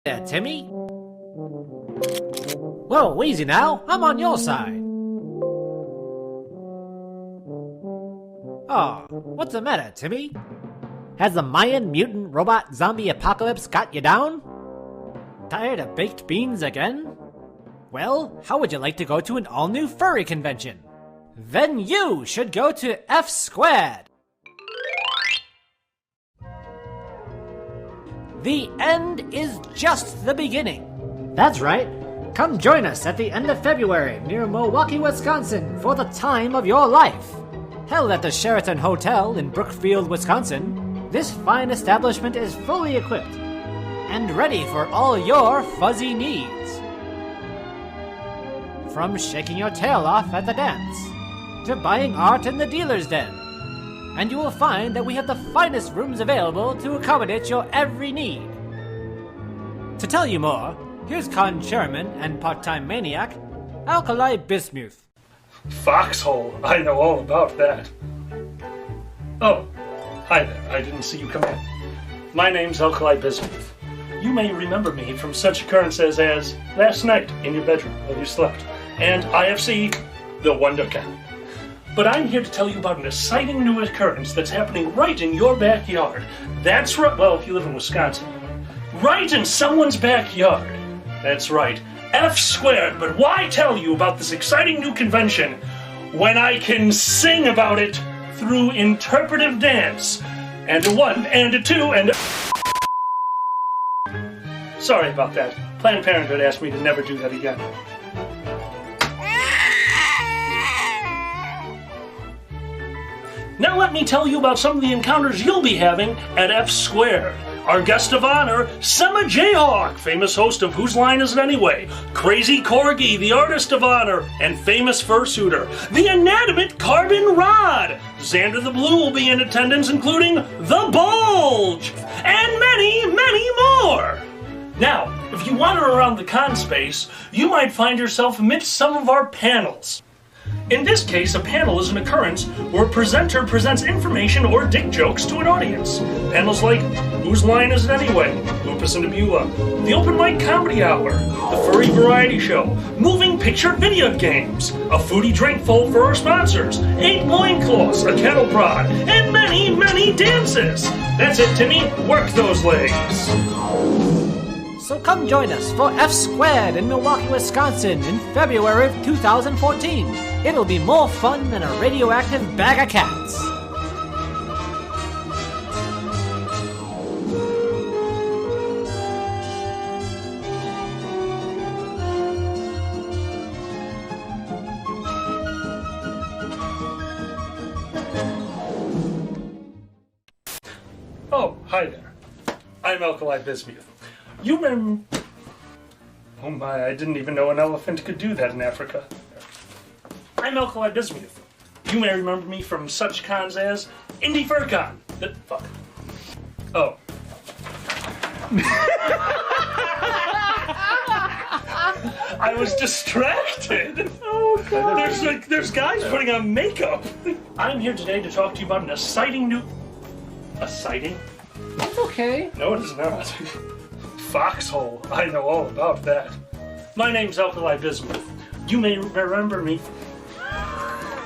there, Timmy. Whoa, easy now. I'm on your side. Oh, what's the matter, Timmy? Has the Mayan mutant robot zombie apocalypse got you down? Tired of baked beans again? Well, how would you like to go to an all-new furry convention? Then you should go to F Squared. The end is just the beginning. That's right. Come join us at the end of February near Milwaukee, Wisconsin for the time of your life. Held at the Sheraton Hotel in Brookfield, Wisconsin, this fine establishment is fully equipped and ready for all your fuzzy needs. From shaking your tail off at the dance to buying art in the dealer's den. And you will find that we have the finest rooms available to accommodate your every need. To tell you more, here's con chairman and part-time maniac, Alkali Bismuth. Foxhole, I know all about that. Oh, hi there, I didn't see you come in. My name's Alkali Bismuth. You may remember me from such occurrences as last night in your bedroom while you slept, and IFC, the Wonder Cat. But I'm here to tell you about an exciting new occurrence that's happening right in your backyard. That's right, well, if you live in Wisconsin. Right in someone's backyard. That's right, F Squared. But why tell you about this exciting new convention when I can sing about it through interpretive dance? And a one, and a two, and a... Sorry about that. Planned Parenthood asked me to never do that again. Now let me tell you about some of the encounters you'll be having at F Squared. Our guest of honor, Sema Jayhawk, famous host of Whose Line Is It Anyway? Crazy Corgi, the artist of honor and famous fursuiter. The inanimate Carbon Rod. Xander the Blue will be in attendance, including The Bulge. And many, many more. Now, if you wander around the con space, you might find yourself amidst some of our panels. In this case, a panel is an occurrence where a presenter presents information or dick jokes to an audience. Panels like Whose Line Is It Anyway? Lupus and Nebula, the Open Mic Comedy Hour, the Furry Variety Show, Moving Picture Video Games, a foodie drink full for our sponsors, 8 loincloths, a kettle prod, and many, many dances. That's it, Timmy. Work those legs. So come join us for F Squared in Milwaukee, Wisconsin in February of 2014. It'll be more fun than a radioactive bag of cats. Oh, hi there. I'm Alkali Bismuth. You remember... Oh my, I didn't even know an elephant could do that in Africa. I'm Alkali Bismuth. You may remember me from such cons as Indie FurCon. Fuck. Oh. I was distracted. Oh god. There's guys putting on makeup. I'm here today to talk to you about an exciting new... A sighting? That's okay. No, it is not. Foxhole, I know all about that. My name's Alkali Bismuth. You may remember me.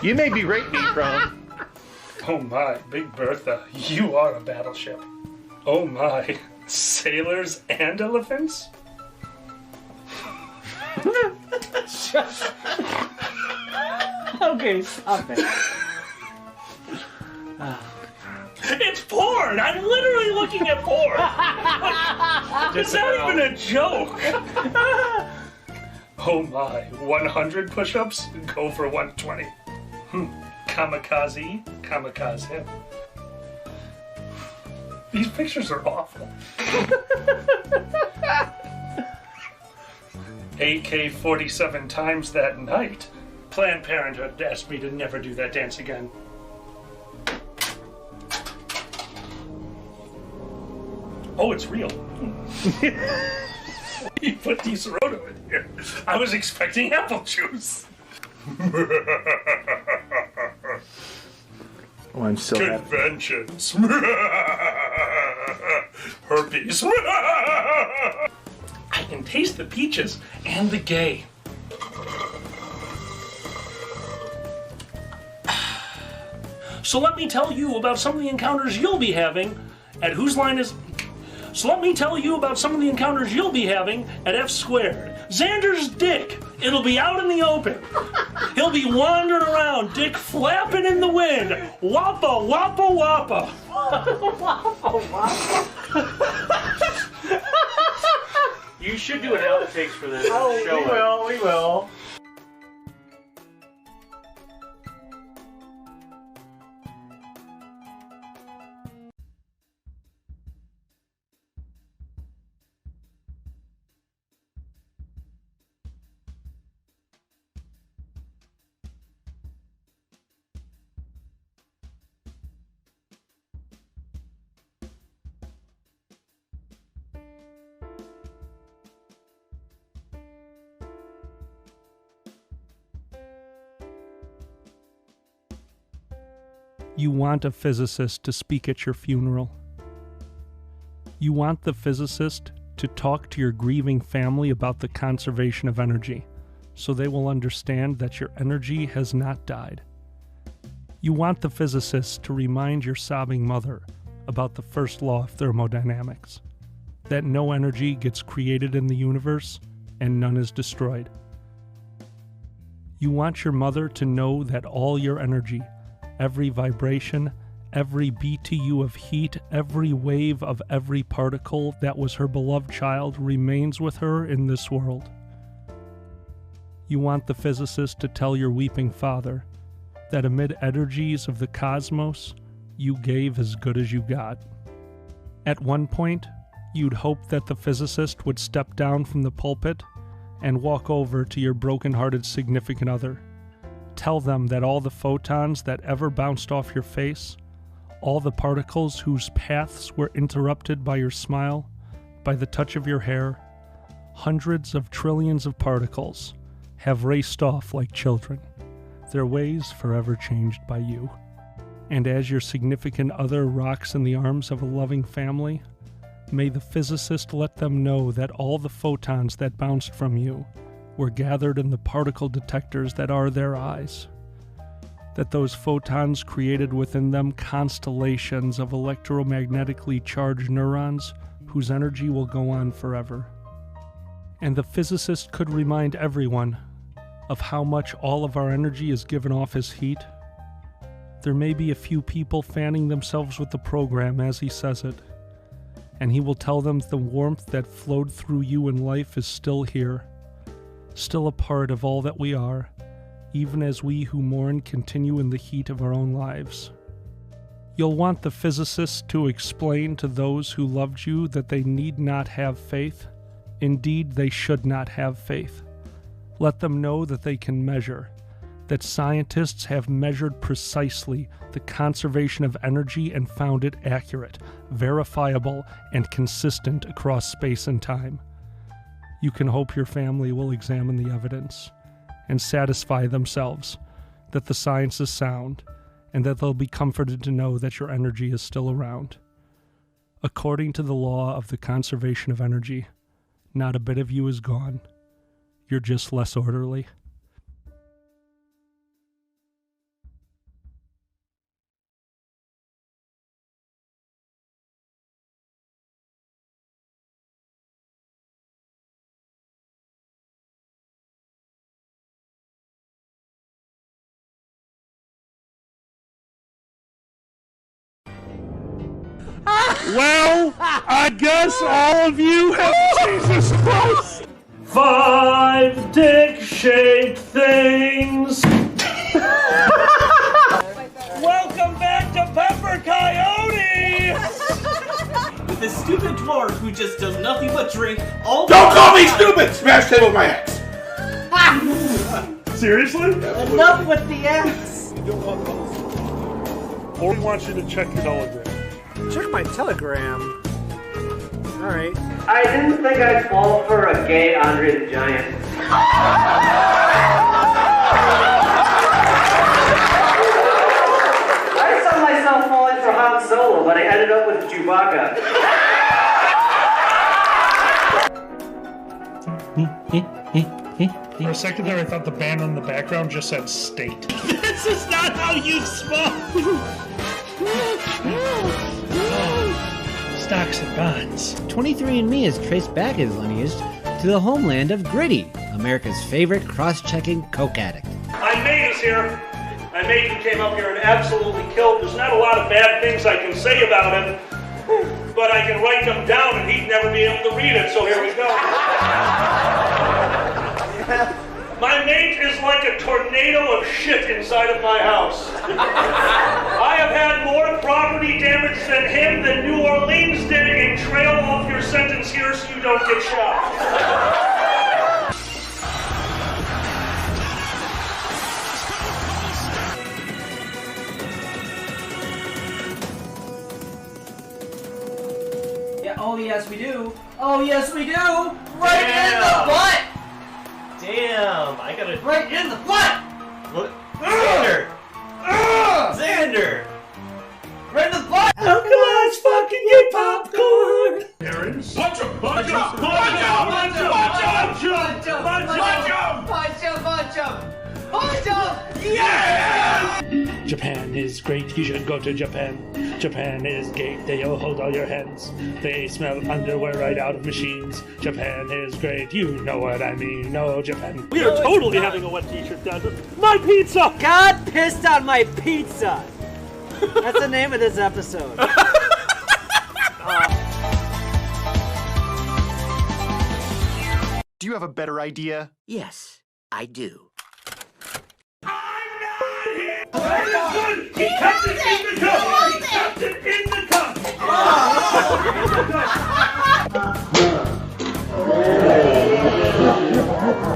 You may be raping me from. Oh my, Big Bertha, you are a battleship. Oh my, sailors and elephants? Okay, stop it. It's porn! I'm literally looking at porn! It's not even a joke! Oh my, 100 push-ups? Go for 120. Kamikaze? Kamikaze. These pictures are awful. AK-47 times that night. Planned Parenthood asked me to never do that dance again. Oh, it's real. You put Desoto in here. I was expecting apple juice. Oh, I'm so happy. Conventions. Herpes. and taste the peaches and the gay. So let me tell you about some of the encounters you'll be having at Whose Line Is... So let me tell you about some of the encounters you'll be having at F Squared. Xander's dick. It'll be out in the open. He'll be wandering around, dick flapping in the wind. Wappa, wappa, wappa. You should do an outtakes for this. Oh, we will. You want a physicist to speak at your funeral. You want the physicist to talk to your grieving family about the conservation of energy, so they will understand that your energy has not died. You want the physicist to remind your sobbing mother about the first law of thermodynamics, that no energy gets created in the universe and none is destroyed. You want your mother to know that all your energy, every vibration, every BTU of heat, every wave of every particle that was her beloved child remains with her in this world. You want the physicist to tell your weeping father that amid energies of the cosmos, you gave as good as you got. At one point, you'd hope that the physicist would step down from the pulpit and walk over to your broken-hearted significant other. Tell them that all the photons that ever bounced off your face, all the particles whose paths were interrupted by your smile, by the touch of your hair, hundreds of trillions of particles, have raced off like children, their ways forever changed by you. And as your significant other rocks in the arms of a loving family, may the physicist let them know that all the photons that bounced from you were gathered in the particle detectors that are their eyes, that those photons created within them constellations of electromagnetically charged neurons whose energy will go on forever. And the physicist could remind everyone of how much all of our energy is given off as heat. There may be a few people fanning themselves with the program as he says it, and he will tell them the warmth that flowed through you in life is still here, still a part of all that we are, even as we who mourn continue in the heat of our own lives. You'll want the physicist to explain to those who loved you that they need not have faith. Indeed, they should not have faith. Let them know that they can measure, that scientists have measured precisely the conservation of energy and found it accurate, verifiable, and consistent across space and time. You can hope your family will examine the evidence and satisfy themselves that the science is sound and that they'll be comforted to know that your energy is still around. According to the law of the conservation of energy, not a bit of you is gone. You're just less orderly. Well, I guess all of you have Jesus Christ. 5 dick-shaped things. Welcome back to Pepper Coyote. With a stupid dwarf who just does nothing but drink all Don't call me stupid! Smash table with my ex! Seriously? Enough with the ass! Or we want you to check your telegram. Check my telegram. Alright. I didn't think I'd fall for a gay Andre the Giant. I saw myself falling for Han Solo, but I ended up with Chewbacca. For a second there, I thought the band in the background just said state. This is not how you smoke! Stocks and bonds. 23andMe has traced back his lineage to the homeland of Gritty, America's favorite cross-checking coke addict. My mate is here. My mate who came up here and absolutely killed. There's not a lot of bad things I can say about him, but I can write them down and he'd never be able to read it, so here we go. My mate is like a tornado of shit inside of my house. I have had more property damage than him than New Orleans did in trail off your sentence here so you don't get shot. Oh yes we do. Oh yes we do. Right in the butt. Damn, I gotta. Right in the butt. Look, Xander. Xander. Right in the butt. How come I fucking get popcorn? Parents. Punch him! Punch him! Punch him! Punch him! Punch him! Punch him! Punch him. Punch him. Yeah! Japan is great, you should go to Japan. Japan is great, they'll hold all your hands. They smell underwear right out of machines. Japan is great, you know what I mean. No, Japan. We are totally having a wet t-shirt done. My pizza! God pissed on my pizza! That's the name of this episode. Do you have a better idea? Yes, I do. He kept it in the cup! He kept it in the cup!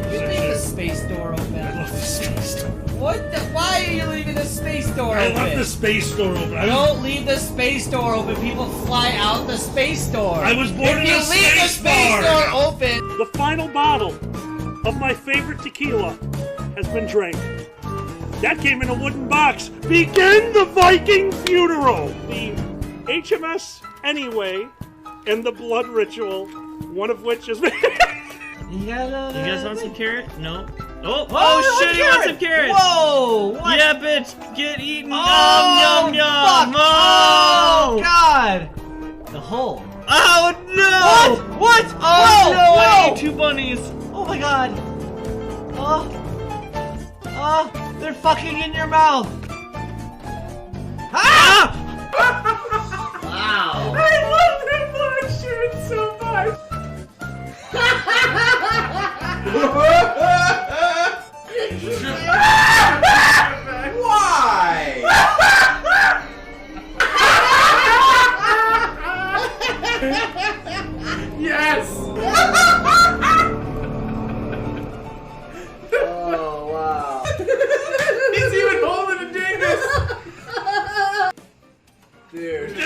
You leave the space door open. I love the space door. What the? Why are you leaving the space door I open? love the space door open. Don't leave the space door open. People fly out the space door. I was born in if you a leave the space space bar. door open. The final bottle of my favorite tequila has been drank. That came in a wooden box. Begin the Viking funeral. The HMS Anyway and the Blood Ritual, one of which is... You guys want some carrot? No. Oh, Oh, shit, he wants some carrots! Whoa! What? Yeah, bitch, get eaten! Oh, Yum, yum, yum! fuck. Oh, God! The hole. Oh, no! What? Oh, Whoa! no, I Whoa! ate 2 bunnies! Oh my God! They're fucking in your mouth! Ah! Wow! I love that black shirt so much! Why? Yes! Oh wow! He's even holding a dingus! Dude.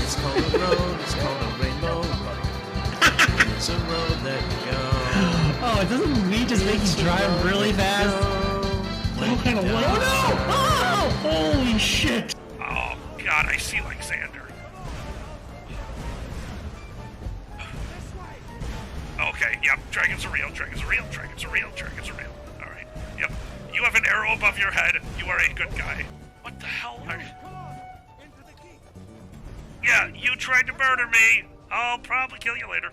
It's called a road, it's called a rainbow road. It's a road that you go. Oh, doesn't weed just make you drive really fast? What kind of way? Oh, no! Oh! Holy shit! Oh, God, I see like Xander. Okay, yep, dragons are real, dragons are real, dragons are real, dragons are real. Alright, yep. You have an arrow above your head, you are a good guy. What the hell are you? Yeah, you tried to murder me. I'll probably kill you later.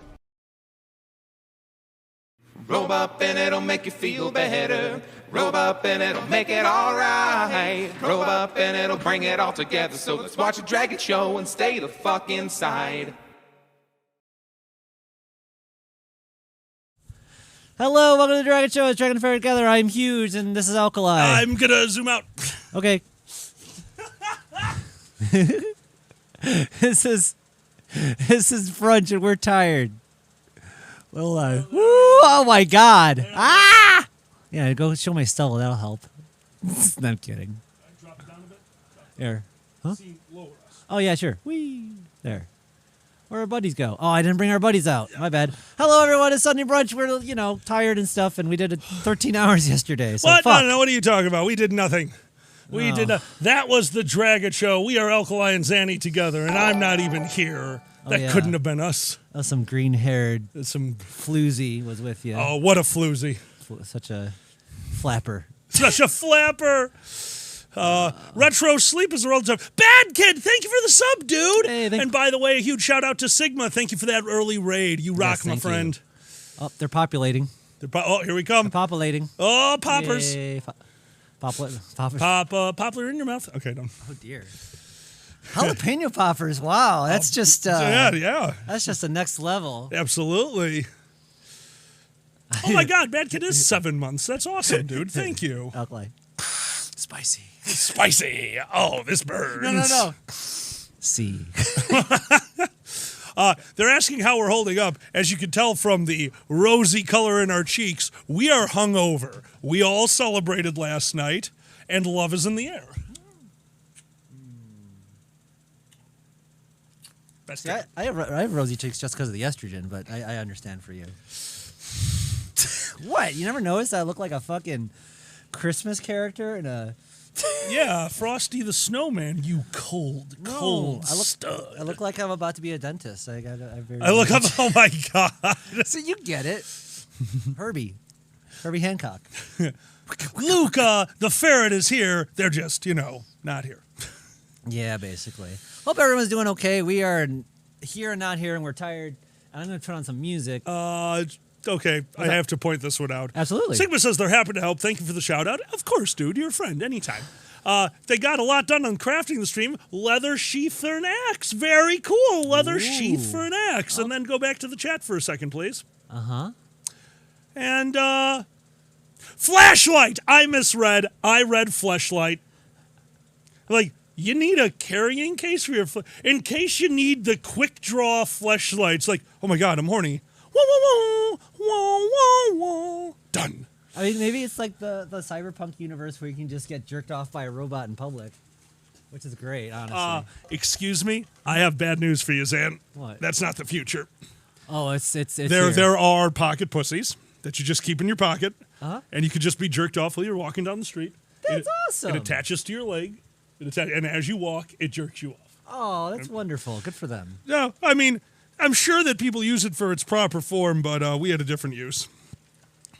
Roll up and it'll make you feel better. Robe up and it'll make it alright. Robe up and it'll bring it all together. So let's watch a dragon show and stay the fuck inside. Hello, welcome to the Dragon Show. It's Dragon Fair Together. I'm Huge, and this is Alkali. I'm gonna zoom out. Okay. This is Brunch, and we're tired. Hold on. Woo! Oh my God! Ah! Yeah, go show my stubble. That'll help. No, I'm kidding. Drop it down a bit. There. Huh? Lower us. Oh yeah, sure. Whee! There. Where our buddies go? Oh, I didn't bring our buddies out. My bad. Hello, everyone. It's Sunday Brunch. We're, tired and stuff, and we did 13 hours yesterday. So what? fuck. No, what are you talking about? We did nothing. We did that was the Dragon Show. We are Alkali and Zanny together, and I'm not even here. That couldn't have been us. Oh, some green-haired, some floozy was with you. Oh, what a floozy! Such a flapper. Such a flapper. Retro Sleep is the world's up. Bad Kid, thank you for the sub, dude. Hey, and by the way, a huge shout out to Sigma. Thank you for that early raid. You rock, my friend. Oh, they're populating. Here we come. They're populating. Oh, poppers. Yay. Poppers. Poplar in your mouth. Okay, done. Oh dear. Jalapeno poppers. Wow, that's just yeah. That's just the next level. Absolutely. Oh my God, Bad Kid is 7 months. That's awesome, dude. Thank you. Alkali. Spicy. Spicy. Oh, this burns. No. See. They're asking how we're holding up. As you can tell from the rosy color in our cheeks, we are hungover. We all celebrated last night, and love is in the air. See, I have rosy cheeks just because of the estrogen, but I understand for you. What? You never noticed I look like a fucking Christmas character in a... Yeah, Frosty the Snowman, you cold stud. I look like I'm about to be a dentist. Oh my God. So you get it. Herbie Hancock. Luca, the ferret is here. They're just, not here. Yeah, basically. Hope everyone's doing okay. We are here and not here, and we're tired. I'm going to turn on some music. Okay, I have to point this one out. Absolutely. Sigma says they're happy to help. Thank you for the shout out. Of course, dude. You're a friend anytime. They got a lot done on crafting the stream. Leather sheath for an axe. Very cool. Leather sheath for an axe. And then go back to the chat for a second, please. Uh-huh. And, flashlight. I misread. I read fleshlight. Like, you need a carrying case for your... in case you need the quick draw fleshlights. Like, oh my God, I'm horny. Whoa, whoa, whoa, whoa, whoa, whoa. Done. I mean, maybe it's like the cyberpunk universe where you can just get jerked off by a robot in public, which is great, honestly. Excuse me? I have bad news for you, Zan. What? That's not the future. Oh, it's there are pocket pussies that you just keep in your pocket, and you could just be jerked off while you're walking down the street. That's awesome. It attaches to your leg, and as you walk, it jerks you off. Oh, that's wonderful. Good for them. No, I mean... I'm sure that people use it for its proper form, but we had a different use.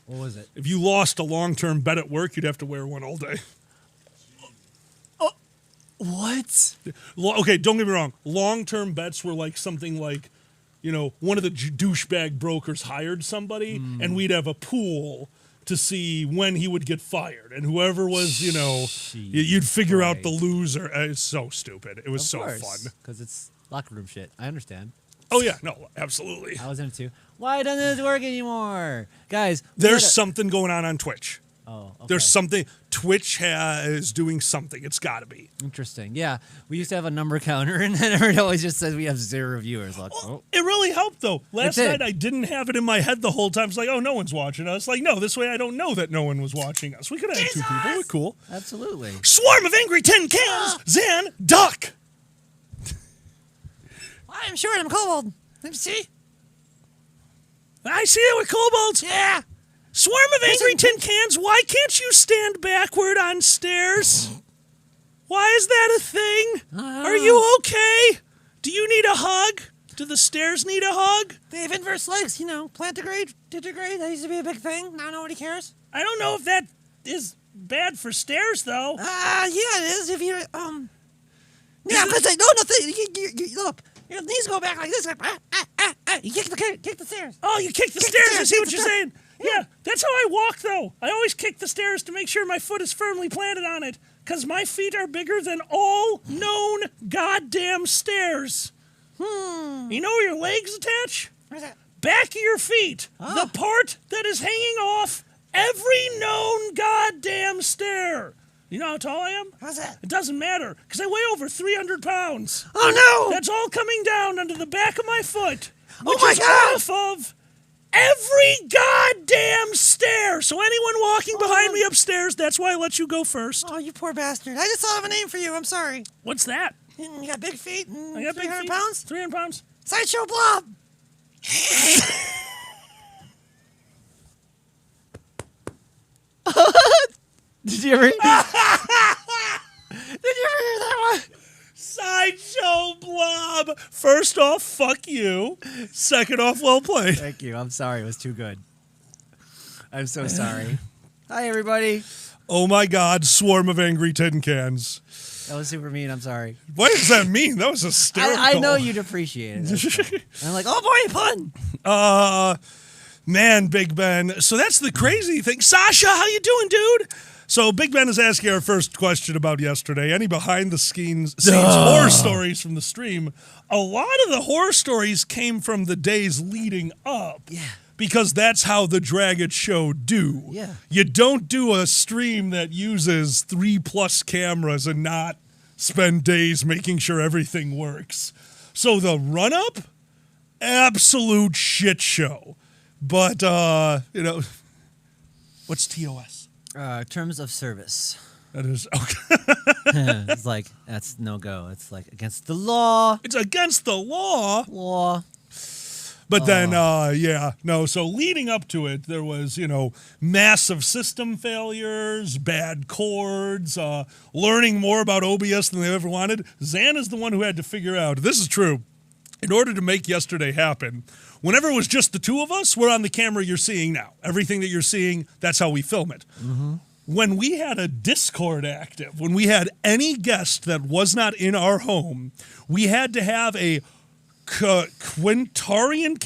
What was it? If you lost a long-term bet at work, you'd have to wear one all day. Oh, what? Okay, don't get me wrong. Long-term bets were like something like, one of the douchebag brokers hired somebody, and we'd have a pool to see when he would get fired. And whoever was, you'd figure out the loser. It's so stupid. It was so fun. Because it's locker room shit. I understand. Oh, yeah. No, absolutely. I was in it too. Why doesn't this work anymore? Guys. There's something going on Twitch. Oh, okay. There's something. Twitch is doing something. It's got to be. Interesting. Yeah. We used to have a number counter, and then it always just says we have 0 viewers. Like, It really helped, though. Last night, I didn't have it in my head the whole time. It's like, oh, no one's watching us. Like, no, this way I don't know that no one was watching us. We could have had 2 people. We're cool. Absolutely. Swarm of angry tin cans. Zan, duck. I'm short. I'm cold. Let me see. I see it with kobolds. Yeah. Swarm of angry tin cans. Why can't you stand backward on stairs? Why is that a thing? Are you okay? Do you need a hug? Do the stairs need a hug? They have inverse legs. Plantigrade, digitigrade. That used to be a big thing. Now nobody cares. I don't know if that is bad for stairs, though. Yeah, it is. If you Yeah, because look. Your knees go back like this. You kick the stairs. Oh, you kick the stairs. I see what you're saying. Yeah, that's how I walk, though. I always kick the stairs to make sure my foot is firmly planted on it, because my feet are bigger than all known goddamn stairs. You know where your legs attach? Where's that? Back of your feet. The part that is hanging off every known goddamn stair. You know how tall I am? How's that? It doesn't matter, because I weigh over 300 pounds. Oh, no! That's all coming down onto the back of my foot, Oh, which my is God! off of every goddamn stair. So anyone walking behind me upstairs, that's why I let you go first. Oh, you poor bastard. I just thought of a name for you. I'm sorry. What's that? You got big feet and I got 300 big feet. pounds? 300 pounds. Sideshow Blob! Did you ever... Did you ever hear that one? Sideshow Blob. First off, fuck you. Second off, well played. Thank you. I'm sorry. It was too good. I'm so sorry. Hi, everybody. Oh my God, swarm of angry tin cans. That was super mean. I'm sorry. What does that mean? That was hysterical. I know you'd appreciate it. I'm like, oh boy, pun. Man, Big Ben. So that's the crazy thing. Sasha, how you doing, dude? So Big Ben is asking our first question about yesterday. Any behind-the-scenes horror stories from the stream? A lot of the horror stories came from the days leading up. Yeah. Because that's how the Drag It Show do. Yeah. You don't do a stream that uses 3+ cameras and not spend days making sure everything works. So the run-up, absolute shit show. But, what's TOS? Terms of service. That is, okay. It's like, that's no-go. It's like against the law. It's against the law. But then, so leading up to it, there was, massive system failures, bad cords, learning more about OBS than they ever wanted. Zan is the one who had to figure out, this is true, in order to make yesterday happen, whenever it was just the two of us, we're on the camera you're seeing now. Everything that you're seeing, that's how we film it. Mm-hmm. When we had a Discord active, when we had any guest that was not in our home, we had to have a Quintarian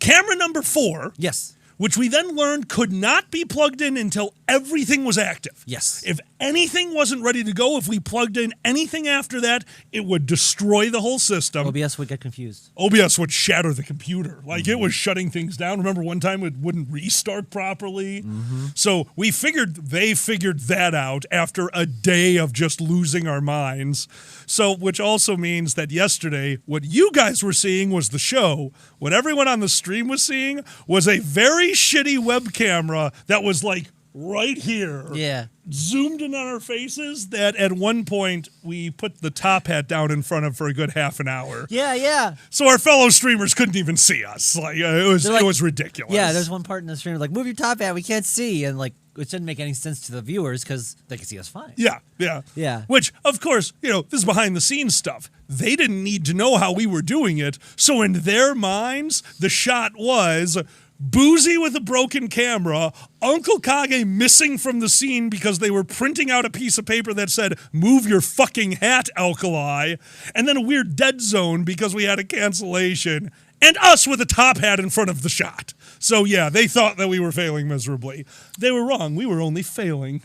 camera number 4. Yes. Which we then learned could not be plugged in until everything was active. Yes. If anything wasn't ready to go, if we plugged in anything after that, it would destroy the whole system. OBS would get confused. OBS would shatter the computer. Like, it was shutting things down. Remember one time it wouldn't restart properly? Mm-hmm. So they figured that out after a day of just losing our minds. So, which also means that yesterday, what you guys were seeing was the show. What everyone on the stream was seeing was a very shitty web camera that was like right here. Yeah. Zoomed in on our faces that at one point we put the top hat down in front of for a good half an hour. Yeah. So our fellow streamers couldn't even see us. Like it was ridiculous. Yeah, there's one part in the stream like, move your top hat, we can't see, and like which didn't make any sense to the viewers because they could see us fine. Yeah. Which, of course, this is behind the scenes stuff. They didn't need to know how we were doing it. So in their minds, the shot was Boozy with a broken camera, Uncle Kage missing from the scene because they were printing out a piece of paper that said, move your fucking hat, Alkali, and then a weird dead zone because we had a cancellation, and us with a top hat in front of the shot. So yeah, they thought that we were failing miserably. They were wrong. We were only failing.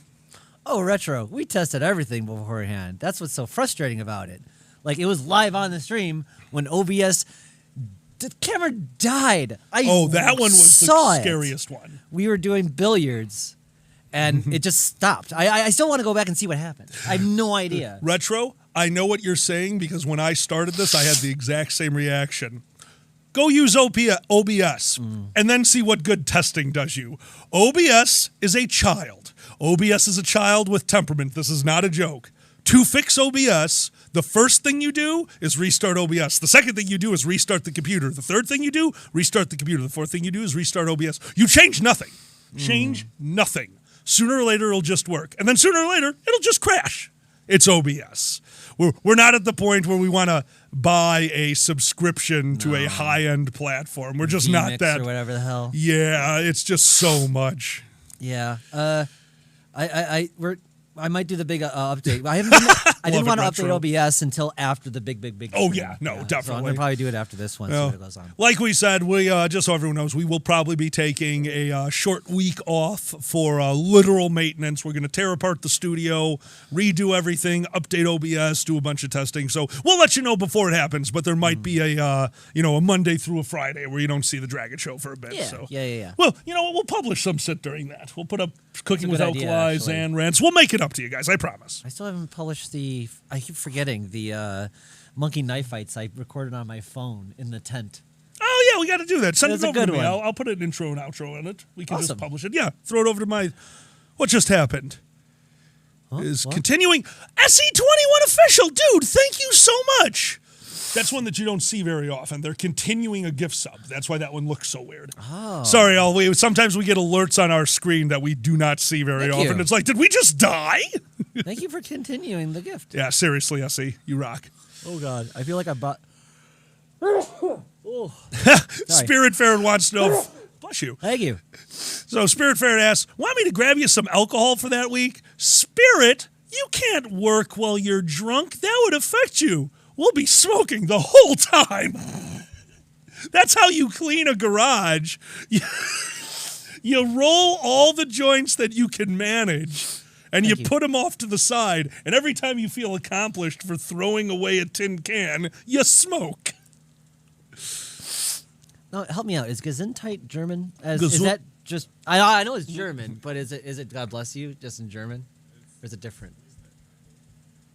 Oh, Retro, we tested everything beforehand. That's what's so frustrating about it. Like, it was live on the stream when OBS... The camera died. That one was the scariest one. We were doing billiards, and it just stopped. I still want to go back and see what happened. I have no idea. Retro, I know what you're saying because when I started this, I had the exact same reaction. Go use OBS and then see what good testing does you. OBS is a child. OBS is a child with temperament. This is not a joke. To fix OBS, the first thing you do is restart OBS. The second thing you do is restart the computer. The third thing you do, restart the computer. The fourth thing you do is restart OBS. You change nothing. Change nothing. Sooner or later, it'll just work. And then sooner or later, it'll just crash. It's OBS. We're not at the point where we want to buy a subscription to a high-end platform. We're just not that. Or whatever the hell. Yeah, it's just so much. Yeah. I might do the big update. I haven't been I didn't want to update OBS until after the big. Oh, stream. yeah. No, So I'm definitely. going to probably do it after this one. See what goes on. Like we said, we just so everyone knows, we will probably be taking a short week off for literal maintenance. We're going to tear apart the studio, redo everything, update OBS, do a bunch of testing. So we'll let you know before it happens, but there might be a Monday through a Friday where you don't see the Dragon Show for a bit. Yeah, So. yeah. Well, you know what? We'll publish some shit during that. We'll put up Cooking That's a Without good idea, Lies actually. and Rants. We'll make it up to you guys, I promise. I still haven't published I keep forgetting the monkey knife fights I recorded on my phone in the tent. Oh, yeah, we got to do that. Send That's it a over to good me. one. I'll put an intro and outro in it. We can Awesome. just publish it. Yeah, throw it over to my... What just happened is What? continuing... SE21 official! Dude, thank you so much! That's one that you don't see very often. They're continuing a gift sub. That's why that one looks so weird. Oh. Sorry, sometimes we get alerts on our screen that we do not see very Thank often. you. It's like, did we just die? Thank you for continuing the gift. Yeah, seriously, SE, you rock. Oh, God. I feel like I bought... Oh. Sorry. Spirit Ferret wants to know... Bless you. Thank you. So Spirit Ferret asks, want me to grab you some alcohol for that week? Spirit, you can't work while you're drunk. That would affect you. We'll be smoking the whole time. That's how you clean a garage. You roll all the joints that you can manage, and you put them off to the side, and every time you feel accomplished for throwing away a tin can, you smoke. No, help me out. Is Gesundheit German? Is Gesund- that just... I know it's German, but is it God bless you just in German? Or is it different?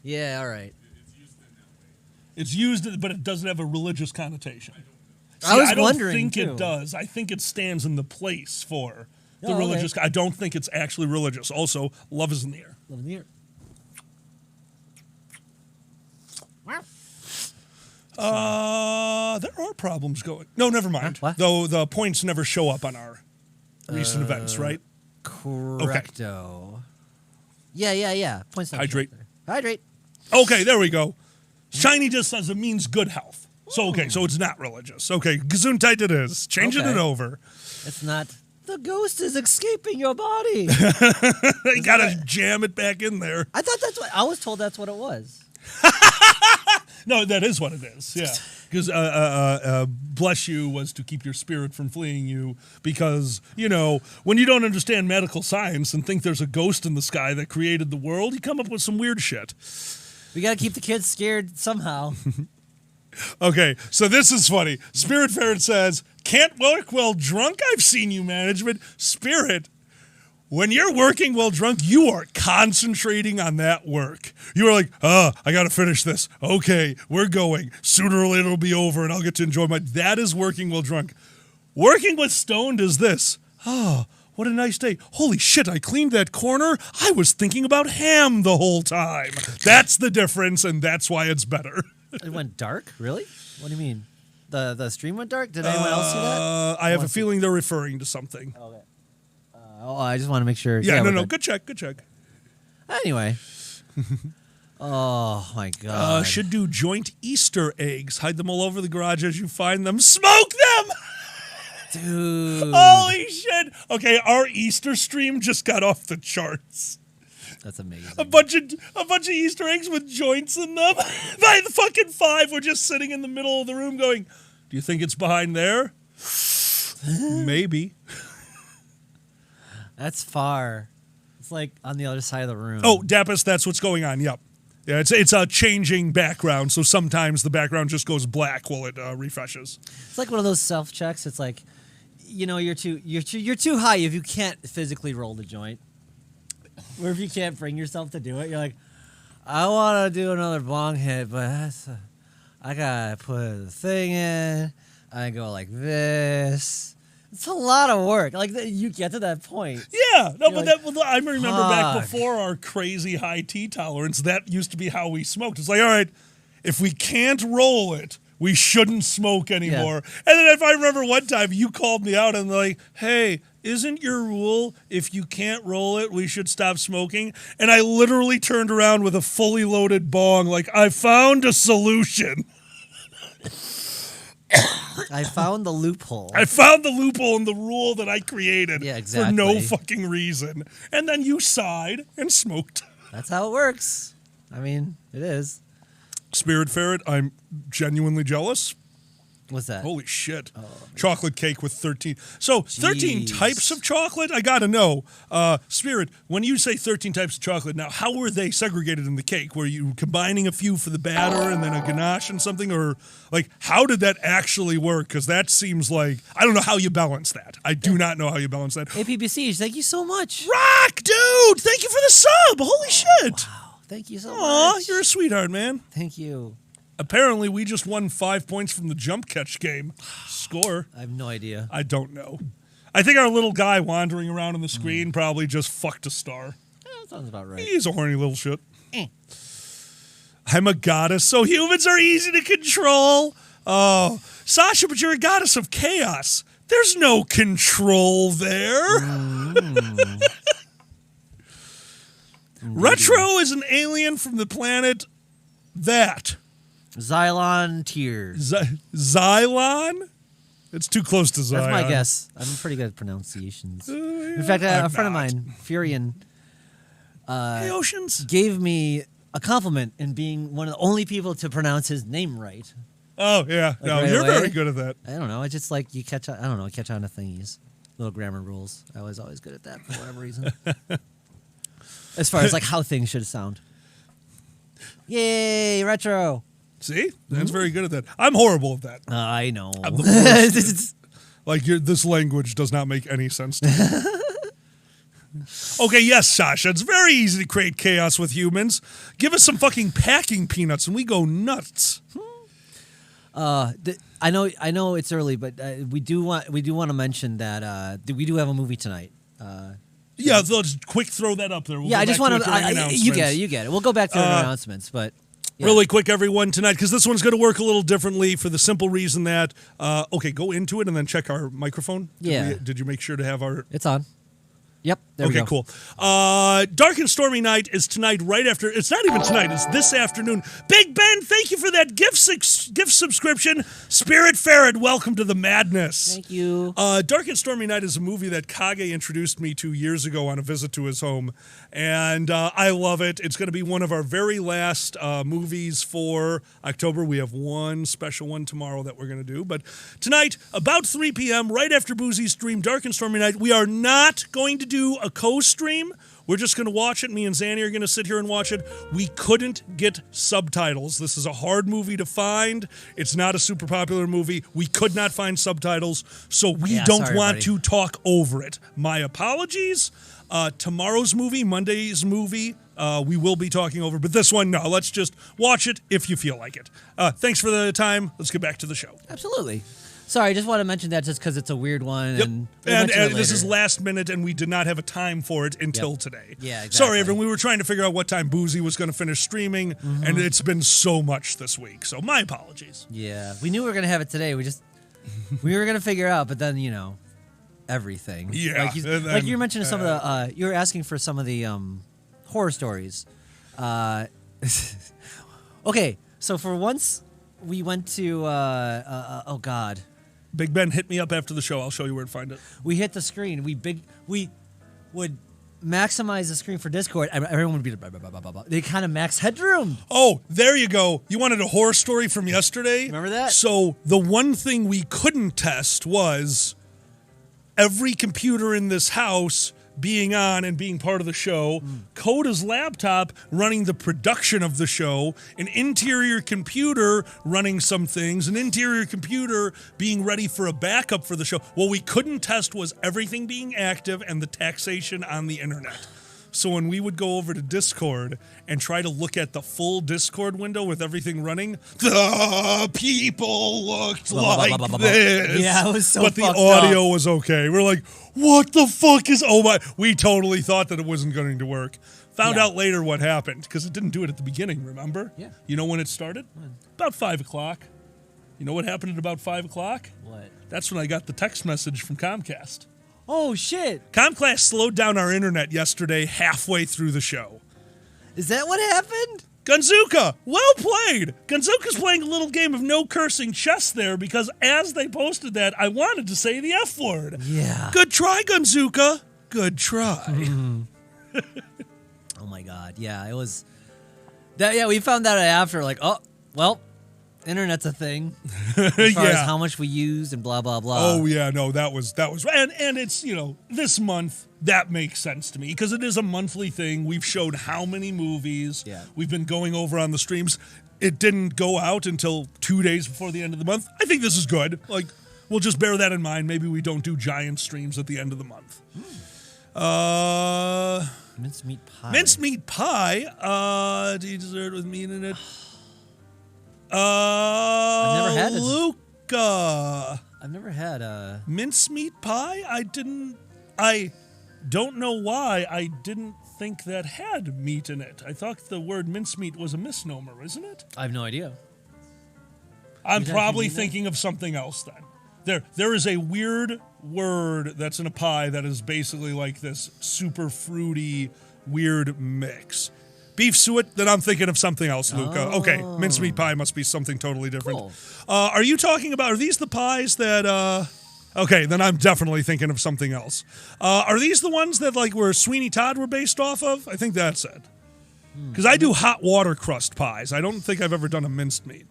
Yeah, all right. It's used, but it doesn't have a religious connotation. I was don't wondering, think too. it does. I think it stands in the place for the Oh, okay. religious. I don't think it's actually religious. Also, love is in the air. Love in the air. There are problems going. No, never mind. What? Though the points never show up on our recent events, right? Correcto. Yeah. Points not Hydrate. short there. Hydrate. Okay, there we go. Shiny just says it means good health. So, okay, so it's not religious. Okay, Gesundheit it is. Changing Okay. it over. It's not... The ghost is escaping your body. They gotta jam it back in there. I thought that's what... I was told that's what it was. No, that is what it is. Yeah, because bless you was to keep your spirit from fleeing you. Because when you don't understand medical science and think there's a ghost in the sky that created the world, you come up with some weird shit. We got to keep the kids scared somehow. Okay, so this is funny. Spirit Ferret says, "Can't work while drunk. I've seen you, management. Spirit, when you're working while drunk, you are concentrating on that work. You are like, I got to finish this. Okay, we're going. Sooner or later it'll be over and I'll get to enjoy my... That is working while drunk. Working with stoned is this. What a nice day. Holy shit, I cleaned that corner. I was thinking about ham the whole time. That's the difference, and that's why it's better. It went dark? Really? What do you mean? The stream went dark? Did anyone else see that? I have a feeling they're referring to something. Okay. I just want to make sure. Yeah, we're no, good. good check. Anyway. Oh, my God. Should do joint Easter eggs. Hide them all over the garage as you find them. Smoke them! Dude. Holy shit! Okay, our Easter stream just got off the charts. That's amazing. A bunch of Easter eggs with joints in them. By the fucking 5, we're just sitting in the middle of the room going, do you think it's behind there? Maybe. That's far. It's like on the other side of the room. Oh, Dappus, that's what's going on. Yep. Yeah, it's a changing background, so sometimes the background just goes black while it refreshes. It's like one of those self checks. It's like, you're too high if you can't physically roll the joint, or if you can't bring yourself to do it. You're like, I want to do another bong hit, but I gotta put the thing in. I go like this. It's a lot of work. Like you get to that point. Yeah, no, You're but like, I remember back fuck. before our crazy high tea tolerance. That used to be how we smoked. It's like, all right, if we can't roll it, we shouldn't smoke anymore. And then if I remember one time you called me out and like, hey, isn't your rule if you can't roll it, we should stop smoking? And I literally turned around with a fully loaded bong, like I found a solution. I found the loophole. I found the loophole in the rule that I created exactly. for no fucking reason. And then you sighed and smoked. That's how it works. I mean, it is. Spirit Ferret, I'm genuinely jealous. What's that? Holy shit. Chocolate cake with 13. So, 13 types of chocolate? I gotta know. Spirit, when you say 13 types of chocolate, now, how were they segregated in the cake? Were you combining a few for the batter and then a ganache and something? Or, like, how did that actually work? Because that seems like, I don't know how you balance that. I do not know how you balance that. APBC, thank you so much. Rock, dude! Thank you for the sub! Holy shit! Wow, thank you so Aw, much. you're a sweetheart, man. Thank you. Apparently, we just won 5 points from the jump catch game. Score. I have no idea. I don't know. I think our little guy wandering around on the screen probably just fucked a star. That sounds about right. He's a horny little shit. I'm a goddess, so humans are easy to control. Oh, Sasha, but you're a goddess of chaos. There's no control there. Retro is an alien from the planet that. Xylon Tears. Xylon? It's too close to Zion. That's my guess. I'm pretty good at pronunciations. In fact, a friend of mine, Furion, hey, Oceans, gave me a compliment in being one of the only people to pronounce his name right. Oh, yeah. Like no, right you're away. very good at that. I don't know. It's just like you catch on, I don't know, catch on to thingies. Little grammar rules. I was always good at that for whatever reason. As far as like how things should sound. Yay, retro. See? Dan's very good at that. I'm horrible at that. I know. I'm the worst. Like, this language does not make any sense to me. Okay, yes, Sasha. It's very easy to create chaos with humans. Give us some fucking packing peanuts and we go nuts. I know it's early, but we do want to mention that we do have a movie tonight. Yeah, let's quick throw that up there. We'll I just want to. You get it. We'll go back to the announcements, but yeah. Really quick, everyone, tonight, because this one's going to work a little differently for the simple reason that okay, go into it and then check our microphone. Did you make sure to have our? It's on. Yep. There we go. Cool. Dark and Stormy Night is tonight, right after. It's not even tonight. It's this afternoon. Big Ben, thank you for that gift subscription. Spirit Ferret, welcome to the madness. Thank you. Dark and Stormy Night is a movie that Kage introduced me to years ago on a visit to his home, and I love it. It's going to be one of our very last movies for October. We have one special one tomorrow that we're going to do, but tonight, about 3 p.m., right after Boozy's stream, Dark and Stormy Night, we are not going to do a co-stream. We're just going to watch it. Me and Zanny are going to sit here and watch it. We couldn't get subtitles. This is a hard movie to find. It's not a super popular movie. We could not find subtitles, so we don't want to talk over it. My apologies. Tomorrow's movie, Monday's movie, we will be talking over, but this one, no. Let's just watch it if you feel like it. Thanks for the time. Let's get back to the show. Absolutely. Sorry, I just want to mention that just because it's a weird one. Yep. And this is last minute, and we did not have a time for it until today. Yeah, exactly. Sorry, everyone. We were trying to figure out what time Boozy was going to finish streaming, and it's been so much this week. So my apologies. Yeah, we knew we were going to have it today. We were going to figure it out, but then, everything. Yeah. Like you were mentioning some of the, you were asking for some of the horror stories. Okay, so for once, we went to, oh God. Big Ben, hit me up after the show. I'll show you where to find it. We hit the screen. We would maximize the screen for Discord. Everyone would be they kind of max headroom. Oh, there you go. You wanted a horror story from yesterday? Remember that? So the one thing we couldn't test was every computer in this house being on and being part of the show, Coda's laptop running the production of the show, an interior computer running some things, an interior computer being ready for a backup for the show. What we couldn't test was everything being active and the taxation on the internet. So when we would go over to Discord and try to look at the full Discord window with everything running, the people looked like this. Yeah, it was so but the fucked audio up. was okay. We're like, what the fuck is... Oh my... We totally thought that it wasn't going to work. Found out later what happened, because it didn't do it at the beginning, remember? Yeah. You know when it started? When? About 5 o'clock. You know what happened at about 5 o'clock? What? That's when I got the text message from Comcast. Oh, shit. Comcast slowed down our internet yesterday halfway through the show. Is that what happened? Gunzuka, well played. Gunzuka's playing a little game of no cursing chess there because as they posted that, I wanted to say the F word. Yeah. Good try, Gunzuka. Good try. Oh, my God. Yeah, it was We found that after, like, oh, well, internet's a thing. As far as how much we use and blah, blah, blah. Oh, yeah, no, that was, and it's, this month, that makes sense to me because it is a monthly thing. We've showed how many movies. Yeah. We've been going over on the streams. It didn't go out until 2 days before the end of the month. I think this is good. Like, we'll just bear that in mind. Maybe we don't do giant streams at the end of the month. Mincemeat pie. Mincemeat pie. Do you dessert with meat in it? I've never had it. Luca. I've never had a mincemeat pie. I don't know why I didn't think that had meat in it. I thought the word mincemeat was a misnomer, isn't it? I have no idea. I'm probably thinking of something else then. There is a weird word that's in a pie that is basically like this super fruity, weird mix. Beef suet, then I'm thinking of something else, Luca. Oh. Okay, mincemeat pie must be something totally different. Cool. Are you talking about, are these the pies that, okay, then I'm definitely thinking of something else. Are these the ones that, like, where Sweeney Todd were based off of? I think that's it. Because I do hot water crust pies. I don't think I've ever done a minced meat.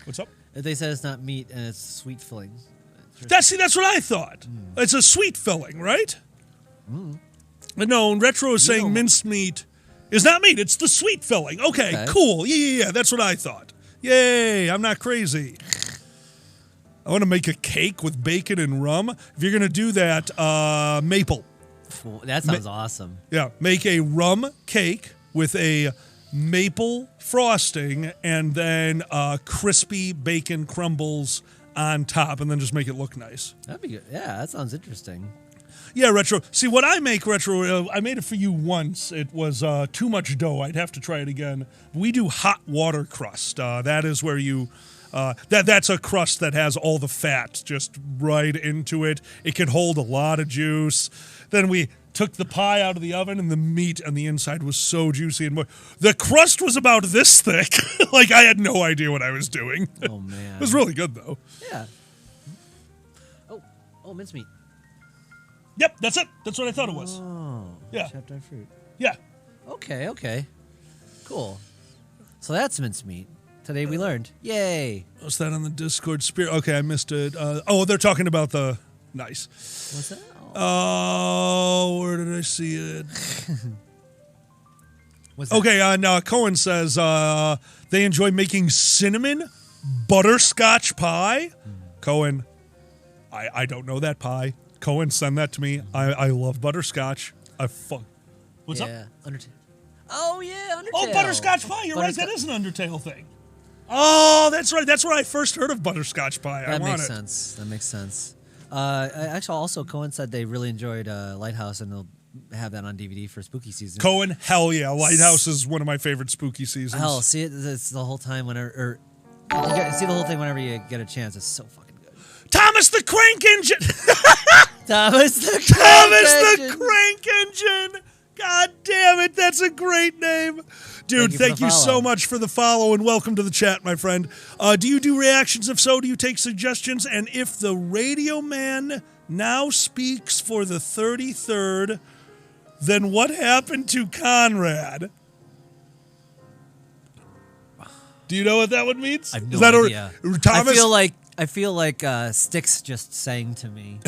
What's up? They said it's not meat and it's sweet filling. That's what I thought. It's a sweet filling, right? But no, Retro is saying minced meat is not meat. It's the sweet filling. Okay, cool. Yeah. That's what I thought. Yay, I'm not crazy. I want to make a cake with bacon and rum. If you're going to do that, maple. That sounds awesome. Yeah, make a rum cake with a maple frosting and then crispy bacon crumbles on top, and then just make it look nice. That'd be good. Yeah, that sounds interesting. Yeah, Retro. See, what I make, Retro, I made it for you once. It was too much dough. I'd have to try it again. We do hot water crust. That is where you... that's a crust that has all the fat just right into it. It can hold a lot of juice. Then we took the pie out of the oven, and the meat on the inside was so juicy. And the crust was about this thick. Like, I had no idea what I was doing. Oh, man. It was really good, though. Yeah. Oh, mincemeat. Yep, that's it. That's what I thought it was. Oh, yeah. Chopped on fruit. Yeah. Okay. Cool. So that's mincemeat. Today we learned. Yay. What's that on the Discord spirit? Okay, I missed it. They're talking about the... Nice. What's that? Oh, where did I see it? Okay, Cohen says they enjoy making cinnamon butterscotch pie. Cohen, I don't know that pie. Cohen, send that to me. I love butterscotch. What's up? Undertale. Oh, yeah, Undertale. Oh, butterscotch pie. You're right. That is an Undertale thing. Oh, that's right. That's where I first heard of butterscotch pie. That makes sense. Actually, also, Cohen said they really enjoyed Lighthouse, and they'll have that on DVD for spooky season. Cohen, hell yeah. Lighthouse is one of my favorite spooky seasons. Hell, see it's the whole time whenever... see the whole thing whenever you get a chance. It's so fucking good. Thomas the Crank Engine! Thomas the Crank Engine! God damn it, that's a great name. Dude, thank you so much for the follow and welcome to the chat, my friend. Do you do reactions? If so, do you take suggestions? And if the radio man now speaks for the 33rd, then what happened to Conrad? Do you know what that one means? I have no idea. Thomas? I feel like Styx just sang to me.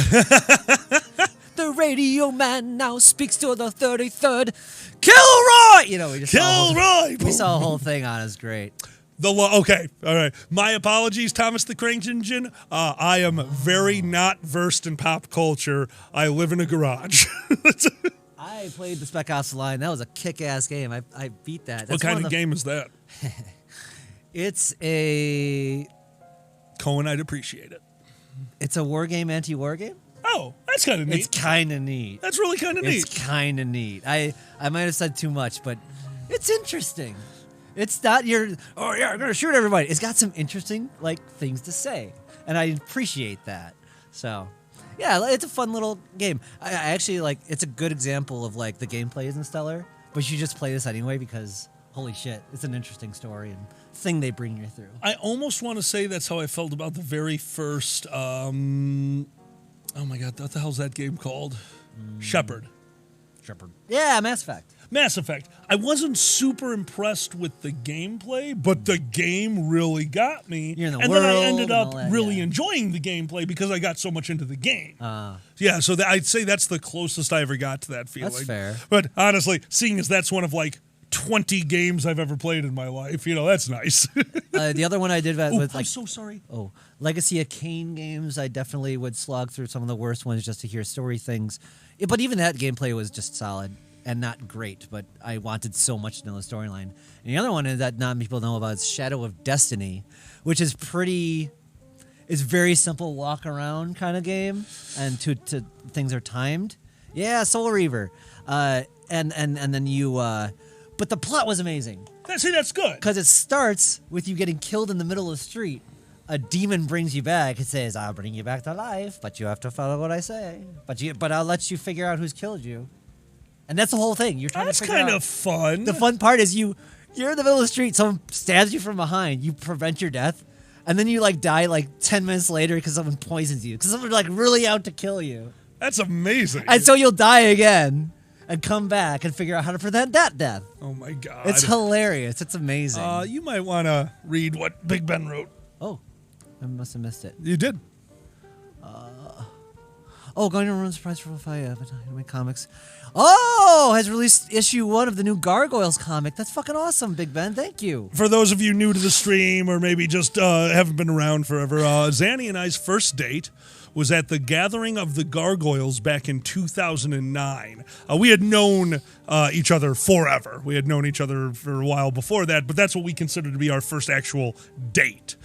The radio man now speaks to the 33rd. Kilroy! We saw a whole thing on it. It's great. Okay, all right. My apologies, Thomas the Crank Engine. I am very not versed in pop culture. I live in a garage. I played the Spec Ops line. That was a kick-ass game. I beat that. What kind of game is that? It's a... Cohen, I'd appreciate it. It's a war game, anti-war game. Oh, that's kind of neat. It's kind of neat. That's really kind of neat. It's kind of neat. I might have said too much, but it's interesting. It's not I'm going to shoot everybody. It's got some interesting, things to say, and I appreciate that. So, yeah, it's a fun little game. I actually, it's a good example of, the gameplay isn't stellar, but you just play this anyway because, holy shit, it's an interesting story and thing they bring you through. I almost want to say that's how I felt about the very first, oh my God, what the hell's that game called? Shepherd. Yeah, Mass Effect. Mass Effect. I wasn't super impressed with the gameplay, but the game really got me. You're in the and world then I ended up and all that, really yeah. enjoying the gameplay because I got so much into the game. Yeah, so I'd say that's the closest I ever got to that feeling. That's fair. But honestly, seeing as that's one of like 20 games I've ever played in my life, that's nice. The other one I did with I'm like so sorry. Legacy of Kain games, I definitely would slog through some of the worst ones just to hear story things. But even that gameplay was just solid and not great, but I wanted so much to know the storyline. And the other one is that not many people know about is Shadow of Destiny, which is very simple walk around kind of game, and to things are timed. Yeah, Soul Reaver, and then you. But the plot was amazing. See, that's good because it starts with you getting killed in the middle of the street. A demon brings you back. It says, "I'll bring you back to life, but you have to follow what I say. But I'll let you figure out who's killed you." And that's the whole thing. You're trying That's to figure out. kind of fun. The fun part is you're in the middle of the street. Someone stabs you from behind. You prevent your death, and then you die 10 minutes later because someone poisons you. Because someone's really out to kill you. That's amazing. And so you'll die again and come back and figure out how to prevent that death. Oh my god! It's hilarious. It's amazing. You might want to read what Big Ben wrote. Oh, I must have missed it. You did. Going to Ruin Surprise for Fire my comics. Oh, has released issue 1 of the new Gargoyles comic. That's fucking awesome, Big Ben. Thank you. For those of you new to the stream or maybe just haven't been around forever, Zanny and I's first date was at the Gathering of the Gargoyles back in 2009. We had known each other forever. We had known each other for a while before that, but that's what we considered to be our first actual date.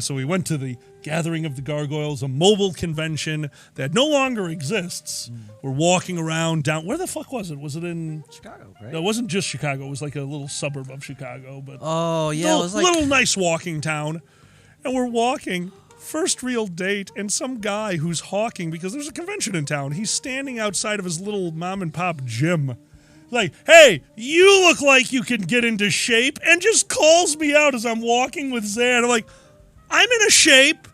So we went to the Gathering of the Gargoyles, a mobile convention that no longer exists. We're walking around down... Where the fuck was it? Was it in... Chicago, right? No, it wasn't just Chicago. It was like a little suburb of Chicago. But oh, yeah. It was like... little nice walking town. And we're walking... First real date, and some guy who's hawking because there's a convention in town. He's standing outside of his little mom and pop gym. Like, hey, you look like you can get into shape, and just calls me out as I'm walking with Zan. I'm like, I'm in a shape.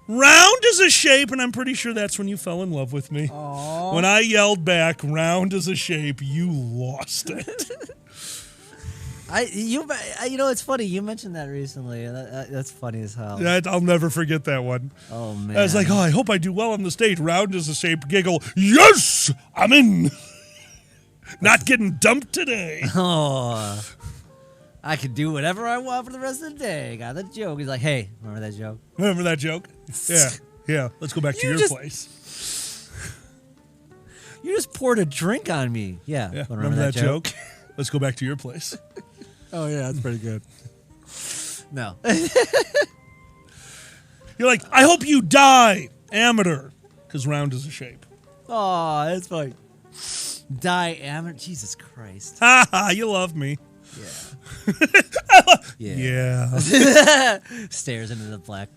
Round is a shape, and I'm pretty sure that's when you fell in love with me. Aww. When I yelled back, round is a shape, you lost it. It's funny. You mentioned that recently. That's funny as hell. I'll never forget that one. Oh, man. I was like, I hope I do well on the stage. Round is a shape. Giggle. Yes, I'm in. Not getting dumped today. Oh, I could do whatever I want for the rest of the day. Got that joke. He's like, hey, remember that joke? Remember that joke? Yeah. Let's go back to your place. You just poured a drink on me. Yeah. Remember that joke? Let's go back to your place. Oh, yeah, that's pretty good. No. You're like, I hope you die, amateur, because round is a shape. Oh, that's funny. Die, amateur. Jesus Christ. Ha ha, you love me. Yeah. Stares into the black.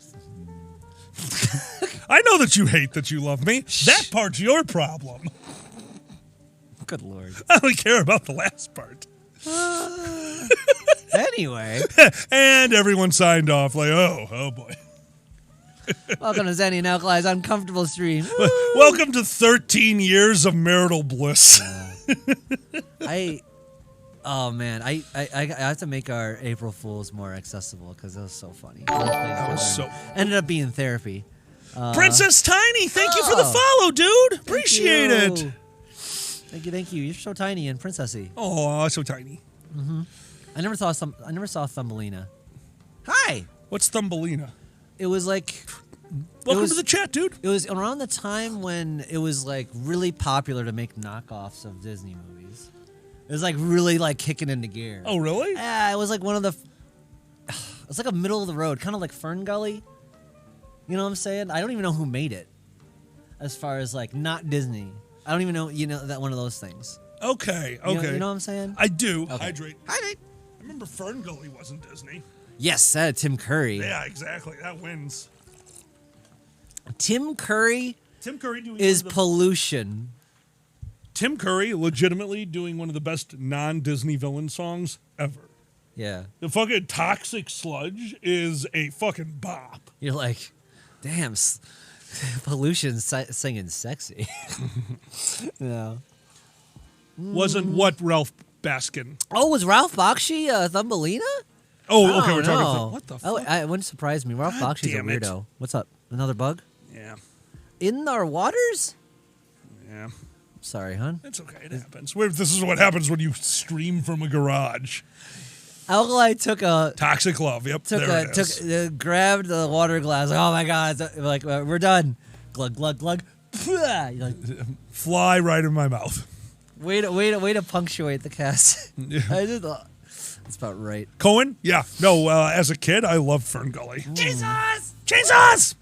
I know that you hate that you love me. That part's your problem. Good Lord. I don't care about the last part. Anyway. And everyone signed off like, oh boy. Welcome to Zenny and Alkali's Uncomfortable Stream. Welcome to 13 years of marital bliss. I have to make our April Fools more accessible because it was so funny. That was so... Ended up being therapy. Princess Tiny, thank you for the follow, dude. Appreciate it. Thank you. You're so tiny and princessy. Oh, so tiny. Mm-hmm. I never saw Thumbelina. Hi. What's Thumbelina? It was like... Welcome to the chat, dude. It was around the time when it was like really popular to make knockoffs of Disney movies. It was like really like kicking into gear. Oh, really? Yeah, it was like one of the... It's like a middle of the road, kind of like Fern Gully. You know what I'm saying? I don't even know who made it. As far as like not Disney. I don't even know, that one of those things. Okay. You know what I'm saying? I do. Okay. Hydrate. I remember Fern Gully wasn't Disney. Yes, Tim Curry. Yeah, exactly. That wins. Tim Curry doing is pollution. Tim Curry legitimately doing one of the best non-Disney villain songs ever. Yeah. The fucking Toxic Sludge is a fucking bop. You're like, damn, pollution singing sexy. Yeah. Wasn't what Ralph Baskin. Oh, was Ralph Bakshi Thumbelina? Oh, okay, we're No. talking. What the fuck? It wouldn't surprise me. Ralph God Bakshi's a damn it. weirdo. What's up? Another bug? Yeah. In our waters? Yeah. Sorry, hon. It's okay. It happens. This is what happens when you stream from a garage. Alkali took a Toxic Love. Yep. grabbed the water glass. Like, oh my god! Like we're done. Glug glug glug. Like, fly right in my mouth. Way to punctuate the cast. Yeah. That's about right. Cohen? Yeah. No. As a kid, I loved Fern Gully. Jesus! Jesus!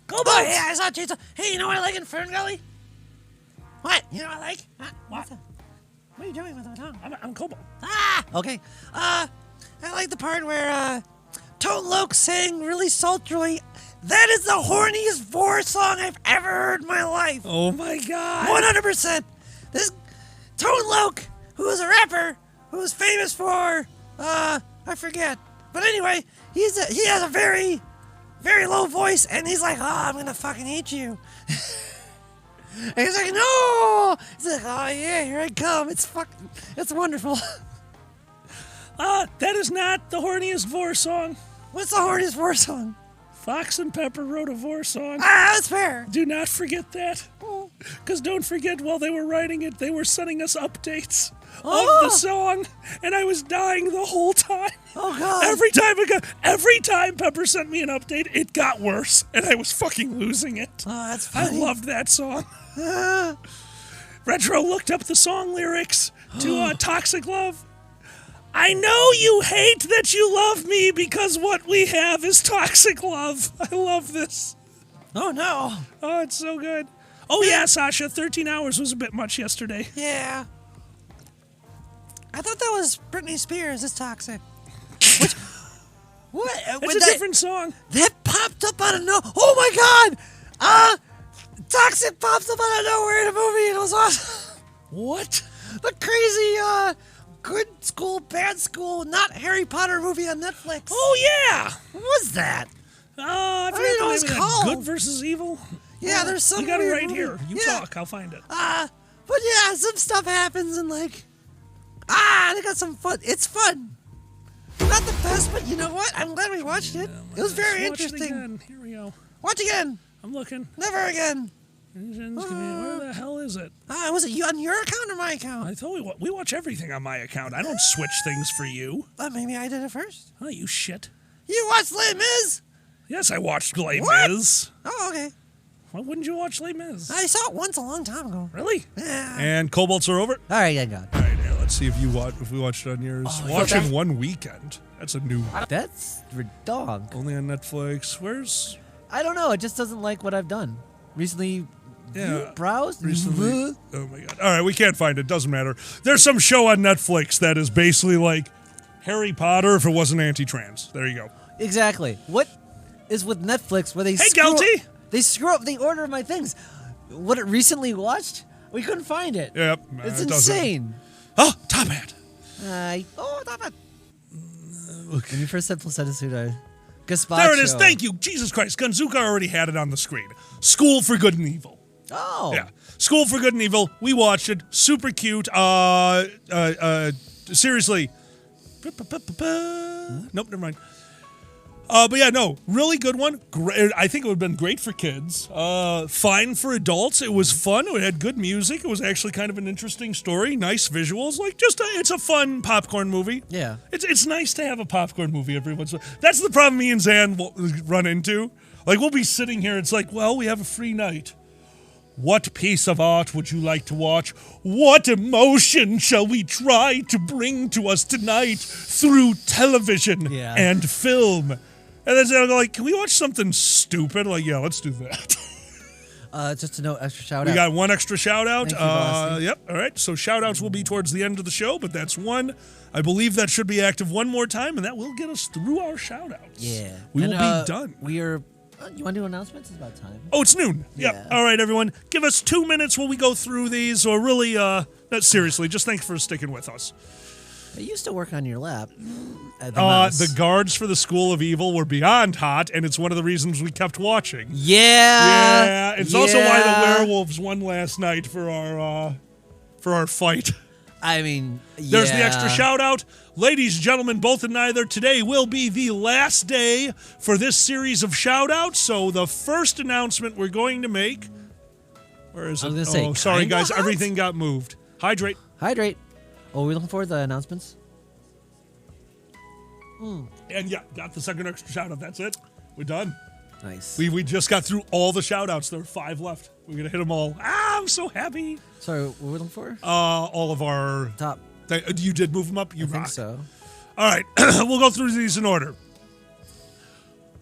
Go Oh, yeah, I saw Chainsaw. Hey, you know what I like in Fern Gully? What? You know what I like? What? What are you doing with my tongue? I'm Cobalt. Ah! Okay. I like the part where, Tone Loc sang really sultrily. That is the horniest Vor song I've ever heard in my life. Oh my god. 100%. This Tone Loc, who is a rapper, who is famous for, I forget. But anyway, he has a very, very low voice, and he's like, oh, I'm gonna fucking eat you. And he's like, no! He's like, oh yeah, here I come. It's wonderful. That is not the horniest Vor song. What's the horniest Vor song? Fox and Pepper wrote a Vor song. That's fair. Do not forget that. Because don't forget, while they were writing it, they were sending us updates of the song, and I was dying the whole time. Oh god! Every time Pepper sent me an update, it got worse, and I was fucking losing it. Oh, that's funny. I loved that song. Retro looked up the song lyrics to Toxic Love. I know you hate that you love me because what we have is toxic love. I love this. Oh no. Oh, it's so good. Oh yeah, Sasha, 13 hours was a bit much yesterday. Yeah. I thought that was Britney Spears. It's Toxic. What? It's a different song. That popped up out of nowhere. Oh my god! Toxic pops up out of nowhere in a movie, and it was awesome. What? The crazy, good school, bad school, not Harry Potter movie on Netflix. Oh yeah! What was that? I don't know what it's called. Good versus Evil? Yeah, there's some. You got it weird right movie. here. You talk, I'll find it. But yeah, some stuff happens and like, they got some fun. It's fun. Not the best, but you know what? I'm glad we watched it. It was very interesting. Again. Here we go. Watch again. I'm looking. Never again. Where the hell is it? Was it you on your account or my account? I thought we watch everything on my account. I don't switch things for you. Maybe I did it first. Oh, you shit. You watched Les Mis? Yes, I watched Les What? Mis. Oh, okay. Why wouldn't you watch Les Mis? I saw it once a long time ago. Really? Yeah. And Cobalts are over. All right, thank God. All right, yeah, let's see if we watched it on yours. Watch in one weekend. That's a new. That's redonk. Only on Netflix. Where's? I don't know. It just doesn't like what I've done recently. Yeah. Browsed. Recently. Oh my god. All right, we can't find it. Doesn't matter. There's some show on Netflix that is basically like Harry Potter if it wasn't anti-trans. There you go. Exactly. What is with Netflix where they guilty. They screw up the order of my things. What it recently watched? We couldn't find it. Yep. It's it doesn't. insane. Oh, Top Hat. Top Hat. When you first said Placenta Gazpacho. There it is. Thank you. Jesus Christ. Gunzuka already had it on the screen. School for Good and Evil. Oh. Yeah. School for Good and Evil. We watched it. Super cute. Seriously. Nope, never mind. But yeah, no, really good one. Great. I think it would have been great for kids. Fine for adults. It was fun. It had good music. It was actually kind of an interesting story. Nice visuals. Like it's a fun popcorn movie. Yeah. It's nice to have a popcorn movie every once in a while. That's the problem me and Zan run into. Like we'll be sitting here. It's like, well, we have a free night. What piece of art would you like to watch? What emotion shall we try to bring to us tonight through television and film? And then they're like, can we watch something stupid? Like, yeah, let's do that. Just to note, extra shout out. We got one extra shout out. Thank you, Boston. Yep. All right. So shout outs will be towards the end of the show, but that's one. I believe that should be active one more time, and that will get us through our shout outs. Yeah. We will be done. We are. You want to do announcements? It's about time. Oh, it's noon. Yep. Yeah. All right, everyone. Give us 2 minutes while we go through these, or really, seriously, just thanks for sticking with us. I used to work on your lap. The guards for the School of Evil were beyond hot, and it's one of the reasons we kept watching. Yeah. Yeah. It's also why the werewolves won last night for our fight. I mean, There's the yeah. extra shout out. Ladies and gentlemen, both and neither, today will be the last day for this series of shout outs. So the first announcement we're going to make. Where is it? I was gonna say, Oh, sorry, kinda guys. hot? Everything got moved. Hydrate. Oh, we're looking for the announcements? And yeah, got the second extra shout out. That's it. We're done. Nice. We just got through all the shout outs. There are 5 left. We're going to hit them all. I'm so happy. Sorry, what were we looking for? All of our top. You did move them up? You I think rock. so. All right. We'll go through these in order.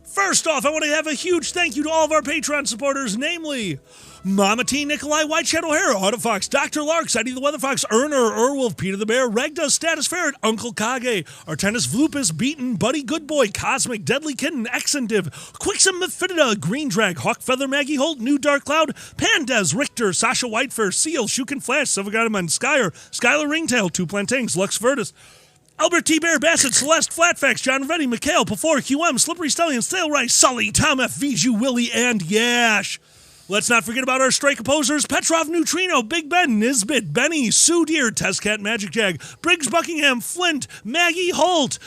First off, I want to have a huge thank you to all of our Patreon supporters, namely Mama T, Nikolai, White Shadow Hare, Autofox, Dr. Larks, Eddie the Weather Fox, Erner, Erwolf, Peter the Bear, Regda, Status Ferret, Uncle Kage, Artenis Vlupus, Beaten, Buddy Goodboy, Cosmic, Deadly Kitten, Exendiv, Quixum Mephidida, Green Drag, Hawk Feather, Maggie Holt, New Dark Cloud, Pandez, Richter, Sasha Whitefur, Seal, Shukin Flash, Silvergadaman, Skyer, Skylar Ringtail, Two Plantains, Lux Vertus, Albert T. Bear, Bassett, Celeste, Flatfax, John Reddy, Mikhail, Pafor, QM, Slippery Stallion, Stale Rice, Sully, Tom F., Viju, Willie, and Yash. Let's not forget about our strike opposers, Petrov, Neutrino, Big Ben, Nisbet, Benny, Sue Deer, Testcat, Magic Jag, Briggs, Buckingham, Flint, Maggie Holt,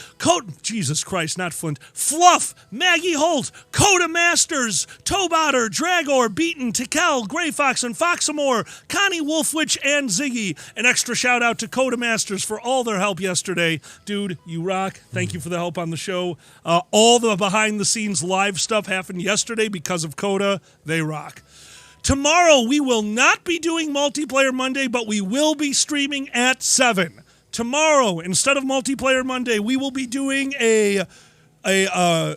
Jesus Christ, not Flint, Fluff, Maggie Holt, Coda Masters, Tobotter, Dragor, Beaton, Tikel, Gray Fox, and Foxamore, Connie Wolfwitch, and Ziggy. An extra shout out to Coda Masters for all their help yesterday. Dude, you rock. Thank you for the help on the show. All the behind the scenes live stuff happened yesterday because of Coda. They rock. Tomorrow, we will not be doing Multiplayer Monday, but we will be streaming at 7. Tomorrow, instead of Multiplayer Monday, we will be doing a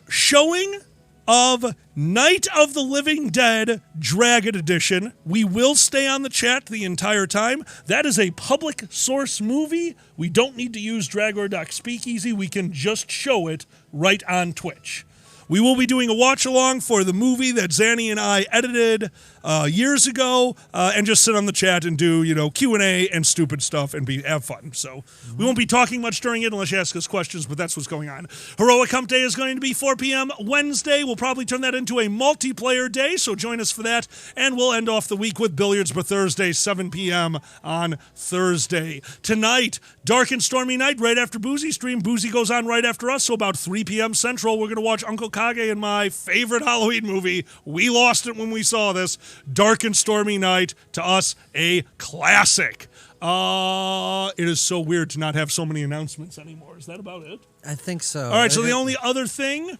showing of Night of the Living Dead Dragon Edition. We will stay on the chat the entire time. That is a public source movie. We don't need to use Dragor.Speakeasy. We can just show it right on Twitch. We will be doing a watch-along for the movie that Zanny and I edited years ago and just sit on the chat and do, Q&A and stupid stuff and have fun. So we won't be talking much during it unless you ask us questions, but that's what's going on. Heroic Hump Day is going to be 4 p.m. Wednesday. We'll probably turn that into a multiplayer day, so join us for that. And we'll end off the week with Billiards for Thursday, 7 p.m. on Thursday. Tonight, dark and stormy night right after Boozy stream. Boozy goes on right after us, so about 3 p.m. Central, we're going to watch Uncle Kage and my favorite Halloween movie. We lost it when we saw this. Dark and Stormy Night, to us, a classic. It is so weird to not have so many announcements anymore. Is that about it? I think so. All right, so the only other thing...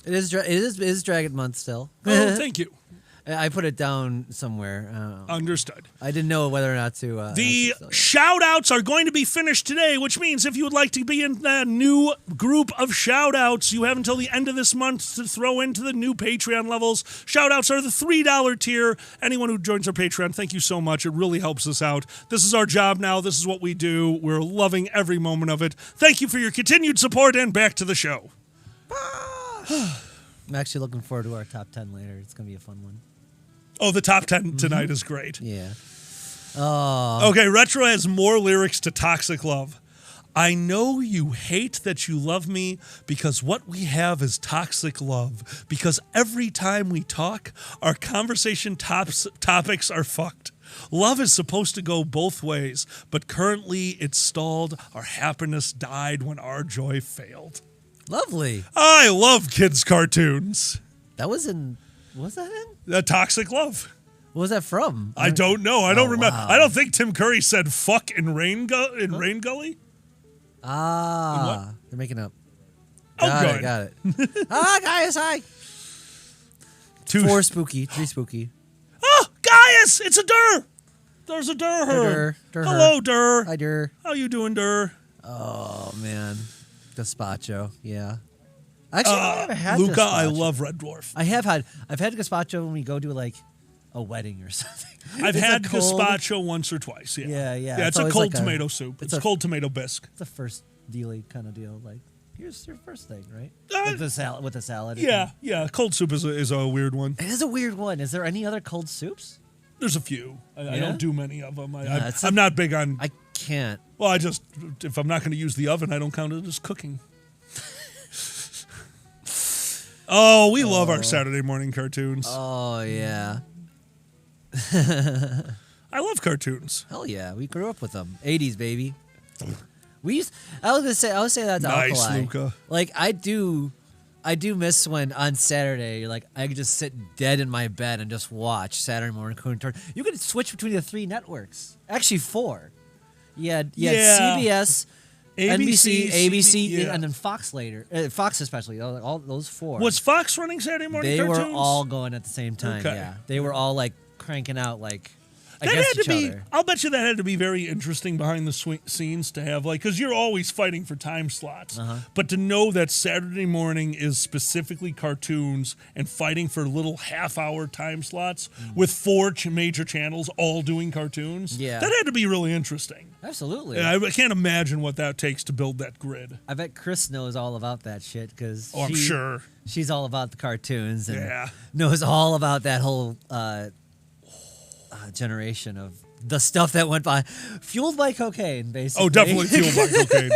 It is Dragon Month still. Oh, thank you. I put it down somewhere. Understood. I didn't know whether or not to... the shout-outs are going to be finished today, which means if you would like to be in the new group of shout-outs, you have until the end of this month to throw into the new Patreon levels. Shout-outs are the $3 tier. Anyone who joins our Patreon, thank you so much. It really helps us out. This is our job now. This is what we do. We're loving every moment of it. Thank you for your continued support, and back to the show. I'm actually looking forward to our top 10 later. It's going to be a fun one. Oh, the top 10 tonight is great. Yeah. Oh. Okay, Retro has more lyrics to Toxic Love. I know you hate that you love me because what we have is toxic love. Because every time we talk, our conversation topics are fucked. Love is supposed to go both ways, but currently it's stalled. Our happiness died when our joy failed. Lovely. I love kids' cartoons. That was in... What was that in? Toxic Love. What was that from? I don't know. I don't remember. Wow. I don't think Tim Curry said fuck in Rain Gully. Ah. They're making up. Oh, good. Got it. Gaius, hi. 4 spooky. 3 spooky. Oh, Gaius! It's a Durr! There's a Durr. Hello, Durr. Hi, Durr. How you doing, Durr? Oh, man. Gazpacho. Yeah. Actually, I haven't had Luca, gazpacho. I love Red Dwarf. I've had gazpacho when we go to like a wedding or something. I've It's had a cold- gazpacho once or twice. Yeah, Yeah, it's a always cold like tomato soup. It's a cold tomato bisque. It's a first dealy kind of deal. Like, here's your first thing, right? Uh, With the salad. Yeah. Cold soup is a weird one. It is a weird one. Is there any other cold soups? There's a few. I don't do many of them. I'm not big on. I can't. Well, if I'm not going to use the oven, I don't count it as cooking. Oh, we love our Saturday morning cartoons. Oh, yeah. I love cartoons. Hell yeah, we grew up with them. 80s, baby. I was say that to Nice, Alkali. Luca. Like I do miss when on Saturday, like I could just sit dead in my bed and just watch Saturday morning cartoon. You could switch between the 3 networks. Actually 4. You had CBS, NBC, ABC, and then Fox later. Fox especially, all those 4. Was Fox running Saturday morning cartoons? They were all going at the same time. Okay. Yeah, they were all like cranking out like That had against to each be. other. I'll bet you that had to be very interesting behind the scenes to have, like, because you're always fighting for time slots. But to know that Saturday morning is specifically cartoons and fighting for little half-hour time slots with 4 major channels all doing cartoons, that had to be really interesting. Absolutely. And I can't imagine what that takes to build that grid. I bet Chris knows all about that shit because I'm sure she's all about the cartoons and Yeah. knows all about that whole generation of the stuff that went by, fueled by cocaine, basically. Oh, definitely fueled by cocaine.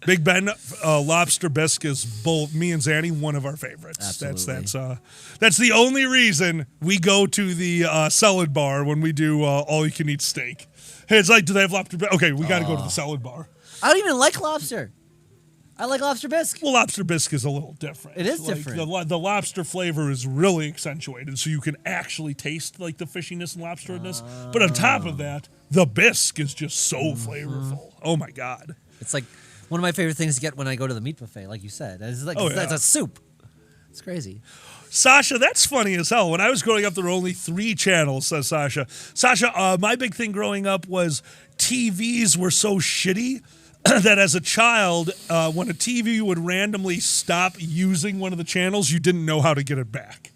Big Ben, lobster bisque is both me and Zanny one of our favorites. Absolutely. That's the only reason we go to the salad bar when we do all you can eat steak. Hey, it's like, do they have lobster? Okay, we got to go to the salad bar. I don't even like lobster. I like lobster bisque. Well, lobster bisque is a little different. It is different. The lobster flavor is really accentuated, so you can actually taste like the fishiness and lobsteriness. But on top of that, the bisque is just so flavorful. Oh my God! It's like one of my favorite things to get when I go to the meat buffet, like you said. It's like Oh, it's yeah. a soup. It's crazy. Sasha, that's funny as hell. When I was growing up, there were only 3 channels, says Sasha. Sasha, my big thing growing up was TVs were so shitty that as a child, when a TV would randomly stop using one of the channels, you didn't know how to get it back.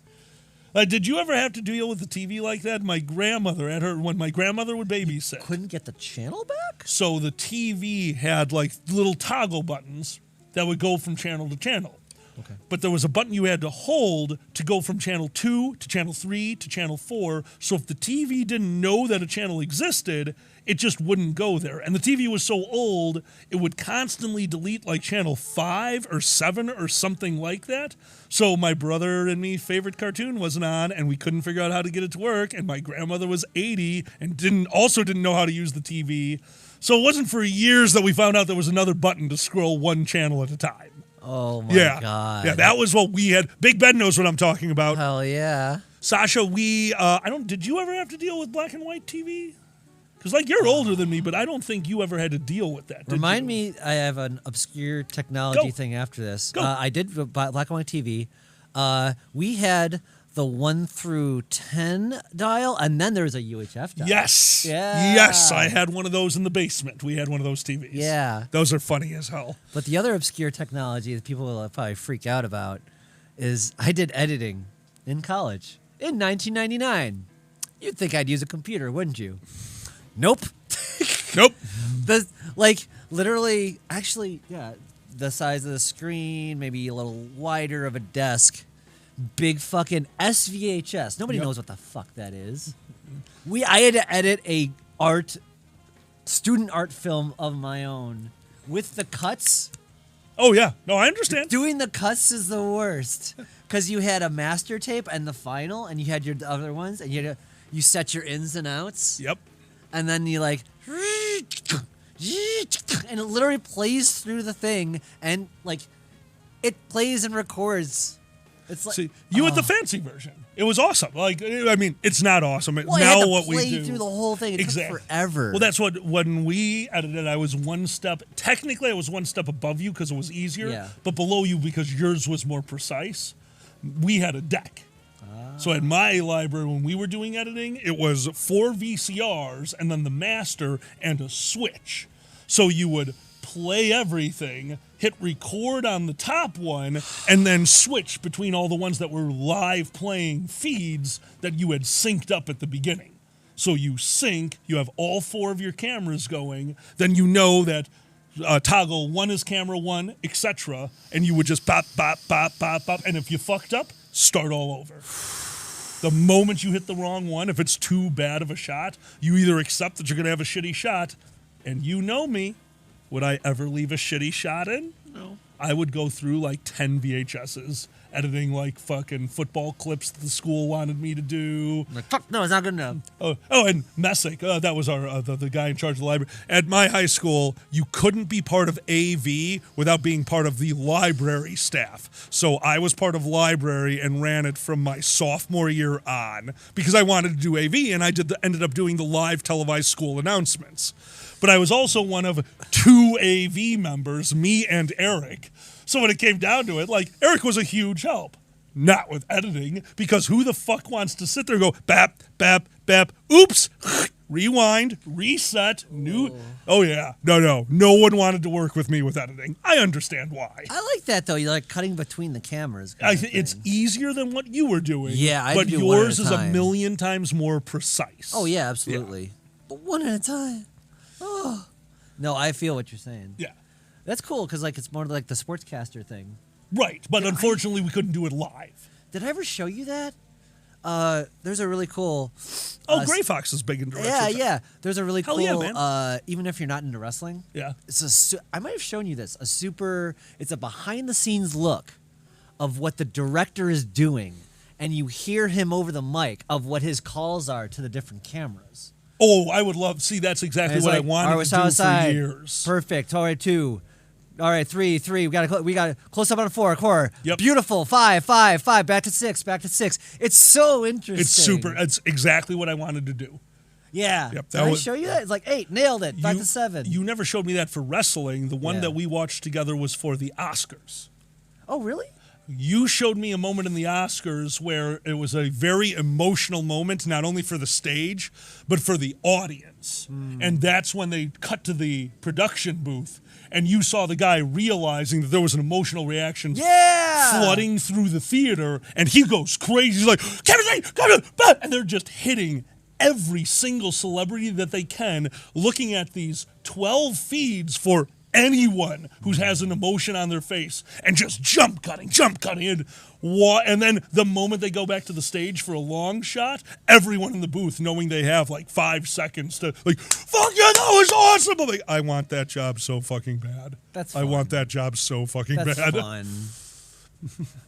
Did you ever have to deal with the TV like that? My grandmother, when my grandmother would babysit, couldn't get the channel back? So the TV had like little toggle buttons that would go from channel to channel. Okay. But there was a button you had to hold to go from channel 2 to channel 3 to channel 4. So if the TV didn't know that a channel existed, it just wouldn't go there. And the TV was so old, it would constantly delete like channel 5 or 7 or something like that. So my brother and me favorite cartoon wasn't on, and we couldn't figure out how to get it to work. And my grandmother was 80 and didn't know how to use the TV. So it wasn't for years that we found out there was another button to scroll one channel at a time. Oh my God. Yeah, that was what we had. Big Ben knows what I'm talking about. Hell yeah. Sasha, did you ever have to deal with black and white TV? Because, like, you're older than me, but I don't think you ever had to deal with that. Remind me, I have an obscure technology thing after this. I did black and white TV. We had the 1 through 10 dial, and then there was a UHF dial. Yes. Yeah. Yes, I had one of those in the basement. We had one of those TVs. Yeah. Those are funny as hell. But the other obscure technology that people will probably freak out about is I did editing in college in 1999. You'd think I'd use a computer, wouldn't you? Nope. Nope. Literally, actually, yeah, the size of the screen, maybe a little wider of a desk. Big fucking SVHS. Nobody knows what the fuck that is. I had to edit a student art film of my own with the cuts. Oh yeah, no, I understand. Doing the cuts is the worst because you had a master tape and the final, and you had your other ones, and you set your ins and outs. Yep. And then you and it literally plays through the thing, and like it plays and records. It's like you had the fancy version. It was awesome. Like, I mean, it's not awesome. Well, now had to what we play do through the whole thing. It took forever. Well, that's when we edited. I was one step. Technically, I was one step above you because it was easier. Yeah. But below you because yours was more precise. We had a deck. So at my library, when we were doing editing, it was 4 VCRs and then the master and a switch. So you would play everything, hit record on the top one, and then switch between all the ones that were live playing feeds that you had synced up at the beginning. So you sync, you have all 4 of your cameras going, then you know that toggle 1 is camera 1, etc., and you would just bop, bop, bop, bop, bop, and if you fucked up, start all over. The moment you hit the wrong one, if it's too bad of a shot, you either accept that you're going to have a shitty shot, and you know me. Would I ever leave a shitty shot in? No. I would go through like 10 VHSs editing like fucking football clips that the school wanted me to do. Like, fuck, no, it's not good enough. Oh, and Messick, that was our the guy in charge of the library. At my high school, you couldn't be part of AV without being part of the library staff. So I was part of library and ran it from my sophomore year on because I wanted to do AV, and I ended up doing the live televised school announcements. But I was also one of 2 AV members, me and Eric. So when it came down to it, like, Eric was a huge help. Not with editing, because who the fuck wants to sit there and go, bap, bap, bap, oops, rewind, reset, new. Oh, yeah. No. No one wanted to work with me with editing. I understand why. I like that, though. You like cutting between the cameras. It's easier than what you were doing. Yeah, I but do one at yours a is a time. million times more precise. Oh, yeah, absolutely. But one at a time. Oh. No, I feel what you're saying. Yeah. That's cool, because like it's more like the sportscaster thing. Right, but unfortunately we couldn't do it live. Did I ever show you that? There's a really cool... Gray Fox is big in direction. Yeah. There's a really Hell cool... yeah, man. Even if you're not into wrestling. Yeah. I might have shown you this. It's a behind-the-scenes look of what the director is doing, and you hear him over the mic of what his calls are to the different cameras. Oh, I would love... See, that's exactly what I wanted to do for years. Perfect. All right, 2. All right, 3. We got close up on 4. Core. Yep. Beautiful. 5. Back to 6. It's so interesting. It's exactly what I wanted to do. Yeah. Yep, Did I show you that? It's like 8. Nailed it. Back to 7. You never showed me that for wrestling. The one Yeah. that we watched together was for the Oscars. Oh, really? You showed me a moment in the Oscars where it was a very emotional moment, not only for the stage, but for the audience. And that's when they cut to the production booth, and you saw the guy realizing that there was an emotional reaction flooding through the theater, and he goes crazy. He's like, Kevin, and they're just hitting every single celebrity that they can, looking at these 12 feeds for anyone who has an emotion on their face, and just jump cutting, and then the moment they go back to the stage for a long shot, everyone in the booth knowing they have like 5 seconds to like, fuck yeah, that was awesome. I'm like, I want that job so fucking bad. I want that job so fucking bad. That's fun.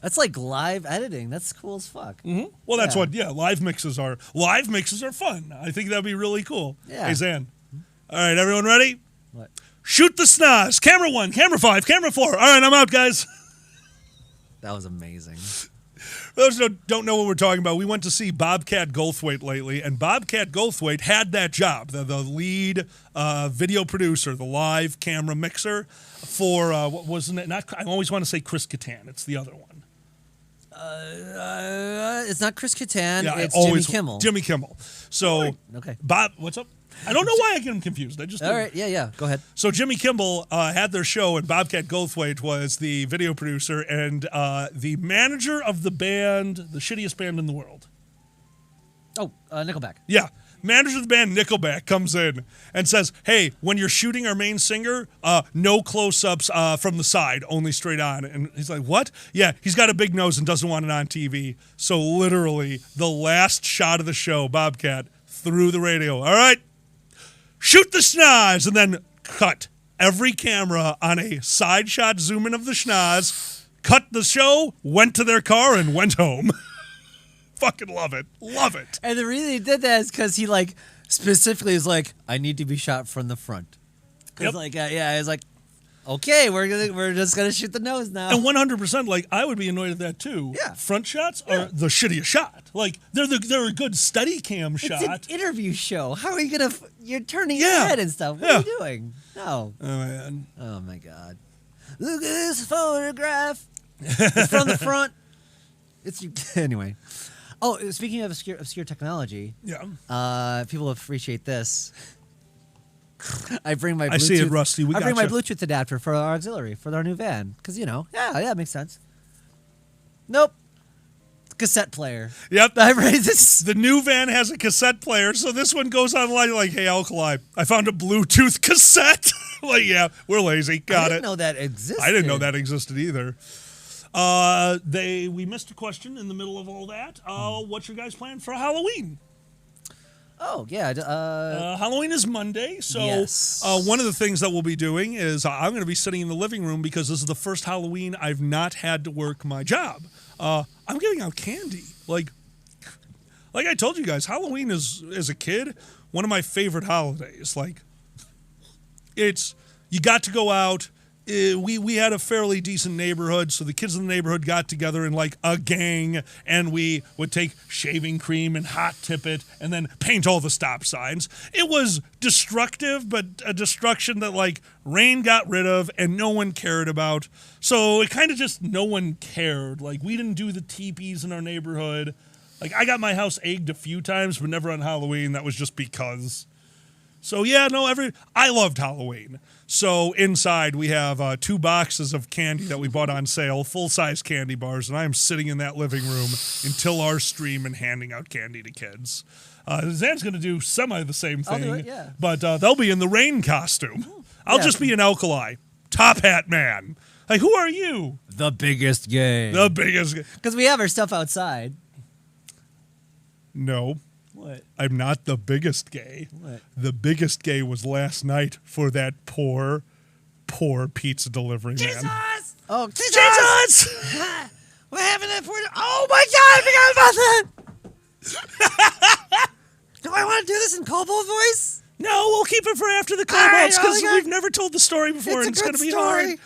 That's like live editing. That's cool as fuck. Mm-hmm. Well, that's live mixes are fun. I think that'd be really cool. Yeah. Hey, Zan. All right, everyone ready? What? Shoot the snaz. Camera 1, camera 5, camera 4. All right, I'm out, guys. That was amazing. For those who don't know what we're talking about, we went to see Bobcat Goldthwait lately, and Bobcat Goldthwait had that job, the lead video producer, the live camera mixer for, what wasn't it? I always want to say Chris Kattan. It's the other one. It's not Chris Kattan. Yeah, it's Jimmy Kimmel. Jimmy Kimmel. So, okay. Bob, what's up? I don't know why I get them confused. I just all right. Yeah. Go ahead. So Jimmy Kimmel had their show, and Bobcat Goldthwait was the video producer and the manager of the band, the shittiest band in the world. Oh, Nickelback. Yeah. Manager of the band, Nickelback, comes in and says, hey, when you're shooting our main singer, no close-ups from the side, only straight on. And he's like, what? Yeah, he's got a big nose and doesn't want it on TV. So literally, the last shot of the show, Bobcat, through the radio, all right, shoot the schnoz, and then cut. Every camera on a side shot zoom in of the schnoz, cut the show, went to their car, and went home. Fucking love it. Love it. And the reason he did that is because he like specifically is like, I need to be shot from the front. Because he's like, okay, we're just gonna shoot the nose now. And 100%, like I would be annoyed at that too. Yeah. Front shots are the shittiest shot. Like they're a good steady cam shot. It's an interview show. How are you gonna? You're turning your head and stuff. What are you doing? No. Oh man. Oh my god. Look at this photograph. It's from the front. It's anyway. Oh, speaking of obscure technology, people appreciate this. I bring my Bluetooth, I see it, Rusty. I bring my Bluetooth adapter for our auxiliary for our new van because it makes sense. Nope, cassette player. Yep, the new van has a cassette player, so this one goes online like, "Hey, Alkali, I found a Bluetooth cassette." Like, yeah, we're lazy. Got it. I didn't know that existed. I didn't know that existed either. We missed a question in the middle of all that. What's your guys' plan for Halloween? Oh, yeah. Halloween is Monday, so yes. One of the things that we'll be doing is I'm going to be sitting in the living room because this is the first Halloween I've not had to work my job. I'm giving out candy. Like I told you guys, Halloween is, as a kid, one of my favorite holidays. Like, you got to go out. We had a fairly decent neighborhood, so the kids in the neighborhood got together in like a gang, and we would take shaving cream and hot tip it, and then paint all the stop signs. It was destructive, but a destruction that like rain got rid of and no one cared about. So it kind of just no one cared. Like, we didn't do the teepees in our neighborhood. Like, I got my house egged a few times, but never on Halloween. That was just because. So yeah, no, I loved Halloween. So inside we have 2 boxes of candy that we bought on sale, full-size candy bars, and I am sitting in that living room until our stream and handing out candy to kids. Zan's going to do semi the same thing, I'll do it, yeah. But they'll be in the rain costume. I'll just be an alkali, top hat man. Like, who are you? The biggest gay. The biggest gay. Because we have our stuff outside. No. What? I'm not the biggest gay. What? The biggest gay was last night for that poor pizza delivery man. Jesus! Oh, Jesus! What happened to that poor... Oh my God, I forgot about that! Do I want to do this in Kobold voice? No, we'll keep it for after the All right, Kobolds, because okay. we've never told the story before, and it's going to be hard.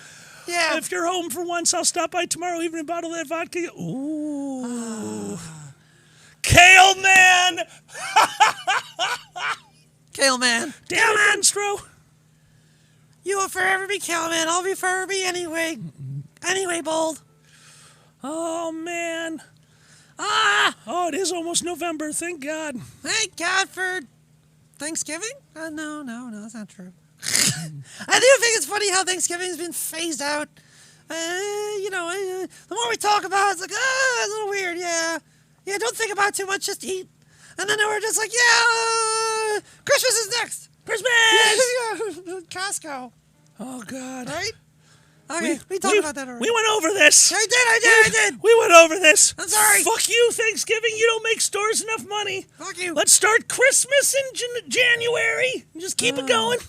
Yeah. If you're home for once, I'll stop by tomorrow, even a bottle of that vodka. Ooh. Kale Man! Kale Man. Damn it, Benstro. You will forever be Kale Man. I'll be forever be anyway. Anyway, Bold. Oh, man. Oh, it is almost November. Thank God. Thank God for Thanksgiving? No, that's not true. I do think it's funny how Thanksgiving's been phased out. The more we talk about it, it's like, it's a little weird, yeah. Yeah, don't think about it too much, just eat. And then we're just like, Christmas is next. Christmas! Yeah, Costco. Oh, God. Right? Okay, we talked about that already. We went over this. I did. We went over this. I'm sorry. Fuck you, Thanksgiving. You don't make stores enough money. Fuck you. Let's start Christmas in January. Just keep it going.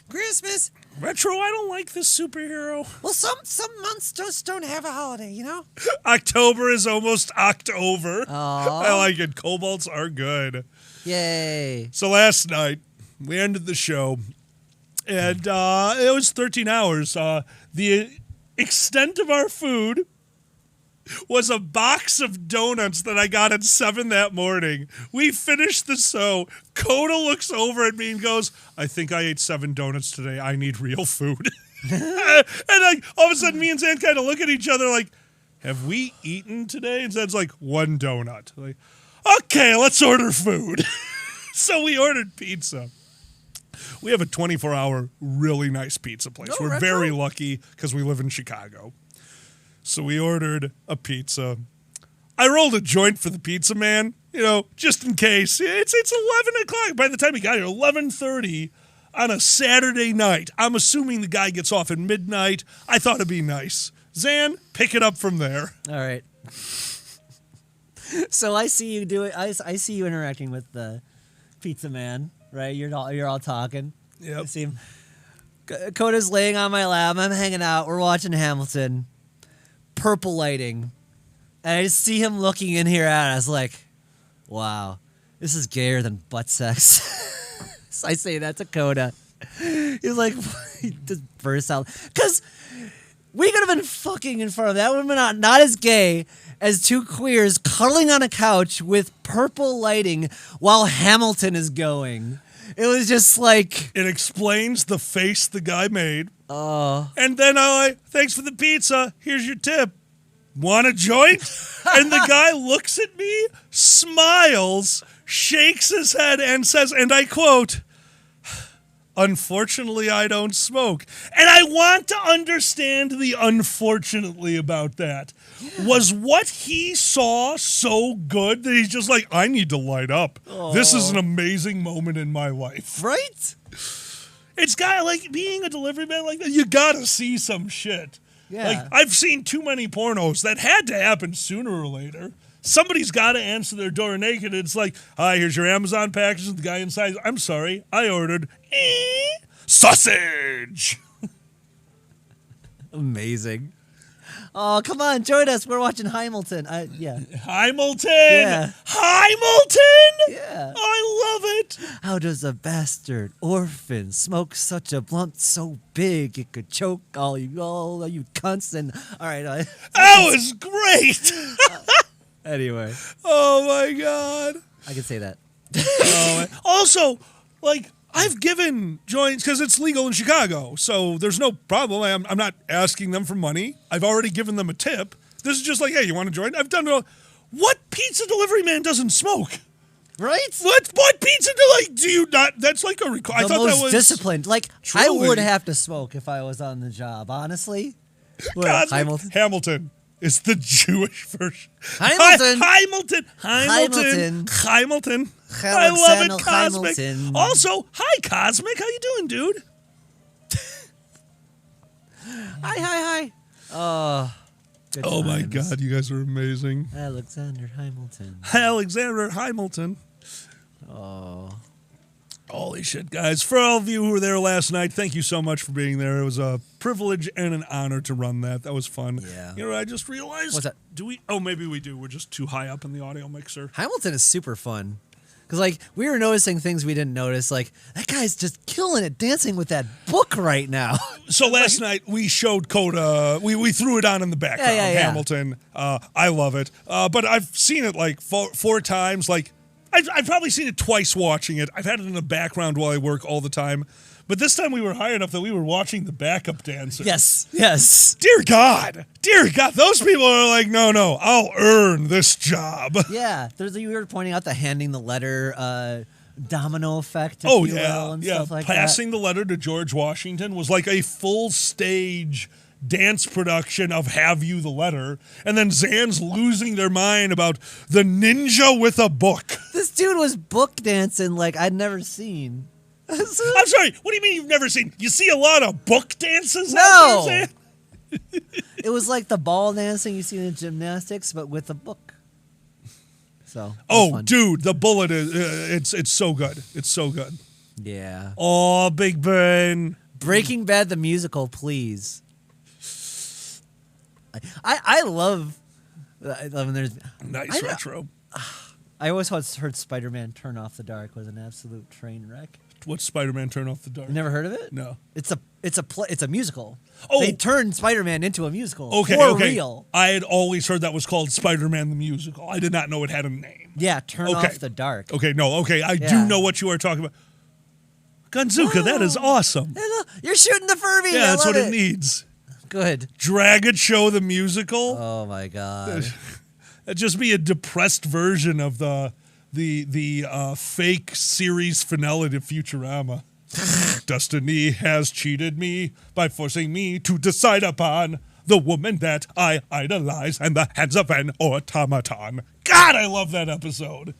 Christmas. Retro, I don't like this superhero. Well, some months just don't have a holiday, you know? October is almost October. Aww. I like it. Kobolds are good. Yay. So last night, we ended the show, and it was 13 hours. The extent of our food was a box of donuts that I got at 7 that morning. We finished the show. Coda looks over at me and goes, I think I ate 7 donuts today. I need real food. And like all of a sudden, me and Zan kind of look at each other like, have we eaten today? And Zan's like, 1 donut. Like, okay, let's order food. So we ordered pizza. We have a 24-hour, really nice pizza place. We're very lucky because we live in Chicago. So we ordered a pizza. I rolled a joint for the pizza man, just in case. It's 11 o'clock. By the time he got here, 11:30 on a Saturday night. I'm assuming the guy gets off at midnight. I thought it'd be nice. Zan, pick it up from there. All right. So I see you do it. I see you interacting with the pizza man, right? You're all talking. Yep. I see him. Coda's laying on my lap. I'm hanging out. We're watching Hamilton. Purple lighting. And I just see him looking in here at us like, wow, this is gayer than butt sex. So I say that to Coda. He's like, he just bursts out. Because we could have been fucking in front of that. Would have been not as gay as 2 queers cuddling on a couch with purple lighting while Hamilton is going. It was just like... It explains the face the guy made. Oh. And then thanks for the pizza. Here's your tip. Want a joint? And the guy looks at me, smiles, shakes his head, and says, and I quote, unfortunately, I don't smoke. And I want to understand the unfortunately about that. Yeah. Was what he saw so good that he's just like, I need to light up. Oh. This is an amazing moment in my life. Right? It's got like being a delivery man like that. You gotta see some shit. Yeah. Like I've seen too many pornos that had to happen sooner or later. Somebody's got to answer their door naked. It's like, hi, here's your Amazon package. And the guy inside, I'm sorry, I ordered sausage. Amazing. Oh, come on, join us. We're watching Hamilton. Yeah. Hamilton! Yeah. Hamilton! Yeah. I love it! How does a bastard orphan smoke such a blunt so big it could choke all you cunts? And all right. That was great! Anyway. Oh, my God. I can say that. Also, like, I've given joints because it's legal in Chicago, so there's no problem. I'm not asking them for money. I've already given them a tip. This is just like, hey, you want to join? I've done it all. What pizza delivery man doesn't smoke? Right? What pizza do you not? That's like a requirement. I thought that was disciplined. Like, truly. I would have to smoke if I was on the job, honestly. Hamilton is the Jewish version. Hamilton. Hamilton. I love it, Cosmic. Hamilton. Also, hi, Cosmic. How you doing, dude? Hi. Oh, good oh my times. God, you guys are amazing. Alexander Hamilton. Oh. Holy shit, guys. For all of you who were there last night, thank you so much for being there. It was a privilege and an honor to run that. That was fun. Yeah. You know what I just realized? What's that? Do we? Oh, maybe we do. We're just too high up in the audio mixer. Hamilton is super fun. Because, like, we were noticing things we didn't notice. Like, that guy's just killing it dancing with that book right now. So last night we showed Coda. We threw it on in the background. Yeah. Hamilton. I love it. But I've seen it like four times. Like I've probably seen it twice watching it. I've had it in the background while I work all the time. But this time we were high enough that we were watching the backup dancers. Yes. Dear God, those people are like, no, I'll earn this job. Yeah, you were pointing out the handing the letter domino effect, if Oh you will, and stuff like passing the letter to George Washington was like a full stage dance production of Have You the Letter, and then Zan's losing their mind about the ninja with a book. This dude was book dancing like I'd never seen. I'm sorry, what do you mean you've never seen? You see a lot of book dances out No! there, Zan? It was like the ball dancing you see in gymnastics, but with a book. So. Oh, dude, the bullet is it's so good. It's so good. Yeah. Oh, Big Ben. Breaking Bad the musical, please. I love when there's nice retro. I always heard Spider-Man Turn Off the Dark was an absolute train wreck. What's Spider-Man Turn Off the Dark? You never heard of it? No. It's a musical. Oh, they turned Spider-Man into a musical. Okay, for okay. real. I had always heard that was called Spider-Man the Musical. I did not know it had a name. Yeah, Turn Off the Dark. Okay, I do know what you are talking about. Gunzuka, that is awesome. You're shooting the Furby. Yeah, that's what it it needs. Good. Dragon Show the musical. Oh my God. That'd just be a depressed version of the fake series finale to Futurama. Destiny has cheated me by forcing me to decide upon the woman that I idolize and the hands of an automaton. God, I love that episode.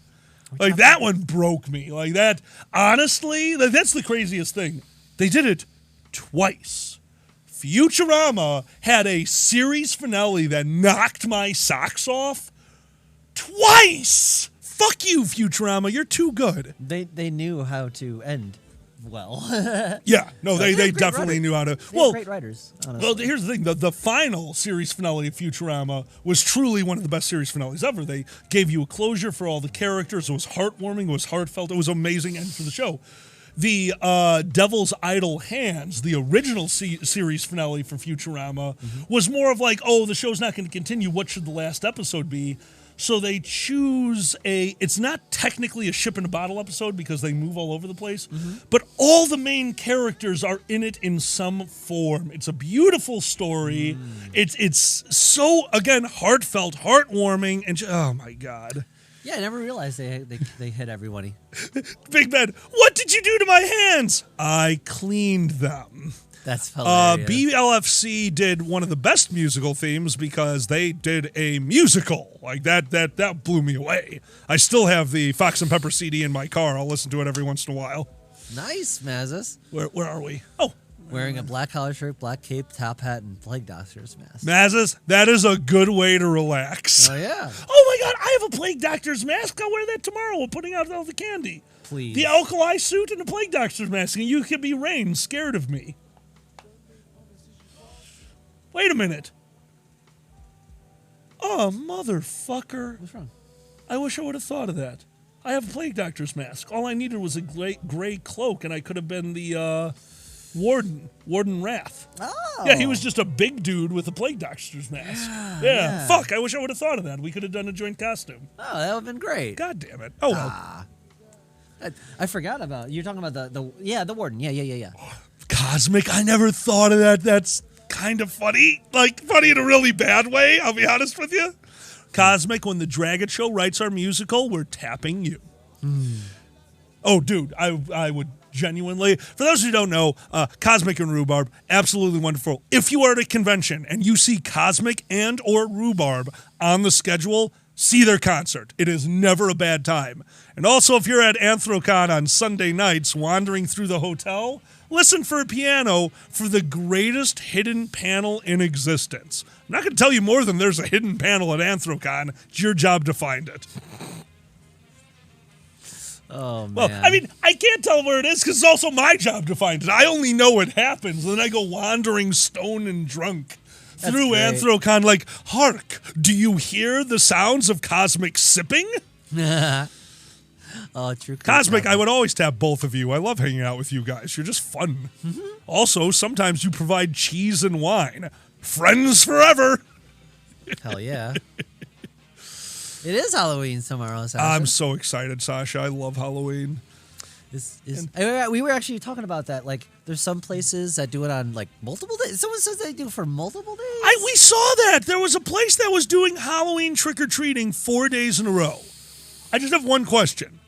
Like, that one broke me. Like, that, honestly, that's the craziest thing. They did it twice. Futurama had a series finale that knocked my socks off twice. Fuck you, Futurama. You're too good. They knew how to end well. Yeah, no, they definitely knew how to. Well, great writers. Honestly. Well, here's the thing: the final series finale of Futurama was truly one of the best series finales ever. They gave you a closure for all the characters. It was heartwarming. It was heartfelt. It was an amazing end for the show. The Devil's Idle Hands, the original series finale for Futurama, was more of like, oh, the show's not going to continue. What should the last episode be? So they choose it's not technically a ship in a bottle episode because they move all over the place, but all the main characters are in it in some form. It's a beautiful story. It's so, again, heartfelt, heartwarming, and oh my God. Yeah, I never realized they hit everybody. Big Ben, what did you do to my hands? I cleaned them. That's hilarious. BLFC did one of the best musical themes because they did a musical. Like, that blew me away. I still have the Fox and Pepper CD in my car. I'll listen to it every once in a while. Nice, Mazzus. Where are we? Oh. Wearing a black collar shirt, black cape, top hat, and plague doctor's mask. Mazzus, that is a good way to relax. Oh, yeah. Oh, my God, I have a plague doctor's mask. I'll wear that tomorrow. We're putting out all the candy. Please. The alkali suit and the plague doctor's mask, and you could be Rain, scared of me. Wait a minute. Oh, motherfucker. What's wrong? I wish I would have thought of that. I have a plague doctor's mask. All I needed was a gray cloak, and I could have been the Warden Wrath. Oh. Yeah, he was just a big dude with a plague doctor's mask. Yeah. Fuck, I wish I would have thought of that. We could have done a joint costume. Oh, that would have been great. God damn it. Oh, well. I forgot about, you're talking about the Warden. Yeah. Cosmic, I never thought of that. That's kind of funny. Like, funny in a really bad way, I'll be honest with you. Cosmic, when the Dragon Show writes our musical, we're tapping you. Oh, dude, I would genuinely, for those who don't know, Cosmic and Rhubarb, absolutely wonderful. If you are at a convention and you see Cosmic and or Rhubarb on the schedule, see their concert. It is never a bad time. And also, if you're at Anthrocon on Sunday nights wandering through the hotel, listen for a piano for the greatest hidden panel in existence. I'm not going to tell you more than there's a hidden panel at Anthrocon. It's your job to find it. Oh, man. Well, I mean, I can't tell where it is because it's also my job to find it. I only know it happens. And then I go wandering stoned and drunk through Anthrocon like, hark, do you hear the sounds of Cosmic sipping? Oh, true. Cosmic, I would always tap both of you. I love hanging out with you guys. You're just fun. Also, sometimes you provide cheese and wine. Friends forever. Hell yeah. It is Halloween tomorrow, Sasha. I'm so excited, Sasha. I love Halloween. We were actually talking about that. Like, there's some places that do it on, like, multiple days. Someone says they do it for multiple days. We saw that. There was a place that was doing Halloween trick-or-treating 4 days in a row. I just have one question.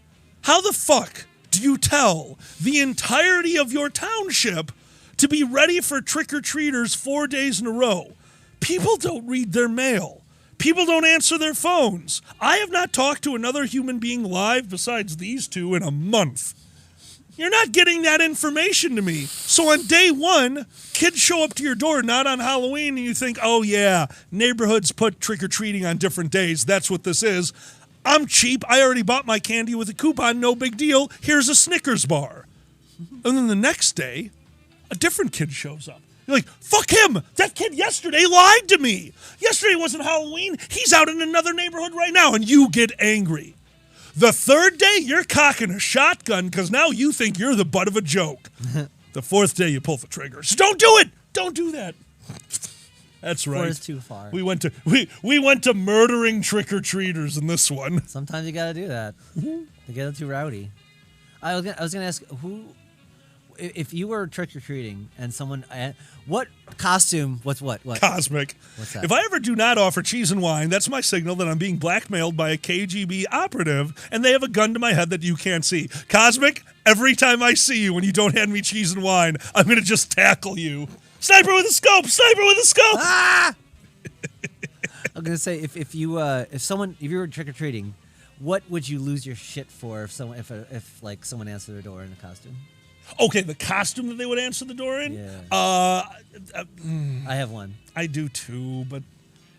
How the fuck do you tell the entirety of your township to be ready for trick-or-treaters 4 days in a row? People don't read their mail. People don't answer their phones. I have not talked to another human being live besides these two in a month. You're not getting that information to me. So on day one, kids show up to your door, not on Halloween, and you think, oh yeah, neighborhoods put trick-or-treating on different days. That's what this is. I'm cheap. I already bought my candy with a coupon. No big deal. Here's a Snickers bar. And then the next day, a different kid shows up. You're like, fuck him. That kid yesterday lied to me. Yesterday wasn't Halloween. He's out in another neighborhood right now. And you get angry. The third day, you're cocking a shotgun because now you think you're the butt of a joke. The fourth day, you pull the trigger. So don't do it. Don't do that. That's right. 4 is too far. We went to murdering trick-or-treaters in this one. Sometimes you got to do that. They get too rowdy. I was gonna ask who, if you were trick-or-treating and someone, what costume? What? Cosmic. What's that? If I ever do not offer cheese and wine, that's my signal that I'm being blackmailed by a KGB operative, and they have a gun to my head that you can't see. Cosmic, every time I see you when you don't hand me cheese and wine, I'm gonna just tackle you. Sniper with a scope! Sniper with a scope! Ah! I'm gonna say if you were trick or treating, what would you lose your shit for if someone answered their door in a costume? Okay, the costume that they would answer the door in? Yeah. I have one. I do too, but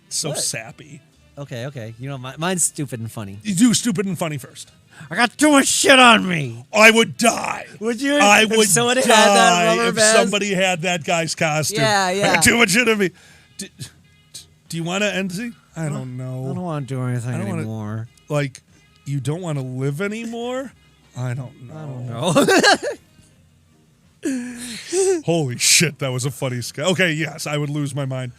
it's so What? sappy. Okay. You know, mine's stupid and funny. You do stupid and funny first. I got too much shit on me. I would die. Would you? I if would somebody die had that rubber if band? somebody had that guy's costume. Yeah. I got too much shit on me. Do you want to end it? I don't know. I don't want to do anything anymore. Like, you don't want to live anymore? I don't know. Holy shit, that was a funny sketch. Okay, yes, I would lose my mind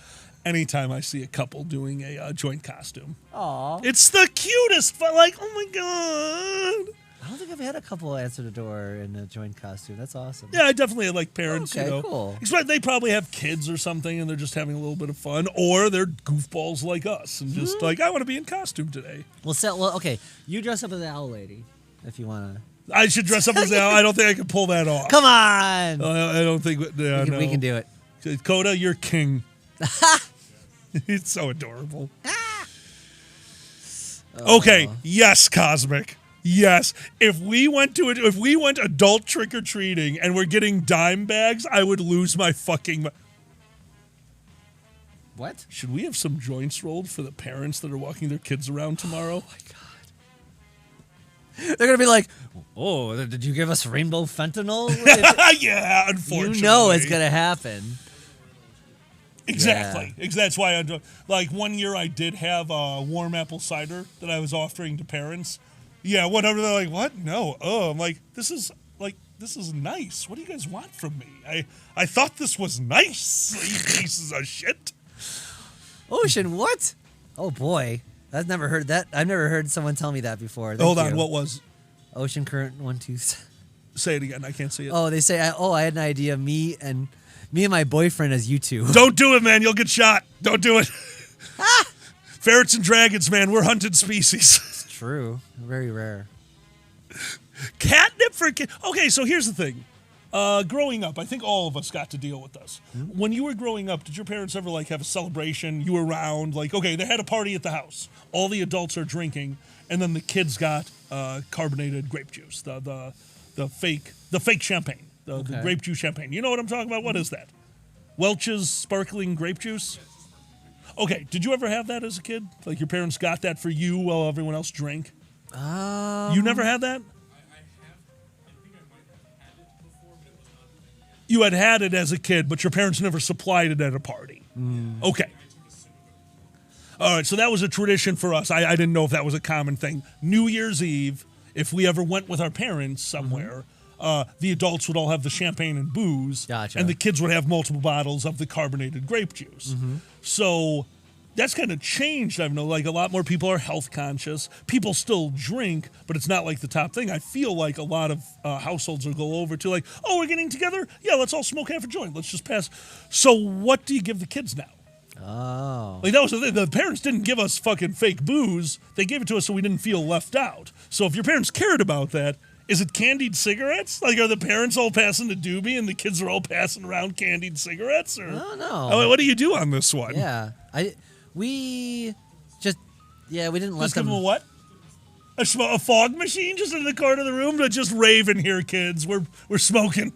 anytime I see a couple doing a joint costume. Aw. It's the cutest, but like, oh my god. I don't think I've had a couple answer the door in a joint costume. That's awesome. Yeah, I definitely like parents, Okay, you know. cool. Expect they probably have kids or something and they're just having a little bit of fun, or they're goofballs like us and just like, I want to be in costume today. Okay, you dress up as an owl lady if you want to. I should dress up as an owl. I don't think I can pull that off. Come on. I don't think we can do it. Coda, you're king. It's so adorable. Okay, yes, Cosmic. Yes. If we went adult trick-or-treating and we're getting dime bags, I would lose my fucking... What? Should we have some joints rolled for the parents that are walking their kids around tomorrow? Oh, my God. They're going to be like, oh, did you give us rainbow fentanyl? Yeah, unfortunately. You know it's going to happen. Exactly. That's why like 1 year I did have a warm apple cider that I was offering to parents. Yeah, whatever. They're like, what? No. Oh, I'm like, this is nice. What do you guys want from me? I thought this was nice. You pieces of shit. Ocean, what? Oh boy, I've never heard that. I've never heard someone tell me that before. Hold on, what was? Ocean Current 1 2. Say it again. I can't see it. Oh, they say. I had an idea. Me and my boyfriend as you two. Don't do it, man. You'll get shot. Don't do it. Ferrets and dragons, man. We're hunted species. It's true. Very rare. Catnip for kids. Okay, so here's the thing. Growing up, I think all of us got to deal with this. Mm-hmm. When you were growing up, did your parents ever like have a celebration? You were around, like, okay, they had a party at the house. All the adults are drinking, and then the kids got carbonated grape juice, the fake champagne, the grape juice champagne. You know what I'm talking about? What is that? Welch's sparkling grape juice? Okay, did you ever have that as a kid? Like your parents got that for you while everyone else drank? You never had that? You had it as a kid, but your parents never supplied it at a party. Okay. All right, so that was a tradition for us. I didn't know if that was a common thing. New Year's Eve, if we ever went with our parents somewhere, the adults would all have the champagne and booze, and the kids would have multiple bottles of the carbonated grape juice. So that's kind of changed. I know, like a lot more people are health conscious. People still drink, but it's not like the top thing. I feel like a lot of households will go over to like, oh, we're getting together? Yeah, let's all smoke half a joint. Let's just pass. So what do you give the kids now? Oh. Like that was the thing. The parents didn't give us fucking fake booze. They gave it to us so we didn't feel left out. So if your parents cared about that, is it candied cigarettes? Like, are the parents all passing the doobie and the kids are all passing around candied cigarettes? Or I don't know. What do you do on this one? Yeah, we didn't let just them. Give them a what? A fog machine just in the corner of the room? But just raving here, kids. We're smoking.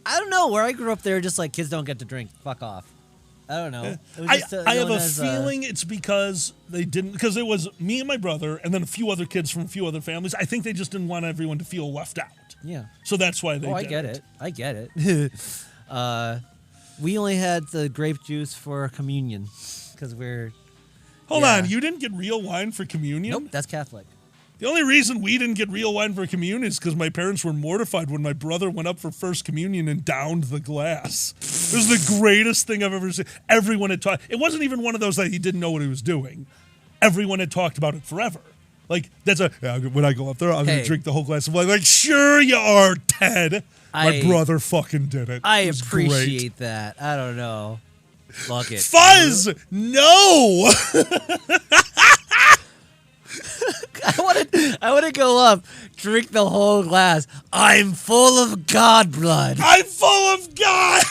I don't know. Where I grew up, they were just like, kids don't get to drink. Fuck off. I don't know. I have a feeling it's because they didn't, because it was me and my brother and then a few other kids from a few other families. I think they just didn't want everyone to feel left out. Yeah. So that's why they did I get it. We only had the grape juice for communion because we're... Hold on, you didn't get real wine for communion? Nope, that's Catholic. The only reason we didn't get real wine for communion is because my parents were mortified when my brother went up for first communion and downed the glass. It was the greatest thing I've ever seen. Everyone had talked. It wasn't even one of those that he didn't know what he was doing. Everyone had talked about it forever. Like, when I go up there, I'm going to drink the whole glass of wine. Like, sure you are, Ted. My brother fucking did it. I it appreciate that. I don't know. Fuck it. Fuzz! No! I want to go up, drink the whole glass. I'm full of God blood. I'm full of God.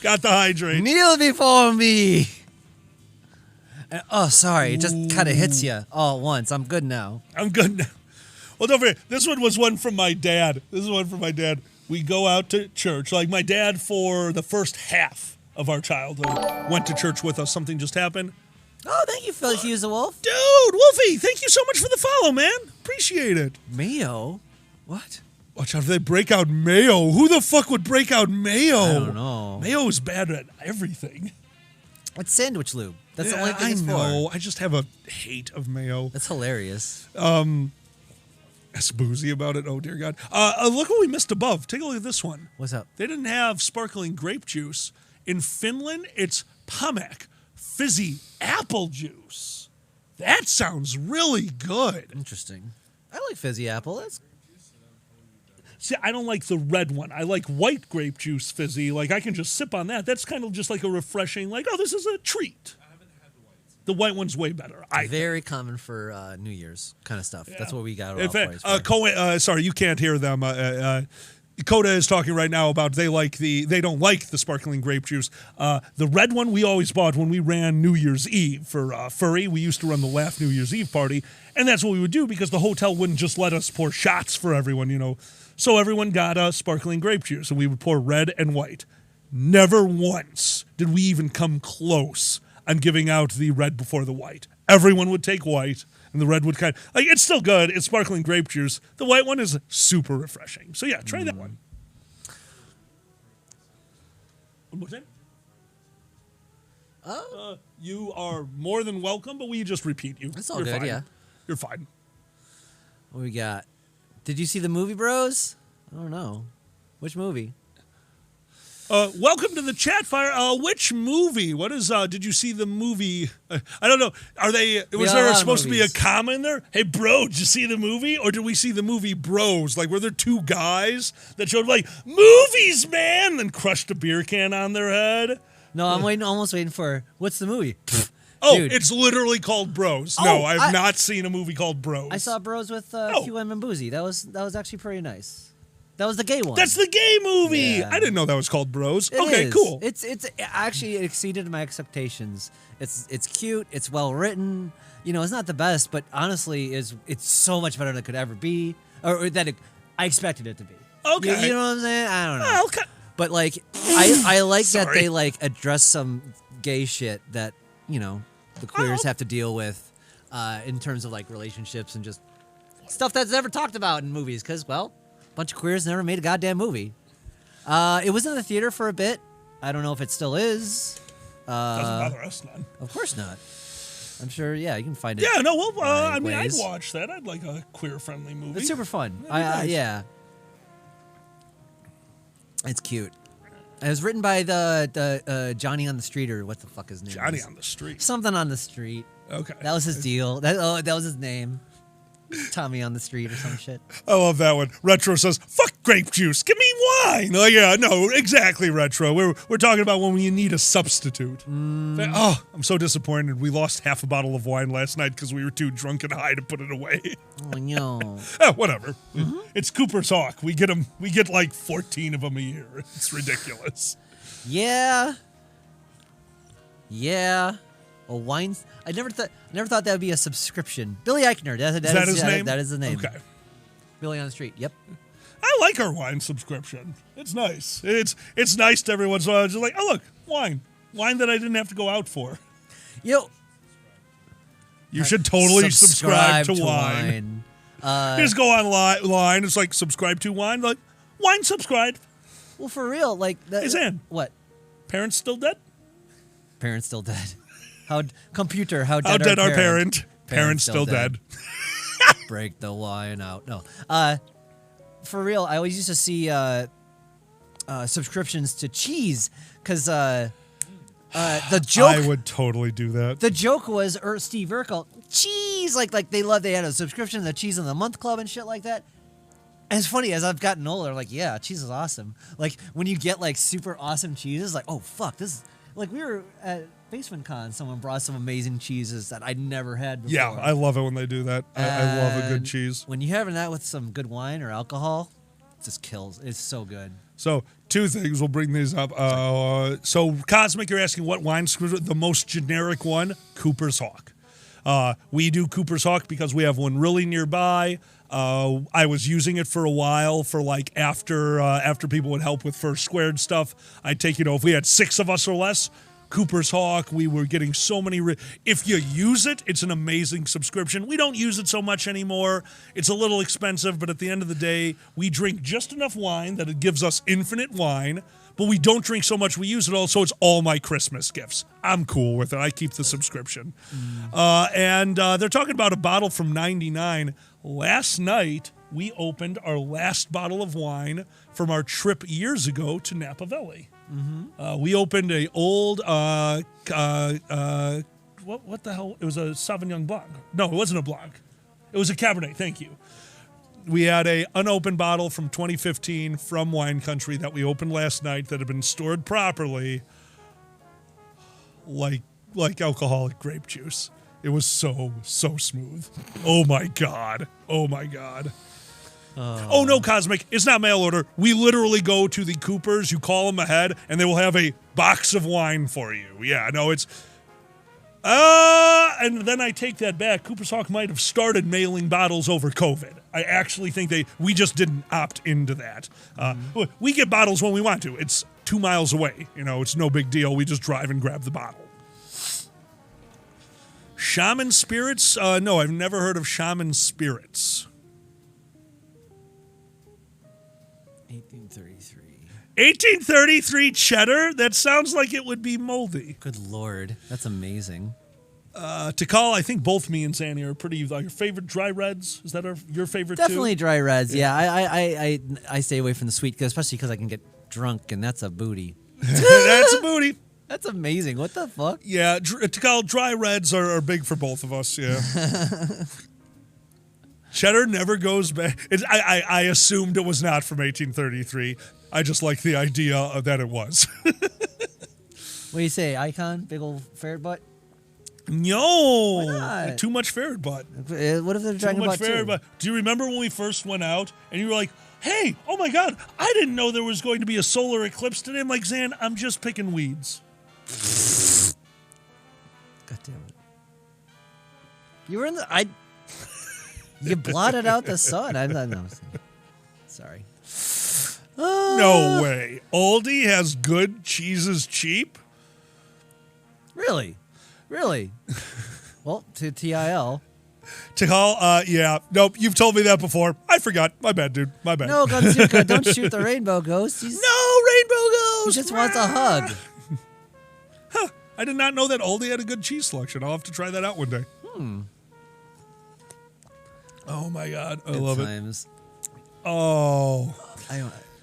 Got to hydrate. Kneel before me. And, sorry, it just kind of hits you all at once. I'm good now. Well, don't forget, this one was one from my dad. We go out to church. Like my dad, for the first half of our childhood, went to church with us. Something just happened. Oh, thank you, Phil Hughes the Wolf. Dude, Wolfie, thank you so much for the follow, man. Appreciate it. Mayo? What? Watch out if they break out mayo. Who the fuck would break out mayo? I don't know. Mayo is bad at everything. It's sandwich lube. That's the only thing it's for. I know. I just have a hate of mayo. That's hilarious. That's boozy about it. Oh, dear God. Look what we missed above. Take a look at this one. What's up? They didn't have sparkling grape juice. In Finland, it's Pamek. Fizzy apple juice. That sounds really good. Interesting. I like fizzy apple. See, I don't like the red one. I like white grape juice fizzy. Like, I can just sip on that. That's kind of just like a refreshing, like, oh, this is a treat. The white one's way better. Very common for New Year's kind of stuff. Yeah. That's what we got. In fact, sorry, you can't hear them. Coda is talking right now about they don't like the sparkling grape juice. The red one we always bought when we ran New Year's Eve for Furry. We used to run the Laugh New Year's Eve party, and that's what we would do because the hotel wouldn't just let us pour shots for everyone, you know. So everyone got a sparkling grape juice, and we would pour red and white. Never once did we even come close on giving out the red before the white. Everyone would take white. And the red would it's still good. It's sparkling grape juice. The white one is super refreshing. So yeah, try that one. One more time. You are more than welcome, but we just repeat you. It's all You're good, fine. yeah. You're fine. What we got? Did you see the movie, bros? I don't know. Which movie? Welcome to the chat fire. Which movie? What is? Did you see the movie? I don't know. Are they? Was there supposed to be a comma in there? Hey, bro, did you see the movie, or did we see the movie Bros? Like, were there two guys that showed like movies, man, then crushed a beer can on their head? No, I'm almost waiting for what's the movie? Oh, Dude. It's literally called Bros. Oh, No, I've not seen a movie called Bros. I saw Bros with QM and Boozy. That was actually pretty nice. That was the gay one. That's the gay movie. Yeah. I didn't know that was called Bros. It Okay, is. cool. It's actually it exceeded my expectations. It's cute. It's well written. You know, it's not the best, but honestly, it's so much better than it could ever be, or that I expected it to be. Okay. You know what I'm saying? I don't know. Well, okay. But like, I like that Sorry. they like address some gay shit that the queers have to deal with in terms of like relationships and just stuff that's never talked about in movies. Because a bunch of queers never made a goddamn movie. It was in the theater for a bit. I don't know if it still is. Doesn't bother us none. Of course not. I'm sure. Yeah, you can find it. Yeah, no. Well, I mean, ways. I'd watch that. I'd like a queer-friendly movie. It's super fun. Nice. Yeah. It's cute. It was written by the Johnny on the Street, or what the fuck his name Johnny is. on the Street. Something on the Street. Okay. That was his deal. That was his name. Tommy on the Street or some shit. I love that one. Retro says, "Fuck grape juice, give me wine." Like, yeah, no, exactly, Retro. We're talking about when you need a substitute. Oh, I'm so disappointed. We lost half a bottle of wine last night because we were too drunk and high to put it away. Oh no. Whatever. It's Cooper's Hawk. We get them. We get like 14 of them a year. It's ridiculous. Yeah. A wine. I never thought that would be a subscription. Billy Eichner. That Is that his name? That is the name. Okay. Billy on the Street. Yep. I like our wine subscription. It's nice. It's nice to every once in a while. Just like, oh look, wine that I didn't have to go out for. You should totally subscribe to wine. You just go online. It's like subscribe to wine. Like wine subscribe. Well, for real, like Hey, Zan. What? Parents still dead? Parents still dead. How dead our parent? Parents still dead. Break the wine out. No. For real, I always used to see subscriptions to cheese because the joke. I would totally do that. The joke was Steve Urkel cheese, like they had a subscription to the Cheese of the Month Club and shit like that. And it's funny as I've gotten older, like cheese is awesome. Like when you get like super awesome cheeses, like oh fuck, this is like we were at Basement Con. Someone brought some amazing cheeses that I'd never had before. Yeah, I love it when they do that. I love a good cheese. When you're having that with some good wine or alcohol, it just kills. It's so good. So, two things. We'll bring these up. So, Cosmic, you're asking what wine screw the most generic one? Cooper's Hawk. We do Cooper's Hawk because we have one really nearby. I was using it for a while for like after people would help with First Squared stuff. I'd take, if we had 6 of us or less, Cooper's Hawk, we were getting so many. If you use it, it's an amazing subscription. We don't use it so much anymore. It's a little expensive, but at the end of the day, we drink just enough wine that it gives us infinite wine, but we don't drink so much we use it all, so it's all my Christmas gifts. I'm cool with it. I keep the subscription. And they're talking about a bottle from 99. Last night, we opened our last bottle of wine from our trip years ago to Napa Valley. We opened a old what the hell? It was a Sauvignon Blanc. No, it wasn't a Blanc. It was a Cabernet. Thank you. We had a unopened bottle from 2015 from Wine Country that we opened last night that had been stored properly, like alcoholic grape juice. It was so smooth. Oh my god. Oh no, Cosmic, it's not mail order. We literally go to the Coopers, you call them ahead, and they will have a box of wine for you. Yeah, no, it's... and then I take that back. Cooper's Hawk might have started mailing bottles over COVID. I actually think we just didn't opt into that. We get bottles when we want to. It's 2 miles away. It's no big deal. We just drive and grab the bottle. Shaman Spirits? No, I've never heard of Shaman Spirits. 1833. 1833 cheddar? That sounds like it would be moldy. Good Lord. That's amazing. Tikal, I think both me and Zanny are pretty. Your favorite dry reds? Is that your favorite Definitely too? dry reds. Yeah, I stay away from the sweet, especially because I can get drunk, and that's a booty. That's a booty. That's amazing. What the fuck? Yeah, Tikal, dry reds are big for both of us, yeah. Cheddar never goes back. I assumed it was not from 1833. I just like the idea that it was. What do you say, Icon? Big old ferret butt? No, too much ferret butt. What if they're dragging butt too? Butt. Do you remember when we first went out and you were like, "Hey, oh my God, I didn't know there was going to be a solar eclipse today." I'm like, Zan, I'm just picking weeds. God damn it! You were in the You blotted out the sun. I'm not. No, sorry. No way. Aldi has good cheeses cheap. Really? Well, to TIL. Tikal, yeah. Nope, you've told me that before. I forgot. My bad, dude. My bad. No, Gunzuka, don't shoot the rainbow ghost. No, rainbow ghost! He just wants a hug. Huh. I did not know that Aldi had a good cheese selection. I'll have to try that out one day. Oh, my God. I love it. Oh.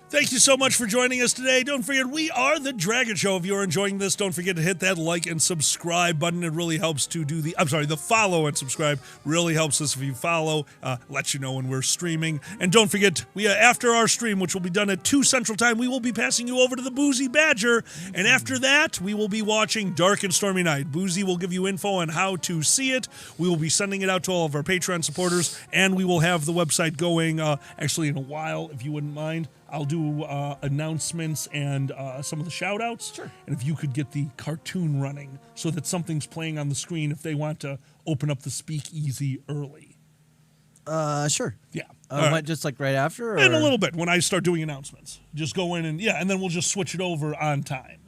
Thank you so much for joining us today. Don't forget, we are The Dragon Show. If you're enjoying this, don't forget to hit that like and subscribe button. It really helps to do the follow and subscribe really helps us if you follow, lets you know when we're streaming. And don't forget, after our stream, which will be done at 2 Central Time, we will be passing you over to the Boozy Badger. And after that, we will be watching Dark and Stormy Night. Boozy will give you info on how to see it. We will be sending it out to all of our Patreon supporters, and we will have the website going actually in a while, if you wouldn't mind. I'll do announcements and some of the shout-outs. Sure. And if you could get the cartoon running so that something's playing on the screen if they want to open up the speakeasy early. Sure. Yeah. Right. Just like right after? Or? In a little bit, when I start doing announcements. Just go in and then we'll just switch it over on time.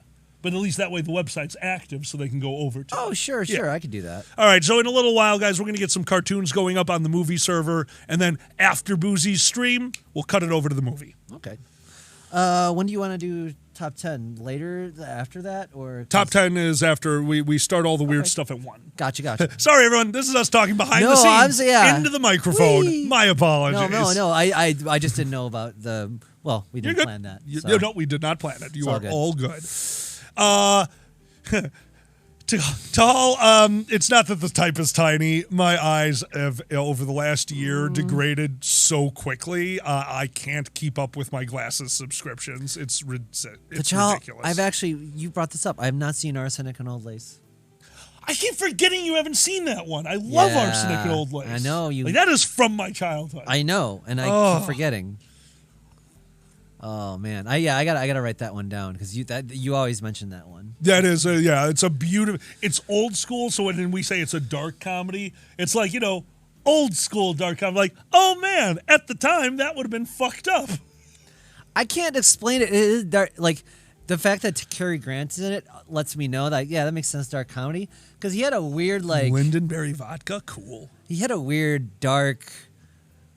But at least that way the website's active so they can go over to it. Oh, sure. I could do that. All right, so in a little while, guys, we're going to get some cartoons going up on the movie server, and then after Boozy's stream, we'll cut it over to the movie. Okay. When do you want to do top 10? Later, after that? Or Top 10 is after we start all the weird stuff at 1. Gotcha. Sorry, everyone. This is us talking behind the scenes into the microphone. Whee! My apologies. No. I just didn't know about the... Well, we didn't plan that. So. No, we did not plan it. You are all good. Tall, it's not that the type is tiny. My eyes have, over the last year, degraded so quickly. I can't keep up with my glasses subscriptions. It's ridiculous. You brought this up. I have not seen Arsenic and Old Lace. I keep forgetting you haven't seen that one. I love Arsenic and Old Lace. I know. That is from my childhood. I know, and I keep forgetting. Oh man, I gotta write that one down because you always mention that one. That is, it's a beautiful. It's old school, so when we say it's a dark comedy, it's like old school dark comedy. Like, oh man, at the time that would have been fucked up. I can't explain it. It is dark. Like the fact that Cary Grant is in it lets me know that that makes sense. Dark comedy because he had a weird Lindenberry vodka, cool. He had a weird dark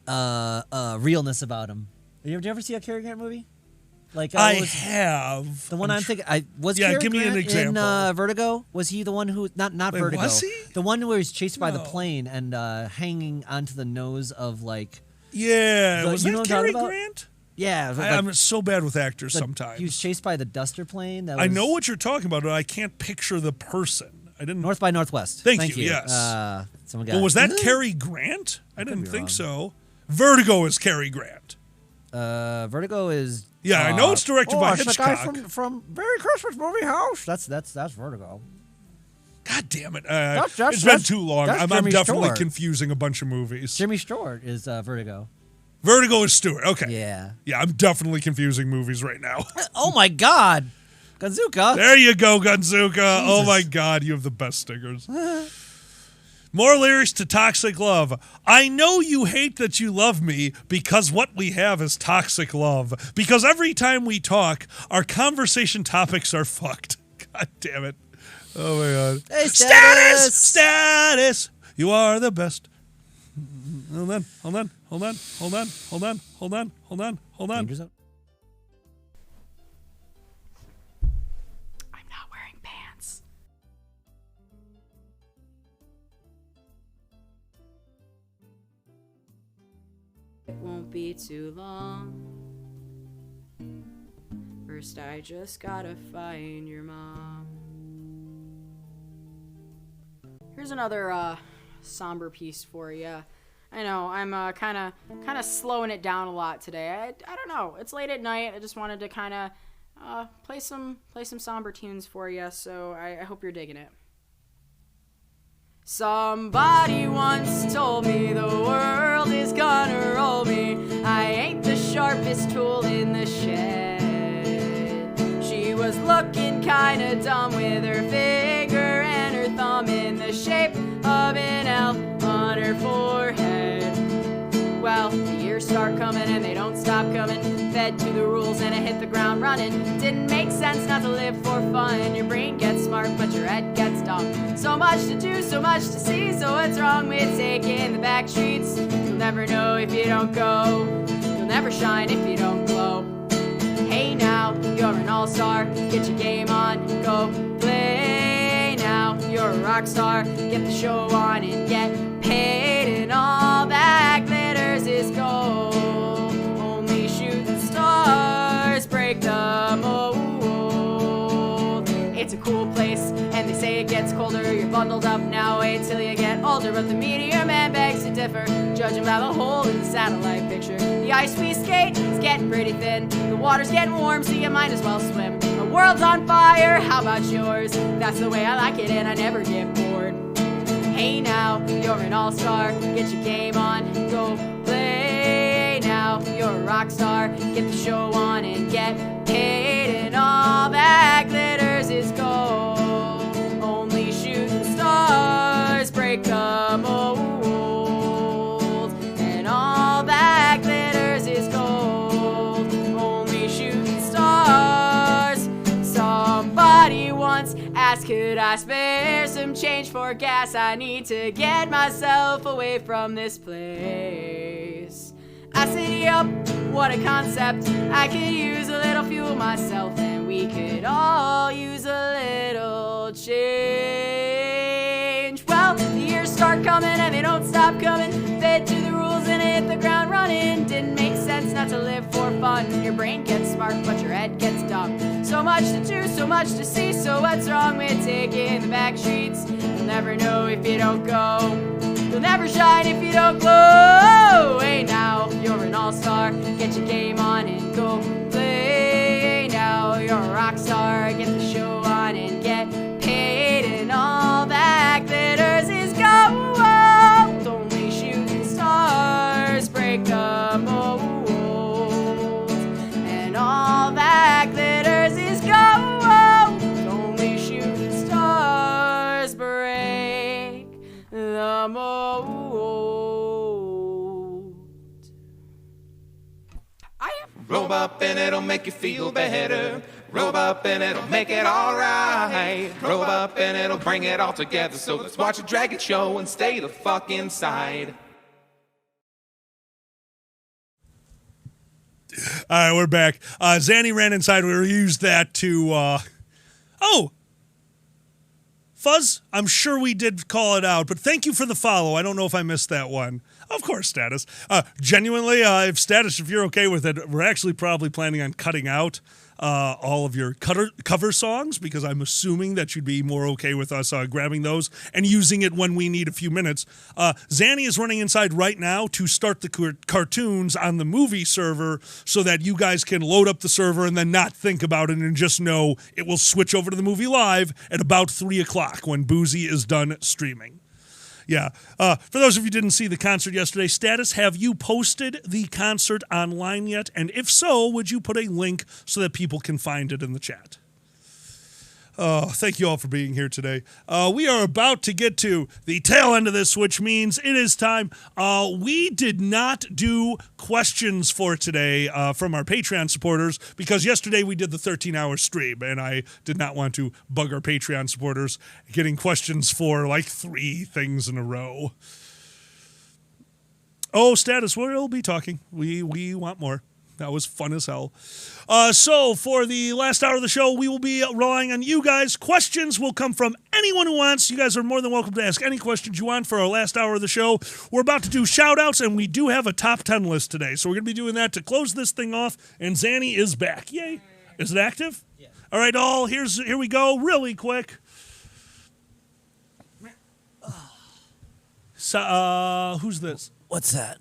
realness about him. Did you ever see a Cary Grant movie? I have. The one I'm thinking. Cary give me Grant an example. In Vertigo? Was he the one who not Vertigo? Was he? The one who was chased by the plane and hanging onto the nose of Yeah, was that Cary Grant? Yeah, I'm so bad with actors sometimes. He was chased by the Duster plane. I know what you're talking about, but I can't picture the person. I didn't. North by Northwest. Thank you. Yes. Was that Cary Grant? I didn't think so. Vertigo is Cary Grant. Vertigo is. Yeah, I know it's directed by Hitchcock. The guy from Merry Christmas Movie House. That's Vertigo. God damn it! It's been too long. I'm definitely confusing a bunch of movies. Jimmy Stewart is Vertigo. Vertigo is Stewart. Okay. Yeah. Yeah, I'm definitely confusing movies right now. Oh my God, Gunzuka. There you go, Gunzuka. Jesus. Oh my God, you have the best stickers. More lyrics to Toxic Love. I know you hate that you love me because what we have is toxic love. Because every time we talk, our conversation topics are fucked. God damn it. Oh my God. Hey, Status! You are the best. Hold on. won't be too long. First, I just gotta find your mom. Here's another somber piece for you. I know I'm kind of slowing it down a lot today. I don't know. It's late at night. I just wanted to kind of play some somber tunes for you. So I hope you're digging it. Somebody once told me the world is gonna roll me. I ain't the sharpest tool in the shed. She was looking kinda dumb with her finger and her thumb in the shape of an L on her forehead. Well, the years start coming and they don't stop coming. Fed to the rules and I hit the ground running. Didn't make sense not to live for fun. Your brain gets smart but your head gets dumb. So much to do, so much to see. So what's wrong with taking the back streets? You'll never know if you don't go. You'll never shine if you don't glow. Hey now, you're an all-star. Get your game on, go play now. You're a rock star. Get the show on and get paid. And all that glitters is gold. Only shooting stars break the mold. It's a cool place, and they say it gets colder. You're bundled up now, wait till you get older. But the meteor man begs to differ, judging by the hole in the satellite picture. The ice we skate is getting pretty thin. The water's getting warm, so you might as well swim. The world's on fire, how about yours? That's the way I like it, and I never get bored. Hey now, you're an all-star. Get your game on, go play now. You're a rock star. Get the show on and get paid. And all that glitters is gold. Only shooting stars break the mold. And all that glitters is gold. Only shooting stars. Somebody once asked, could I spare some change for gas? I need to get myself away from this place. I said, yup, what a concept. I could use a little fuel myself, and we could all use a little change. Well, the years start coming and they don't stop coming. Fed to the rules and hit the ground running. Didn't make sense not to live for fun. Your brain gets smart but your head gets dumb. So much to do, so much to see. So what's wrong with taking the back streets? You'll never know if you don't go. You'll never shine if you don't glow. Hey now, you're an all-star. Get your game on and go play now. You're a rock star. Get the show on and get paid. And all that glitters is gold. Only shooting stars break the mold. And all that glitters is gold. Only shooting stars break the mold. Roll up and it'll make you feel better. Roll up and it'll make it alright. Roll up and it'll bring it all together. So let's watch a dragon show and stay the fuck inside. All right, we're back. Zanny ran inside. We used that to... Oh! Fuzz, I'm sure we did call it out, but thank you for the follow. I don't know if I missed that one. Of course, Status. Genuinely, if Status, if you're okay with it, we're actually probably planning on cutting out all of your cover songs, because I'm assuming that you'd be more okay with us grabbing those and using it when we need a few minutes. Zanny is running inside right now to start the cartoons on the movie server so that you guys can load up the server and then not think about it and just know it will switch over to the movie live at about 3 o'clock when Boozy is done streaming. Yeah. For those of you who didn't see the concert yesterday, Status, have you posted the concert online yet? And if so, would you put a link so that people can find it in the chat? Thank you all for being here today. We are about to get to the tail end of this, which means it is time. We did not do questions for today from our Patreon supporters because yesterday we did the 13-hour stream, and I did not want to bug our Patreon supporters getting questions for like 3 things in a row. Oh, Status, we'll be talking. We want more. That was fun as hell. So for the last hour of the show, we will be relying on you guys. Questions will come from anyone who wants. You guys are more than welcome to ask any questions you want for our last hour of the show. We're about to do shout-outs, and we do have a top 10 list today. So we're going to be doing that to close this thing off, and Zanny is back. Yay. Is it active? Yeah. All right, all. Here we go really quick. So, who's this? What's that?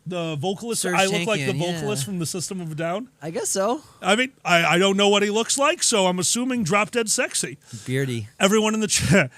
The vocalist? Serge I look like the Tankian, vocalist from the System of a Down? I guess so. I mean, I don't know what he looks like, so I'm assuming drop dead sexy. Beardy. Everyone in the chat,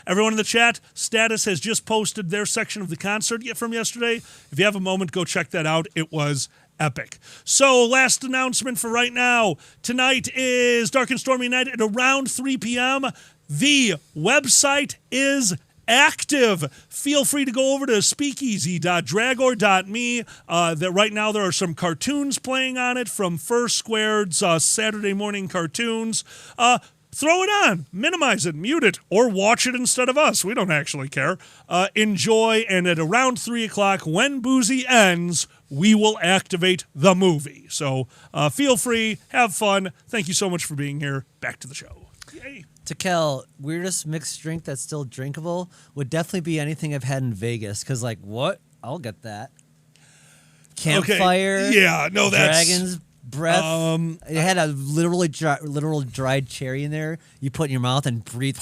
Status has just posted their section of the concert from yesterday. If you have a moment, go check that out. It was epic. So, last announcement for right now. Tonight is Dark and Stormy Night at around 3 p.m. The website is active. Feel free to go over to speakeasy.dragor.me. That right now there are some cartoons playing on it from First Squared's Saturday morning cartoons. Throw it on, minimize it, mute it, or watch it instead of us. We don't actually care. Enjoy, and at around 3 o'clock, when Boozy ends, we will activate the movie. So feel free, have fun. Thank you so much for being here. Back to the show. Yay. To Kel, weirdest mixed drink that's still drinkable would definitely be anything I've had in Vegas. Because, like, what? I'll get that. Campfire. Okay. Yeah, no, that's... Dragon's breath. It had a literal dried cherry in there. You put in your mouth and breathe.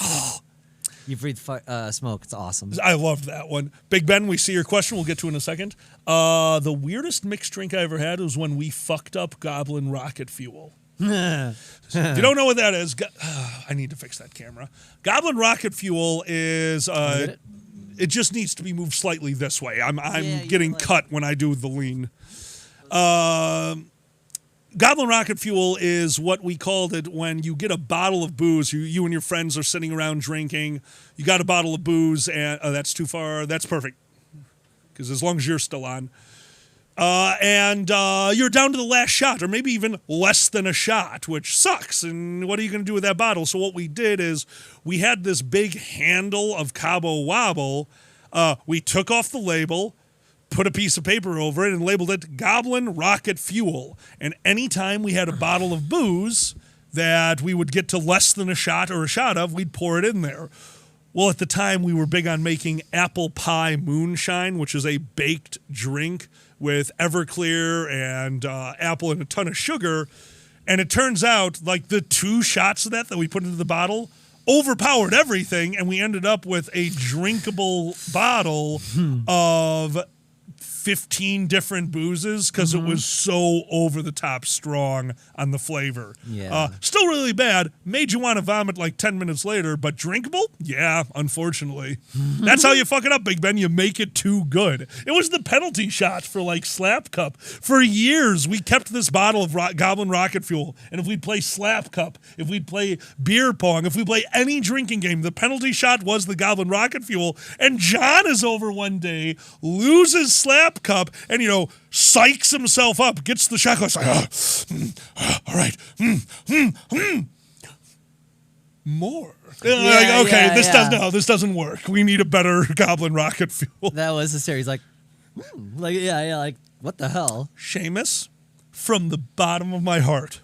You breathe smoke. It's awesome. I love that one. Big Ben, we see your question. We'll get to it in a second. The weirdest mixed drink I ever had was when we fucked up Goblin Rocket Fuel. If you don't know what that is, I need to fix that camera. Goblin Rocket Fuel is it just needs to be moved slightly this way. I'm getting cut when I do the lean. Goblin Rocket Fuel is what we called it when you get a bottle of booze. You and your friends are sitting around drinking. You got a bottle of booze, and that's too far. That's perfect, because as long as you're still on. And you're down to the last shot, or maybe even less than a shot, which sucks. And what are you going to do with that bottle? So what we did is we had this big handle of Cabo Wobble. We took off the label, put a piece of paper over it, and labeled it Goblin Rocket Fuel. And anytime we had a bottle of booze that we would get to less than a shot or a shot of, we'd pour it in there. Well, at the time, we were big on making apple pie moonshine, which is a baked drink with Everclear and apple and a ton of sugar. And it turns out, like, the 2 shots of that we put into the bottle overpowered everything, and we ended up with a drinkable bottle of 15 different boozes because it was so over-the-top strong on the flavor. Yeah. Still really bad. Made you want to vomit like 10 minutes later, but drinkable? Yeah, unfortunately. That's how you fuck it up, Big Ben. You make it too good. It was the penalty shot for, like, Slap Cup. For years, we kept this bottle of Goblin Rocket Fuel, and if we'd play Slap Cup, if we'd play Beer Pong, if we play any drinking game, the penalty shot was the Goblin Rocket Fuel, and John is over one day, loses Slap Cup, and, psychs himself up, gets the shot glass, like, all right, more. This doesn't work. We need a better Goblin Rocket Fuel. That was the series. Like, like, what the hell? Seamus, from the bottom of my heart.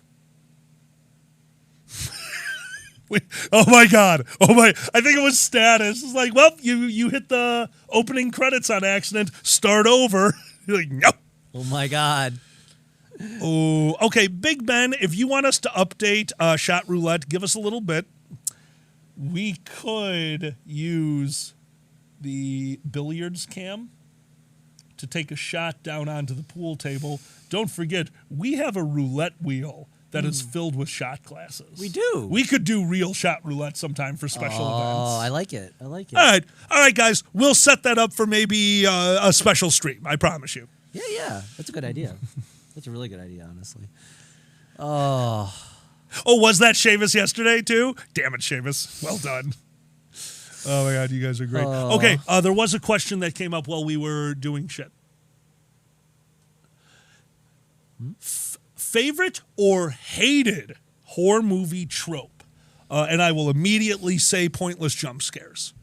Oh my God. I think it was Status. It's like, well, you hit the opening credits on accident. Start over. You're like, no. Oh my God. Oh, okay. Big Ben, if you want us to update Shot Roulette, give us a little bit. We could use the billiards cam to take a shot down onto the pool table. Don't forget, we have a roulette wheel that is filled with shot glasses. We do. We could do real shot roulette sometime for special events. Oh, I like it. All right, guys. We'll set that up for maybe a special stream. I promise you. Yeah. That's a good idea. That's a really good idea, honestly. Oh, was that Seamus yesterday, too? Damn it, Seamus. Well done. Oh, my God. You guys are great. Okay, there was a question that came up while we were doing shit. Favorite or hated horror movie trope? And I will immediately say pointless jump scares.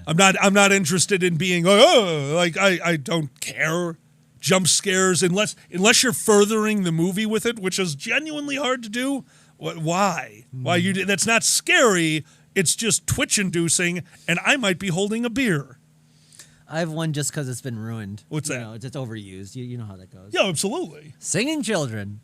I'm not interested in being I don't care. jump scares, unless you're furthering the movie with it, which is genuinely hard to do. Why? Why that's not scary. It's just twitch-inducing, and I might be holding a beer. I have one just because it's been ruined. What's that? You know, it's overused. You know how that goes. Yeah, absolutely. Singing children.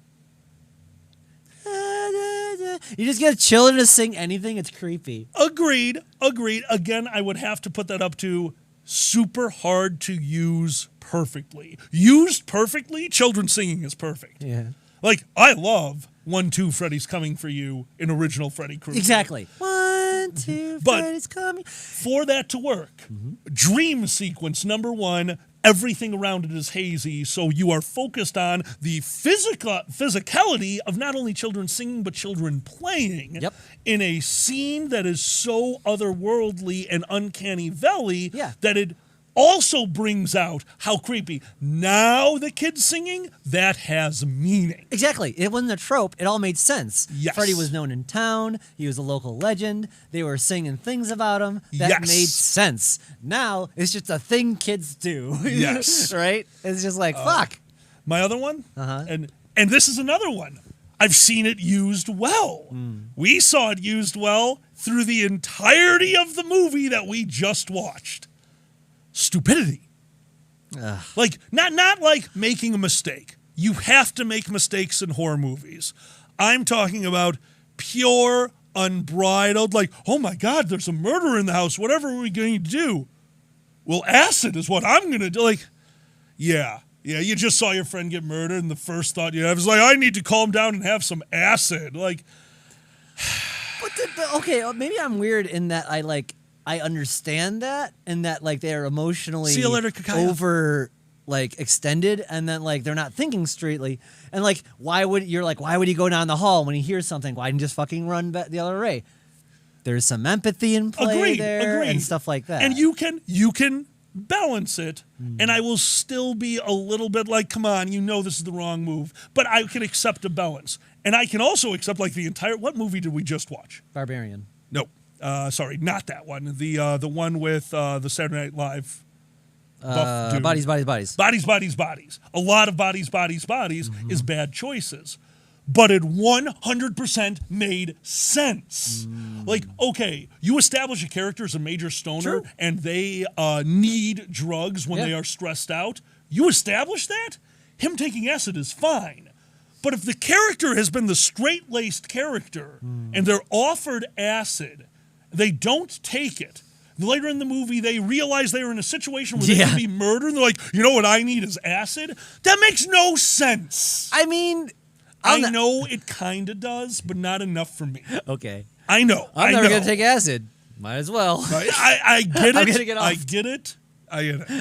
You just get children to sing anything, it's creepy. Agreed. Again, I would have to put that up to super hard to use perfectly. Used perfectly, children singing is perfect. Yeah. Like, I love 1, 2, Freddy's Coming for You in original Freddy Krueger. Exactly. 1, 2, Freddy's coming. For that to work, dream sequence number 1, everything around it is hazy, so you are focused on the physicality of not only children singing, but children playing in a scene that is so otherworldly and uncanny valley that it also brings out how creepy. Now the kids singing, that has meaning. Exactly. It wasn't a trope. It all made sense. Yes. Freddy was known in town. He was a local legend. They were singing things about him. That made sense. Now it's just a thing kids do. Yes. Right? It's just like, fuck. My other one, and this is another one. I've seen it used well. We saw it used well through the entirety of the movie that we just watched. Stupidity. Like, not like making a mistake. You have to make mistakes in horror movies. I'm talking about pure, unbridled, like, oh my God, there's a murder in the house. Whatever are we going to do? Well, acid is what I'm going to do. Like, yeah, you just saw your friend get murdered, and the first thought you have is like, I need to calm down and have some acid. Like, but okay, maybe I'm weird in that I understand that, and that like they're emotionally See you later, over extended, and then they're not thinking straightly, and why would he go down the hall when he hears something? Why didn't he just fucking run back the other way? There's some empathy in play there and stuff like that. And you can balance it, and I will still be a little bit like, come on, you know this is the wrong move, but I can accept a balance, and I can also accept the entire. What movie did we just watch? Barbarian. No. Sorry, not that one. The one with the Saturday Night Live. Bodies. Bodies. A lot of bodies is bad choices. But it 100% made sense. Like, okay, you establish a character as a major stoner and they need drugs when they are stressed out. You establish that? Him taking acid is fine. But if the character has been the straight-laced character and they're offered acid, they don't take it. Later in the movie, they realize they're in a situation where they could be murdered. And they're like, you know what I need is acid? That makes no sense. I mean, I know it kind of does, but not enough for me. Okay. I know. I'm never going to take acid. Might as well. I get it. I'm gonna get off. I get it.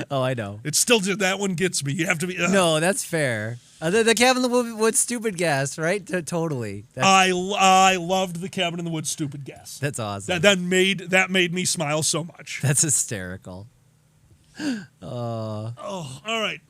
Oh, I know. It's still just, that one gets me. You have to be. No, that's fair. The Cabin in the Woods stupid gas, right? Totally. I loved the Cabin in the Woods stupid gas. That's awesome. That made me smile so much. That's hysterical. Oh, all right.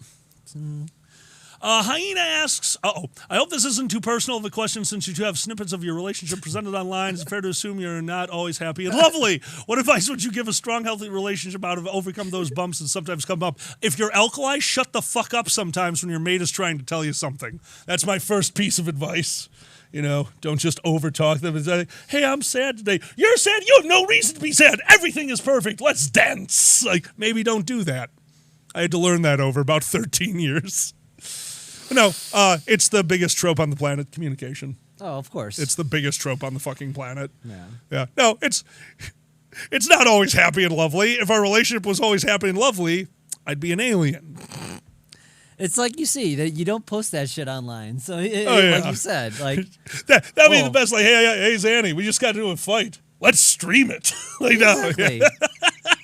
Hyena asks, I hope this isn't too personal of a question since you two have snippets of your relationship presented online. Is it fair to assume you're not always happy and lovely? What advice would you give a strong, healthy relationship how to overcome those bumps that sometimes come up? If you're alkali, shut the fuck up sometimes when your mate is trying to tell you something. That's my first piece of advice. You know, don't just overtalk them and say, hey, I'm sad today. You're sad? You have no reason to be sad. Everything is perfect. Let's dance. Like, maybe don't do that. I had to learn that over about 13 years. No, it's the biggest trope on the planet, communication. Oh, of course. It's the biggest trope on the fucking planet. Yeah. No, it's not always happy and lovely. If our relationship was always happy and lovely, I'd be an alien. It's like you see that you don't post that shit online. So, like you said, like that'd be the best. Like, hey, Zanny, we just got to do a fight. Let's stream it. Like, exactly.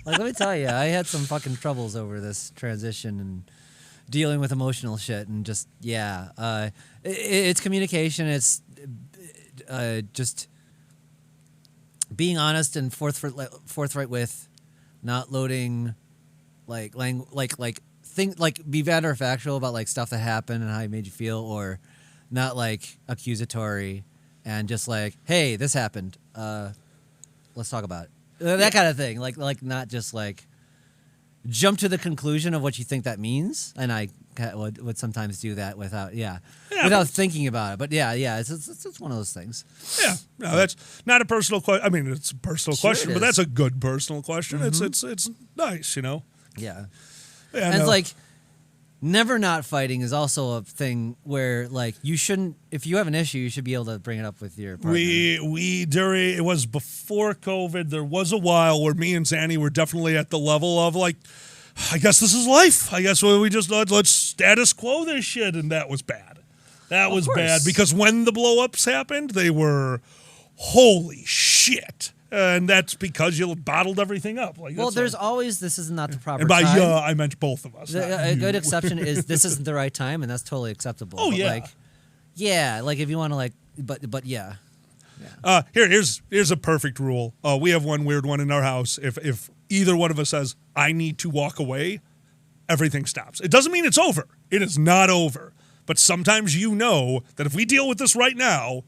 Like, let me tell you, I had some fucking troubles over this transition and dealing with emotional shit, and just it's communication. It's just being honest and forthright with, not loading be matter of factual about like stuff that happened and how it made you feel, or not like accusatory and just like, hey, this happened. Let's talk about it. That kind of thing. Like not just like jump to the conclusion of what you think that means, and I would sometimes do that without without thinking about it. But it's one of those things. Yeah, no, that's not a personal question. I mean, it's a personal question, but that's a good personal question. Mm-hmm. It's nice, you know. Yeah, yeah and it's like never not fighting is also a thing where like you shouldn't. If you have an issue, you should be able to bring it up with your partner. It was before COVID. There was a while where me and Zanny were definitely at the level of like, I guess this is life. I guess we just let's status quo this shit, and that was bad. That was bad because when the blow-ups happened, they were holy shit. And that's because you bottled everything up. Like, well, there's always this is not the proper and by time. I meant both of us. A good exception is this isn't the right time, and that's totally acceptable. Oh, but yeah. like if you want to like, but yeah. Here's a perfect rule. We have one weird one in our house. If either one of us says, I need to walk away, everything stops. It doesn't mean it's over. It is not over. But sometimes you know that if we deal with this right now,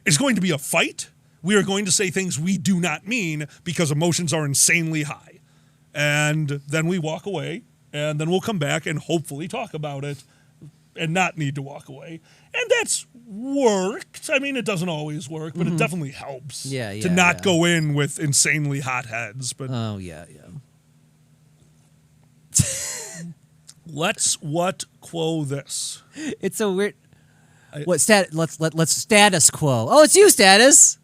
it's going to be a fight. We are going to say things we do not mean because emotions are insanely high. And then we walk away, and then we'll come back and hopefully talk about it and not need to walk away. And that's worked. I mean, it doesn't always work, but it definitely helps to not go in with insanely hot heads. But let's quo this. It's so weird. Let's status quo. Oh, it's you, Status.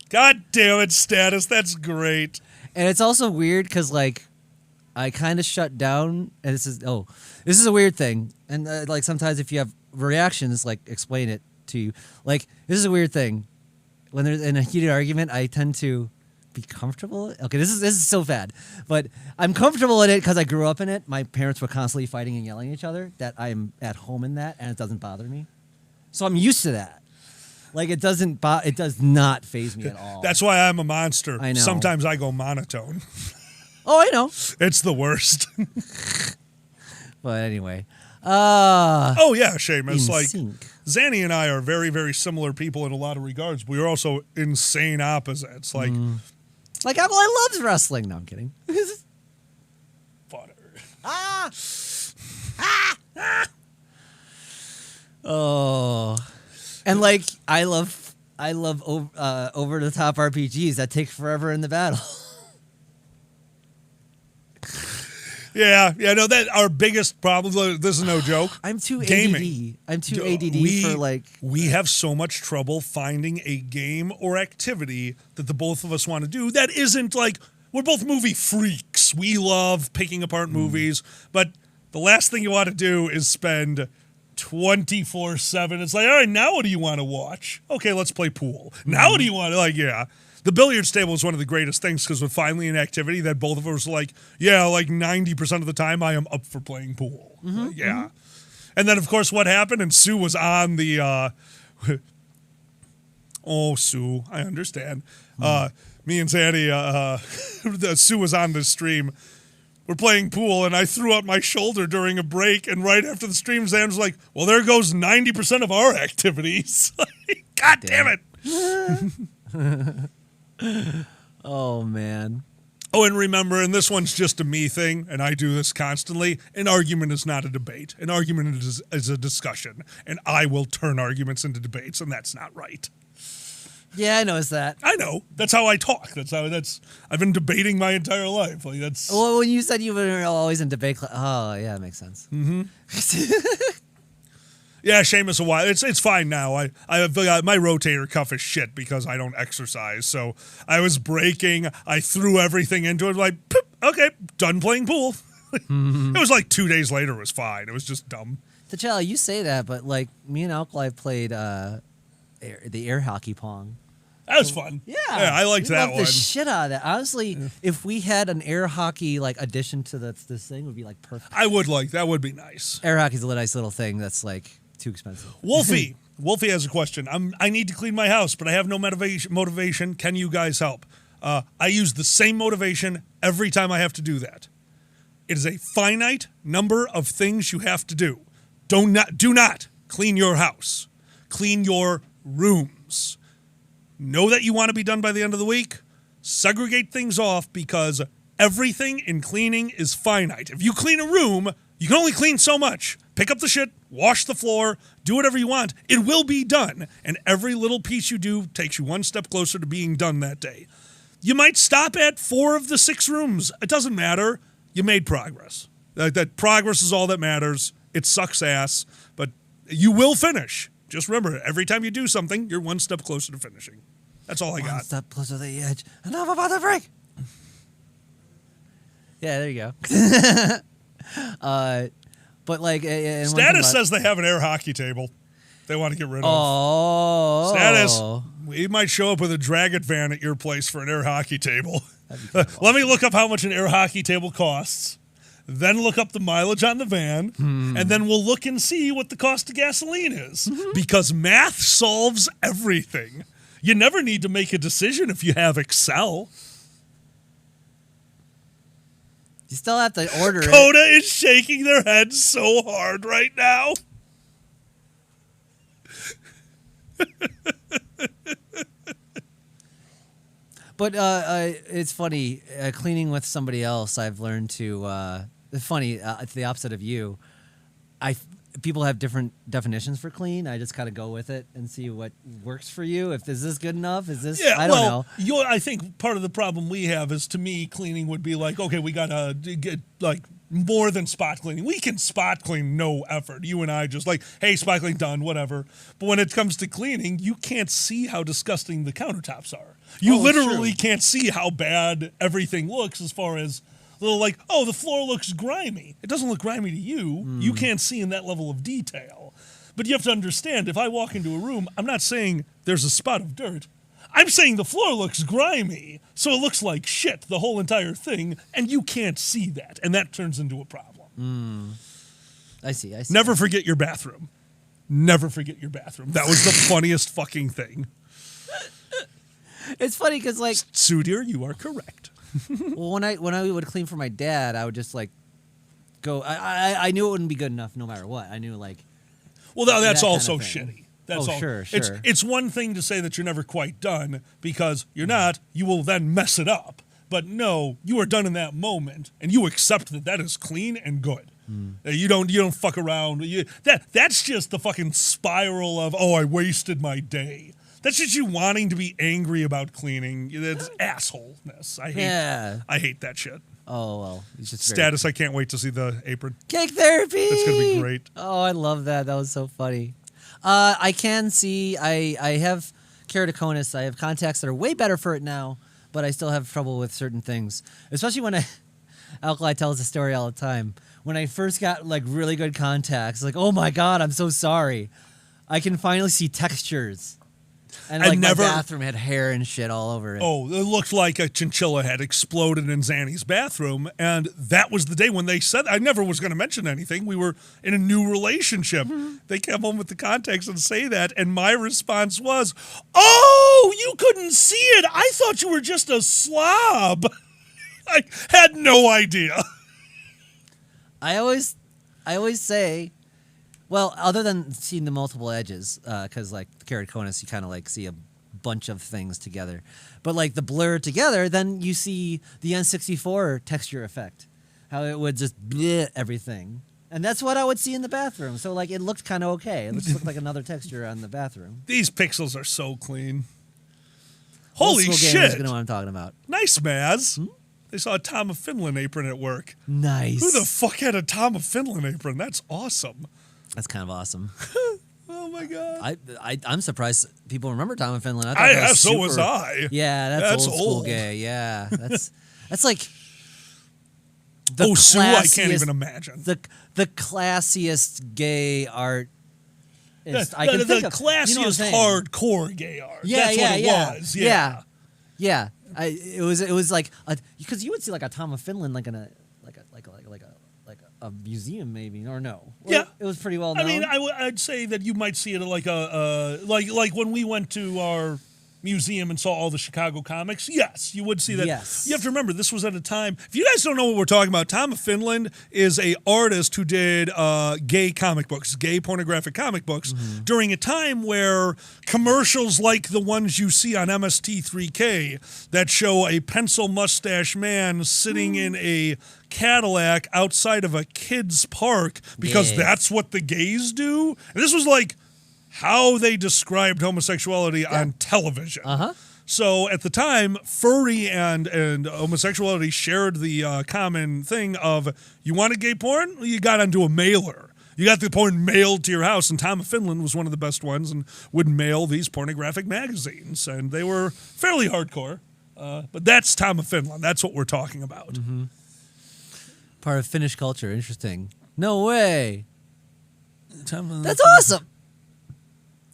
God damn it, Status. That's great. And it's also weird because, like, I kind of shut down. And this is a weird thing. And, like, sometimes if you have reactions, like, explain it to you. Like, this is a weird thing. When there's in a heated argument, I tend to be comfortable. Okay, this is so bad. But I'm comfortable in it because I grew up in it. My parents were constantly fighting and yelling at each other. That I'm at home in that, and it doesn't bother me. So I'm used to that. Like, it does not faze me at all. That's why I'm a monster. I know. Sometimes I go monotone. Oh, I know. It's the worst. But anyway. Oh, yeah, Seamus. Like, sync. Zanny and I are very, very similar people in a lot of regards. We're also insane opposites. Like, like I love wrestling. No, I'm kidding. Butter. Oh. And like I love over the top RPGs that take forever in the battle. Yeah, no, that our biggest problem. This is no joke. I'm too gaming. ADD. I'm too ADD for like. We have so much trouble finding a game or activity that the both of us want to do that isn't like we're both movie freaks. We love picking apart movies, but the last thing you want to do is spend 24/7. It's like, all right, now what do you want to watch? Okay, let's play pool. Now what do you want to like? Yeah. The billiards table is one of the greatest things because we're finally an activity that both of us are like, yeah, like 90% of the time I am up for playing pool. Like, yeah. And then, of course, what happened? And Sue was on the, oh, Sue, I understand. Me and Zanny, Sue was on this stream. We're playing pool, and I threw out my shoulder during a break, and right after the stream, Zan was like, well, there goes 90% of our activities. God damn it. Oh, man. Oh, and remember, and this one's just a me thing, and I do this constantly, an argument is not a debate. An argument is a discussion, and I will turn arguments into debates, and that's not right. Yeah, I noticed that. I know. That's how I talk. I've been debating my entire life. Like that's. Well, when you said you were always in debate, oh yeah, that makes sense. Mm-hmm. Yeah, Seamus a while. It's fine now. I my rotator cuff is shit because I don't exercise. So I was breaking. I threw everything into it. Like, poop, okay, done playing pool. It was like 2 days later. It was fine. It was just dumb. T'Challa, you say that, but like me and Alkali played the air hockey pong. That was fun. Yeah, I liked that one. The shit out of that. Honestly, if we had an air hockey like addition to this thing, would be like perfect. I would like that. Would be nice. Air hockey's a nice little thing that's like too expensive. Wolfie has a question. I need to clean my house, but I have no motivation. Can you guys help? I use the same motivation every time I have to do that. It is a finite number of things you have to do. Do not clean your house. Clean your rooms. Know that you want to be done by the end of the week. Segregate things off because Everything in cleaning is finite. If you clean a room, you can only clean so much. Pick up the shit, wash the floor, do whatever you want. It will be done. And every little piece you do takes you one step closer to being done that day. You might stop at 4 of the 6 rooms. It doesn't matter. You made progress. That progress is all that matters. It sucks ass, but you will finish. Just remember, every time you do something, you're one step closer to finishing. That's all I got. One step closer to the edge. Enough about the break. Yeah, there you go. But like, Status says they have an air hockey table they want to get rid of. Oh. Status, we might show up with a Dragon van at your place for an air hockey table. Let me look up how much an air hockey table costs. Then look up the mileage on the van, and then we'll look and see what the cost of gasoline is. Because math solves everything. You never need to make a decision if you have Excel. You still have to order it. Coda is shaking their head so hard right now. But it's funny, cleaning with somebody else, I've learned to, it's funny, it's the opposite of you. People have different definitions for clean. I just kind of go with it and see what works for you. If is this good enough? Is this? Yeah, I don't know. I think part of the problem we have is, to me, cleaning would be like, okay, we gotta get like more than spot cleaning. We can spot clean, no effort. You and I just like, hey, spot clean done, whatever. But when it comes to cleaning, you can't see how disgusting the countertops are. You literally can't see how bad everything looks as far as little like, oh, the floor looks grimy. It doesn't look grimy to you. You can't see in that level of detail. But you have to understand, if I walk into a room, I'm not saying there's a spot of dirt. I'm saying the floor looks grimy, so it looks like shit, the whole entire thing, and you can't see that, and that turns into a problem. I see. Never forget your bathroom. Never forget your bathroom. That was the funniest fucking thing. It's funny because, like, Sudir, you are correct. Well, when I would clean for my dad, I would just like go. I knew it wouldn't be good enough no matter what. I knew like. Well, no, that's that also kind of thing. shitty. That's all. Sure. It's one thing to say that you're never quite done, because you're not. You will then mess it up. But no, you are done in that moment, and you accept that is clean and good. You don't fuck around. That's just the fucking spiral of, oh, I wasted my day. That's just you wanting to be angry about cleaning. That's assholeness. I hate that shit. Oh, well. It's just Status, I can't wait to see the apron. Cake therapy! That's going to be great. Oh, I love that. That was so funny. I can see, I have keratoconus. I have contacts that are way better for it now, but I still have trouble with certain things. Especially when Alkali tells the story all the time. When I first got like really good contacts, like, oh my God, I'm so sorry. I can finally see textures. And like my bathroom had hair and shit all over it. Oh, it looked like a chinchilla had exploded in Zanny's bathroom, and that was the day when they said, I never was going to mention anything. We were in a new relationship. They came home with the contacts and say that, and my response was, oh, you couldn't see it. I thought you were just a slob. I had no idea. I always say, well, other than seeing the multiple edges, because like keratoconus, you kind of like see a bunch of things together. But like the blur together, then you see the N64 texture effect, how it would just bleh everything. And that's what I would see in the bathroom. So like it looked kind of okay. It just looked like another texture on the bathroom. These pixels are so clean. Holy shit. Gamers know what I'm talking about. Nice, Maz. They saw a Tom of Finland apron at work. Nice. Who the fuck had a Tom of Finland apron? That's awesome. That's kind of awesome. Oh my God. I'm surprised people remember Tom and Finland. I thought that was so was I. Yeah, that's old school gay. Yeah, that's like the Sue, I can't even imagine. The classiest gay art. The classiest hardcore gay art. Yeah, that's what it was. Yeah. It was like because you would see like a Tom of Finland like in a museum maybe, or no? Well, yeah, it was pretty well known. I mean, I'd say that you might see it like a like when we went to our museum and saw all the Chicago comics, yes, you would see that. Yes. You have to remember, this was at a time, if you guys don't know what we're talking about, Tom of Finland is a artist who did gay comic books, gay pornographic comic books, during a time where commercials like the ones you see on MST3K that show a pencil mustache man sitting in a Cadillac outside of a kid's park because that's what the gays do. And this was like how they described homosexuality on television. So at the time, furry and homosexuality shared the common thing of, you wanted gay porn? Well, you got onto a mailer. You got the porn mailed to your house, and Tom of Finland was one of the best ones and would mail these pornographic magazines. And they were fairly hardcore. But that's Tom of Finland. That's what we're talking about. Part of Finnish culture. Interesting. No way. That's awesome.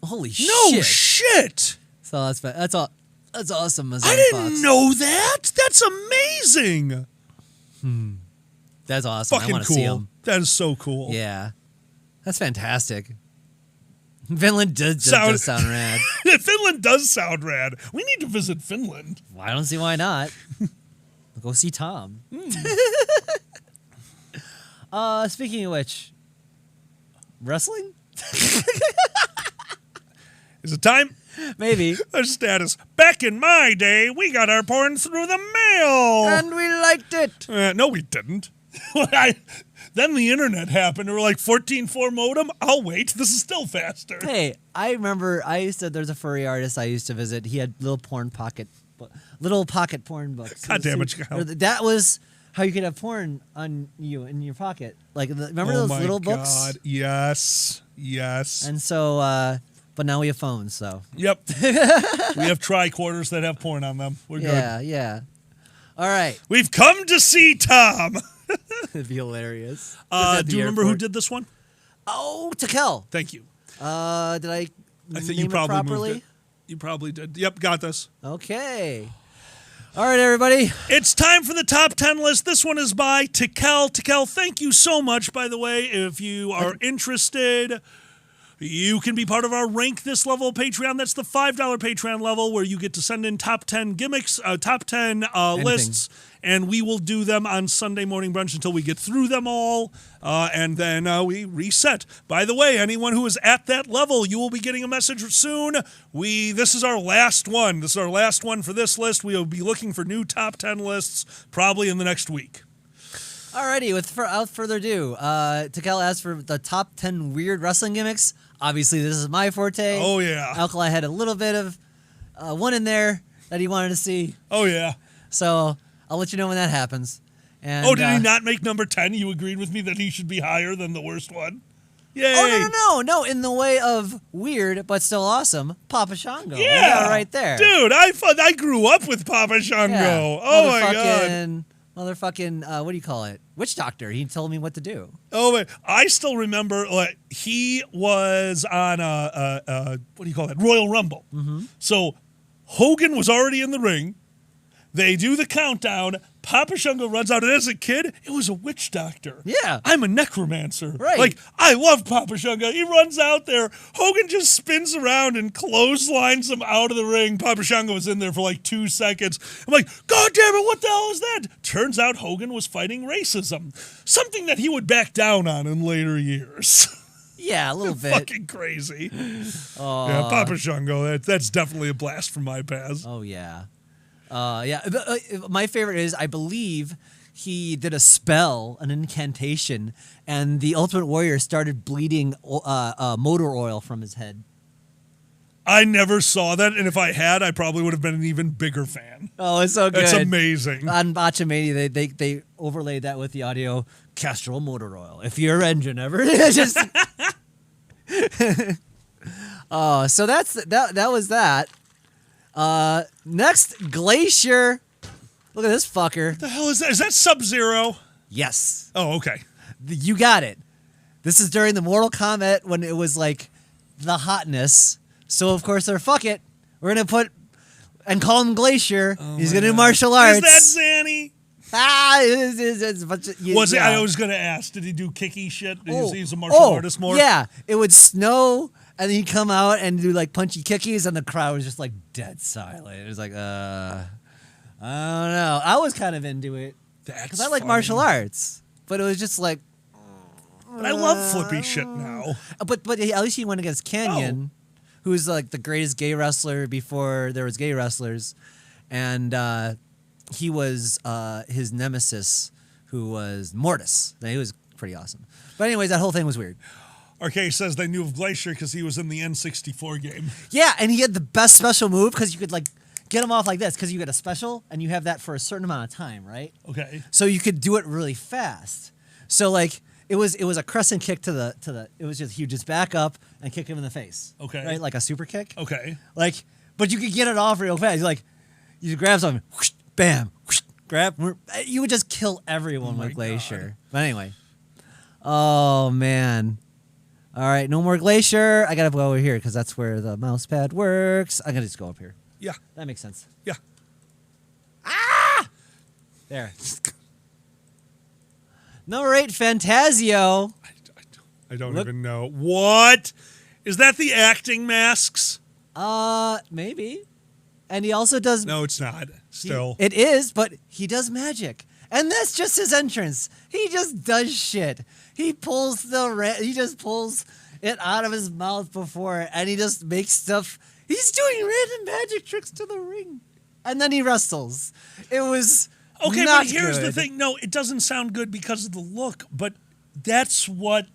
Holy shit. No shit. So that's awesome. I didn't know that. That's amazing. That's awesome. Fucking I want to cool. see them. That is so cool. Yeah. That's fantastic. Finland does sound rad. Finland does sound rad. We need to visit Finland. Well, I don't see why not. Go see Tom. Speaking of which, wrestling? Is it time? Maybe. Our status. Back in my day, we got our porn through the mail. And we liked it. No, we didn't. Then the internet happened. We were like, 14.4 modem? I'll wait. This is still faster. Hey, I remember there's a furry artist I used to visit. He had little pocket porn books. God damn it, Kyle. That was how you could have porn on you in your pocket. Like, remember those little books? Oh my God. Yes. Yes. And so, but now we have phones, so. Yep. We have tricorders that have porn on them. We're good. Yeah. All right. We've come to see Tom. It'd be hilarious. Do you remember who did this one? Oh, Takel. Thank you. Did I think name you probably it properly? moved it. You probably did. Yep, got this. Okay. All right, everybody. It's time for the top 10 list. This one is by Takel. Takel, thank you so much, by the way. If you are interested, you can be part of our Rank This level Patreon. That's the $5 Patreon level where you get to send in top 10 gimmicks, top 10 lists, and we will do them on Sunday morning brunch until we get through them all, and then we reset. By the way, anyone who is at that level, you will be getting a message soon. This is our last one. This is our last one for this list. We will be looking for new top 10 lists probably in the next week. Alrighty, without further ado, Takel asked for the top 10 weird wrestling gimmicks. Obviously, this is my forte. Oh, yeah. Alkali had a little bit of one in there that he wanted to see. Oh, yeah. So I'll let you know when that happens. And, did he not make number 10? You agreed with me that he should be higher than the worst one? Yay! Oh, no, in the way of weird but still awesome, Papa Shango. Yeah! We got it right there. Dude, I grew up with Papa Shango. Yeah. Oh, my God. Motherfucking, what do you call it? Witch doctor. He told me what to do. Oh, wait. I still remember he was on what do you call that? Royal Rumble. Mm-hmm. So Hogan was already in the ring. They do the countdown. Papa Shango runs out, and as a kid, it was a witch doctor. Yeah. I'm a necromancer. Right. Like, I love Papa Shango. He runs out there. Hogan just spins around and clotheslines him out of the ring. Papa Shango was in there for like 2 seconds. I'm like, God damn it, what the hell is that? Turns out Hogan was fighting racism. Something that he would back down on in later years. Yeah, a little bit. Fucking crazy. Yeah, Papa Shango, that's definitely a blast from my past. Oh, yeah. My favorite is, I believe he did a spell, an incantation, and the Ultimate Warrior started bleeding motor oil from his head. I never saw that, and if I had, I probably would have been an even bigger fan. Oh, it's so good. That's amazing. On Botchamania, they overlaid that with the audio, Castrol motor oil. If your engine ever... just... so that was that. Next, Glacier. Look at this fucker. What the hell is that? Is that Sub-Zero? Yes. Oh, okay. You got it. This is during the Mortal Kombat when it was like the hotness. So of course they're fuck it. We're gonna put and call him Glacier. He's gonna do martial arts. Is that Zanny? It's a bunch of, was it? I was gonna ask. Did he do kicky shit? Did he use a martial artist more? Yeah. It would snow And then he'd come out and do like punchy kickies, and the crowd was just like dead silent. It was like, I don't know. I was kind of into it because I like martial arts, but it was just like. But I love flippy shit now. But at least he went against Canyon, who's like the greatest gay wrestler before there was gay wrestlers, and he was his nemesis, who was Mortis. He was pretty awesome. But anyways, that whole thing was weird. RK says they knew of Glacier because he was in the N64 game. Yeah, and he had the best special move because you could like get him off like this because you get a special and you have that for a certain amount of time, right? Okay. So you could do it really fast. So like it was a crescent kick to the it was just you just back up and kick him in the face. Okay. Right, like a super kick. Okay. Like, but you could get it off real fast. You grab something, whoosh, bam, whoosh, grab. You would just kill everyone with Glacier. But anyway. Oh man. All right, no more Glacier. I gotta go over here because that's where the mouse pad works. I'm gonna just go up here. Yeah. That makes sense. Yeah. Ah! There. Number 8, Fantasio. I don't even know. What? Is that the acting masks? Maybe. And he also does... No, it's not. Still. It is, but he does magic. And that's just his entrance. He just does shit. He pulls he just pulls it out of his mouth before, and he just makes stuff. He's doing random magic tricks to the ring, and then he wrestles. It was okay, not but here's good. the thing. No, it doesn't sound good because of the look, but that's what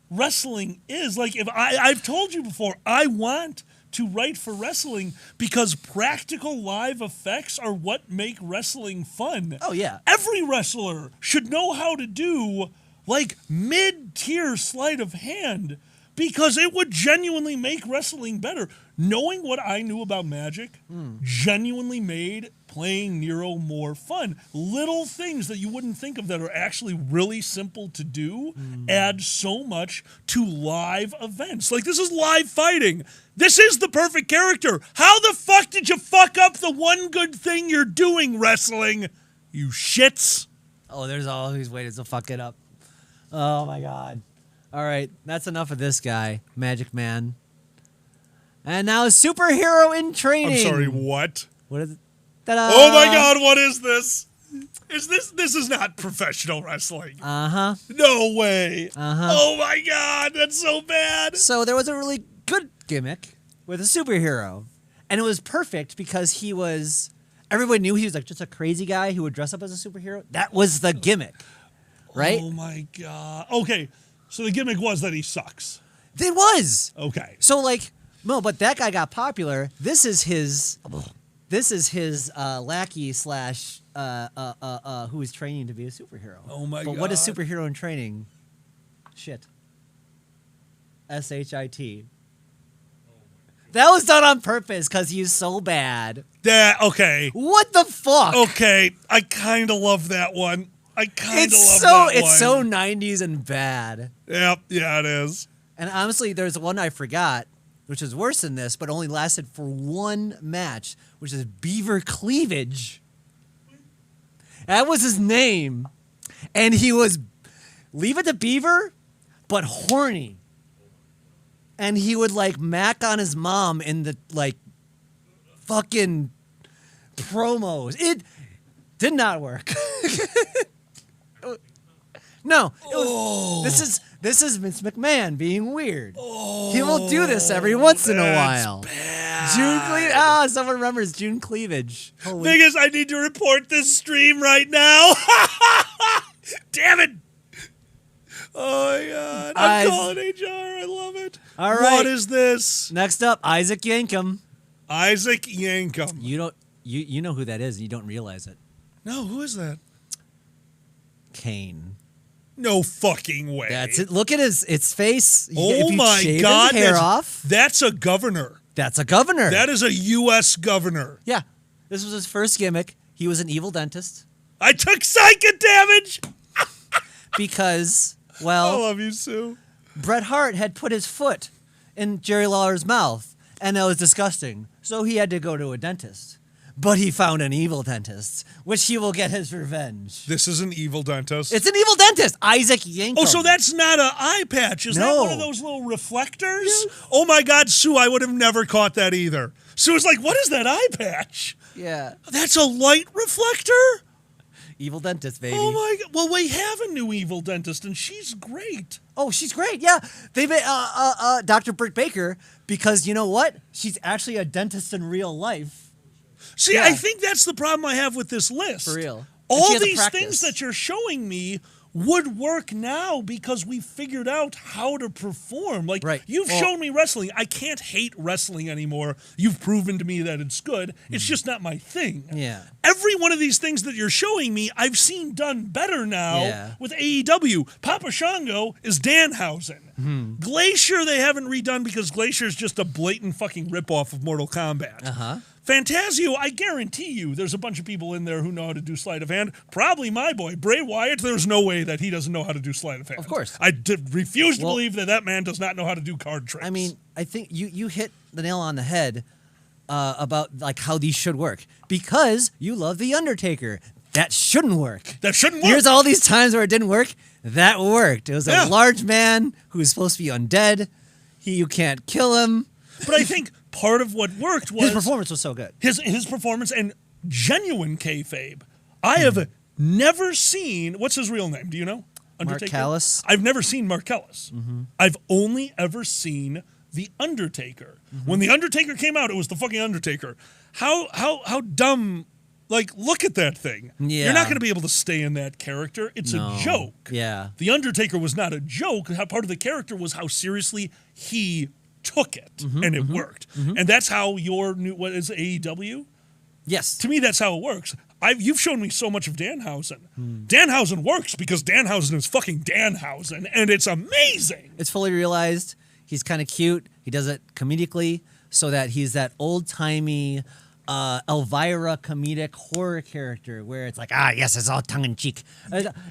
wrestling is. Like if I've told you before, I want to write for wrestling because practical live effects are what make wrestling fun. Oh yeah, every wrestler should know how to do like mid-tier sleight of hand because it would genuinely make wrestling better. Knowing what I knew about magic genuinely made playing Nero more fun. Little things that you wouldn't think of that are actually really simple to do add so much to live events. Like, this is live fighting. This is the perfect character. How the fuck did you fuck up the one good thing you're doing, wrestling? You shits. Oh, there's always ways to fuck it up. Oh my god. All right, that's enough of this guy, Magic Man. And now superhero in training. I'm sorry, what? What is it? Ta-da! Oh my god, what is this? This is not professional wrestling. Uh-huh. No way. Uh-huh. Oh my god, that's so bad. So there was a really good gimmick with a superhero. And it was perfect because everyone knew he was like just a crazy guy who would dress up as a superhero. That was the gimmick. Right? Oh my god. Okay, so the gimmick was that he sucks. It was. Okay. So like, no, but that guy got popular. This is his lackey slash who is training to be a superhero. Oh my god. But what is superhero in training? Shit. S-H-I-T. That was done on purpose because he's so bad. Okay. What the fuck? Okay, I kind of love that one. I kind of love that one. It's so 90s and bad. Yep, yeah, it is. And honestly, there's one I forgot, which is worse than this, but only lasted for one match, which is Beaver Cleavage. That was his name. And he was, leave it to Beaver, but horny. And he would, like, mac on his mom in the, like, fucking promos. It did not work. No, this is Vince McMahon being weird. He will do this every once in a while. Bad. June Cleavage. Someone remembers June Cleavage. Holy Thing is, I need to report this stream right now. Damn it. Oh my god. I'm calling HR. I love it. All right. What is this? Next up, Isaac Yankem. Isaac Yankem. You know who that is and you don't realize it. No, who is that? Kane. No fucking way. That's it. Look at his face. Oh if you my shave god. his hair off. That's a governor. That's a governor. That is a U.S. governor. Yeah. This was his first gimmick. He was an evil dentist. I took psychic damage. Because, well, I love you, Sue. Bret Hart had put his foot in Jerry Lawler's mouth, and that was disgusting. So he had to go to a dentist. but he found an evil dentist, which he will get his revenge. This is an evil dentist. It's an evil dentist, Isaac Yankum. Oh, so that's not an eye patch. Is that one of those little reflectors? Yes. Oh my God, Sue, I would have never caught that either. Sue was like, what is that eye patch? Yeah. That's a light reflector? Evil dentist, baby. Oh my God. Well, we have a new evil dentist, and she's great. Oh, she's great. Yeah. They made Dr. Britt Baker, because you know what? She's actually a dentist in real life. See, yeah. I think that's the problem I have with this list. For real. All these things that you're showing me would work now because we figured out how to perform. Like, you've shown me wrestling. I can't hate wrestling anymore. You've proven to me that it's good. It's just not my thing. Yeah. Every one of these things that you're showing me, I've seen done better now with AEW. Papa Shango is Danhausen. Glacier they haven't redone because Glacier is just a blatant fucking ripoff of Mortal Kombat. Uh-huh. Fantasio, I guarantee you there's a bunch of people in there who know how to do sleight of hand. Probably my boy, Bray Wyatt, there's no way that he doesn't know how to do sleight of hand. Of course. I refuse to believe that man does not know how to do card tricks. I mean, I think you hit the nail on the head about like how these should work. Because you love The Undertaker. That shouldn't work. That shouldn't work. Here's all these times where it didn't work. That worked. It was a large man who was supposed to be undead. You can't kill him. But I think part of what worked was... His performance was so good. His performance and genuine kayfabe. I have never seen... What's his real name? Do you know? Undertaker? Mark Callis. I've never seen Mark Callis. I've only ever seen The Undertaker. When The Undertaker came out, it was the fucking Undertaker. How dumb... Like, look at that thing. Yeah. You're not going to be able to stay in that character. It's a joke. Yeah. The Undertaker was not a joke. Part of the character was how seriously he took it, and it worked. And that's how your new, what is it, AEW? Yes. To me, that's how it works. You've shown me so much of Danhausen. Danhausen works because Danhausen is fucking Danhausen, and it's amazing. It's fully realized. He's kind of cute. He does it comedically so that he's that old-timey Elvira comedic horror character where it's like, yes, it's all tongue-in-cheek.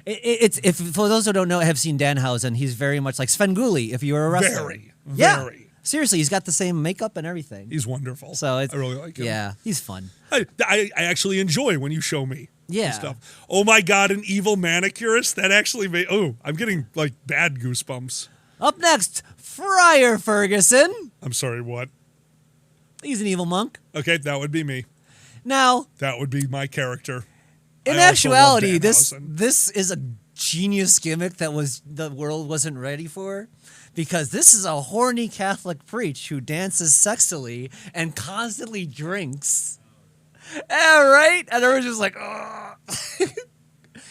It's if for those who don't know, have seen Danhausen, he's very much like Svengoolie if you were a wrestler. Very. Seriously, he's got the same makeup and everything. He's wonderful. So I really like him. Yeah, he's fun. I actually enjoy when you show me this stuff. Oh my God, an evil manicurist? That actually made... Oh, I'm getting like bad goosebumps. Up next, Friar Ferguson. I'm sorry, what? He's an evil monk. Okay, that would be me. Now... That would be my character. In actuality, this is a genius gimmick that the world wasn't ready for. Because this is a horny Catholic priest who dances sexily and constantly drinks. Yeah, right? And everyone's just like, oh.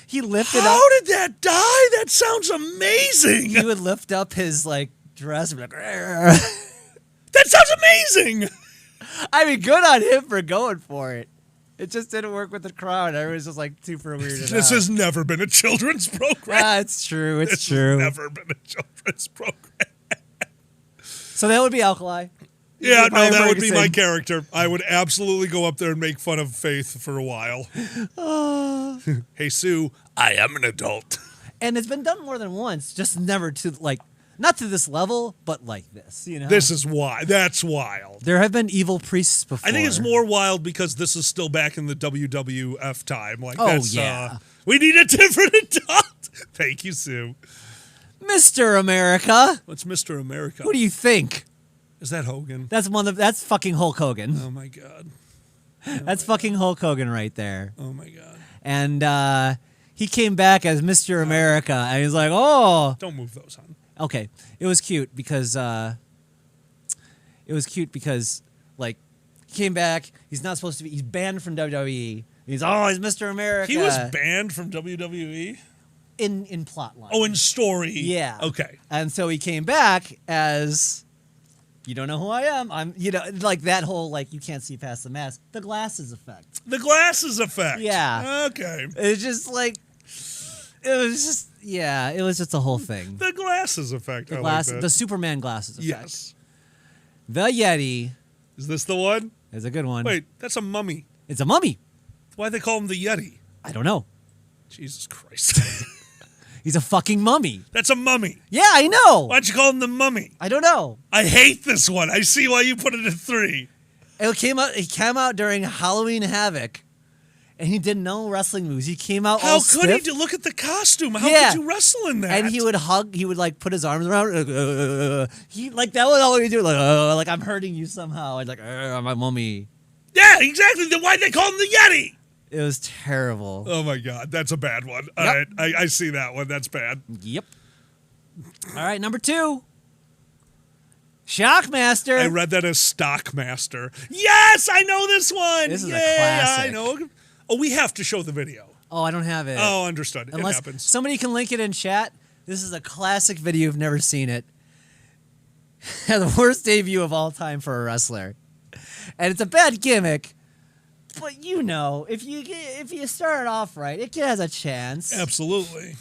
He lifted up. How did that die? That sounds amazing. He would lift up his like dress and be like, that sounds amazing. I mean, good on him for going for it. It just didn't work with the crowd. Everyone's just like super weirded out. This has never been a children's program. It's true. It's this true. Has never been a children's program. So that would be Alkali. Yeah, no, that would be my character. I would absolutely go up there and make fun of Faith for a while. Hey, Sue, I am an adult. And it's been done more than once, just never to like, not to this level, but like this, you know? This is why. That's wild. There have been evil priests before. I think it's more wild because this is still back in the WWF time. Like, we need a different adult. Thank you, Sue. Mr. America. What's Mr. America? Who do you think? Is that Hogan? That's fucking Hulk Hogan. Oh my God. That's fucking Hulk Hogan right there. Oh my God. And he came back as Mr. America, and he's like, "Oh, don't move those, hon." Okay, it was cute because like he came back. He's not supposed to be. He's banned from WWE. He's Mr. America. He was banned from WWE. In plot line. Oh, in story. Yeah. Okay. And so he came back as, you don't know who I am. I'm, like that whole, like, you can't see past the mask. The glasses effect. The glasses effect. Yeah. Okay. It's just like, it was just a whole thing. The glasses effect. The Superman glasses effect. Yes. The Yeti. Is this the one? It's a good one. Wait, that's a mummy. It's a mummy. Why they call him the Yeti? I don't know. Jesus Christ. He's a fucking mummy. That's a mummy. Yeah, I know. Why'd you call him the mummy? I don't know. I hate this one. I see why you put it at 3. He came out during Halloween Havoc, and he did no wrestling moves. He came out How all could he stiff. do? Look at the costume. How Yeah. could you wrestle in that? And he would hug. He would like put his arms around. He like that was all he would do. Like I'm hurting you somehow. And like my mummy. Yeah, exactly. Then why'd they call him the Yeti? It was terrible. Oh my God, that's a bad one. All right, I see that one. That's bad. Yep. All right, number 2. Shockmaster. I read that as Stockmaster. Yes, I know this one. This is a Yay, classic. I know. Oh, we have to show the video. Oh, I don't have it. Oh, understood. It Unless happens. somebody can link it in chat. This is a classic video. You've never seen it. The worst debut of all time for a wrestler. And it's a bad gimmick. But you know, if you start it off right, it has a chance. Absolutely.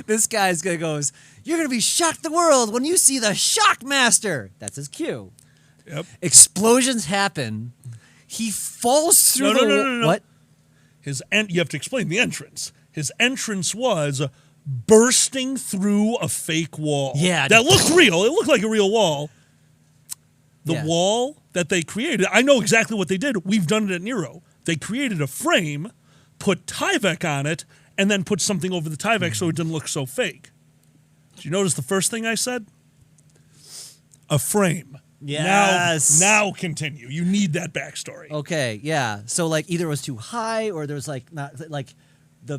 This guy's gonna goes, "You're gonna be shocked the world when you see the Shockmaster." That's his cue. Yep. Explosions happen. He falls through No. What? You have to explain the entrance. His entrance was bursting through a fake wall. Yeah. That looked real. It looked like a real wall. The Yeah. wall that they created, I know exactly what they did. We've done it at Nero. They created a frame, put Tyvek on it, and then put something over the Tyvek so it didn't look so fake. Did you notice the first thing I said? A frame. Yes. Now continue. You need that backstory. Okay, yeah. So like either it was too high or there was like not like the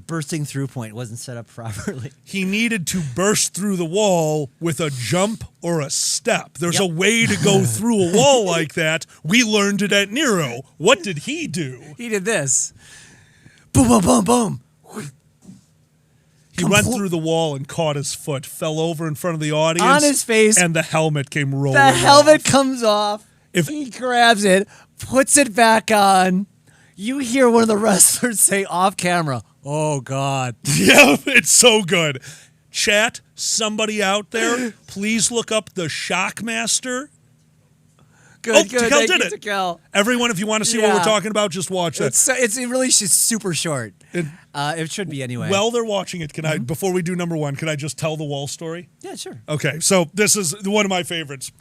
bursting through point wasn't set up properly. He needed to burst through the wall with a jump or a step. There's a way to go through a wall like that. We learned it at Nero. What did he do? He did this. Boom, boom, boom, boom. He went through the wall and caught his foot, fell over in front of the audience. On his face. And the helmet came rolling The helmet off. comes off. He grabs it, puts it back on. You hear one of the wrestlers say off camera, "Oh God." Yeah, it's so good. Chat, somebody out there, please look up the Shockmaster. Good. Takel Thank did you, it. Takel. Everyone, if you want to see what we're Yeah. talking about, just watch that. It's really just super short. It should be anyway. While they're watching it, can I, before we do number 1, can I just tell the wall story? Yeah, sure. Okay, so this is one of my favorites.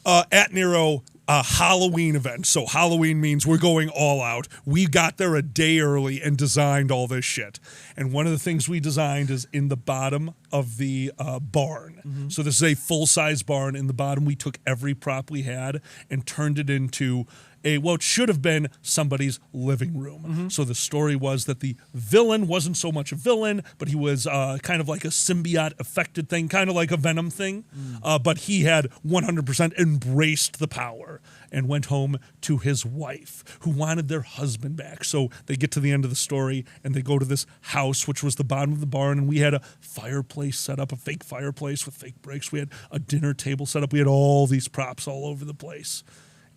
At Nero, a Halloween event. So Halloween means we're going all out. We got there a day early and designed all this shit. And one of the things we designed is in the bottom of the barn. So this is a full-size barn. In the bottom, we took every prop we had and turned it into what should have been somebody's living room. So the story was that the villain wasn't so much a villain, but he was kind of like a symbiote affected thing, kind of like a Venom thing. But he had 100% embraced the power and went home to his wife, who wanted their husband back. So they get to the end of the story and they go to this house, which was the bottom of the barn, and we had a fireplace set up, a fake fireplace with fake bricks. We had a dinner table set up. We had all these props all over the place.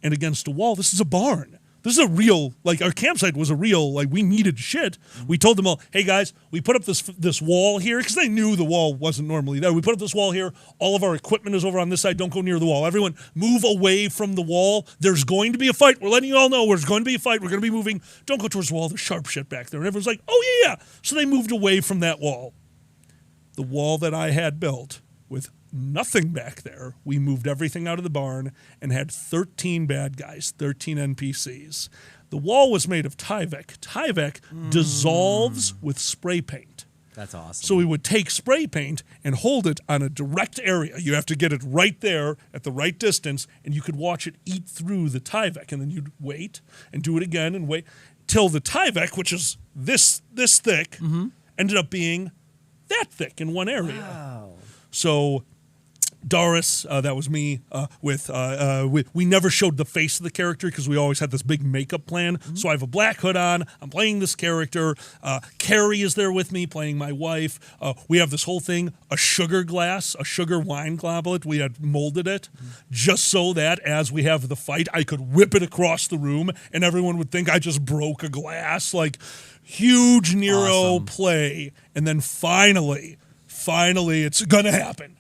And against a wall, this is a barn. This is a real, like, our campsite was a real, like, we needed shit. We told them all, hey, guys, we put up this wall here, because they knew the wall wasn't normally there. We put up this wall here. All of our equipment is over on this side. Don't go near the wall. Everyone, move away from the wall. There's going to be a fight. We're letting you all know there's going to be a fight. We're going to be moving. Don't go towards the wall. There's sharp shit back there. And everyone's like, oh, yeah. So they moved away from that wall. The wall that I had built with nothing back there. We moved everything out of the barn and had 13 bad guys, 13 NPCs. The wall was made of Tyvek. Tyvek dissolves with spray paint. That's awesome. So we would take spray paint and hold it on a direct area. You have to get it right there at the right distance, and you could watch it eat through the Tyvek. And then you'd wait and do it again and wait till the Tyvek, which is this thick, ended up being that thick in one area. Wow. So Doris, that was me, we never showed the face of the character because we always had this big makeup plan. So I have a black hood on. I'm playing this character. Carrie is there with me playing my wife. We have this whole thing, a sugar glass, a sugar wine goblet. We had molded it just so that as we have the fight, I could whip it across the room and everyone would think I just broke a glass. Like, huge Nero play. And then finally, it's going to happen.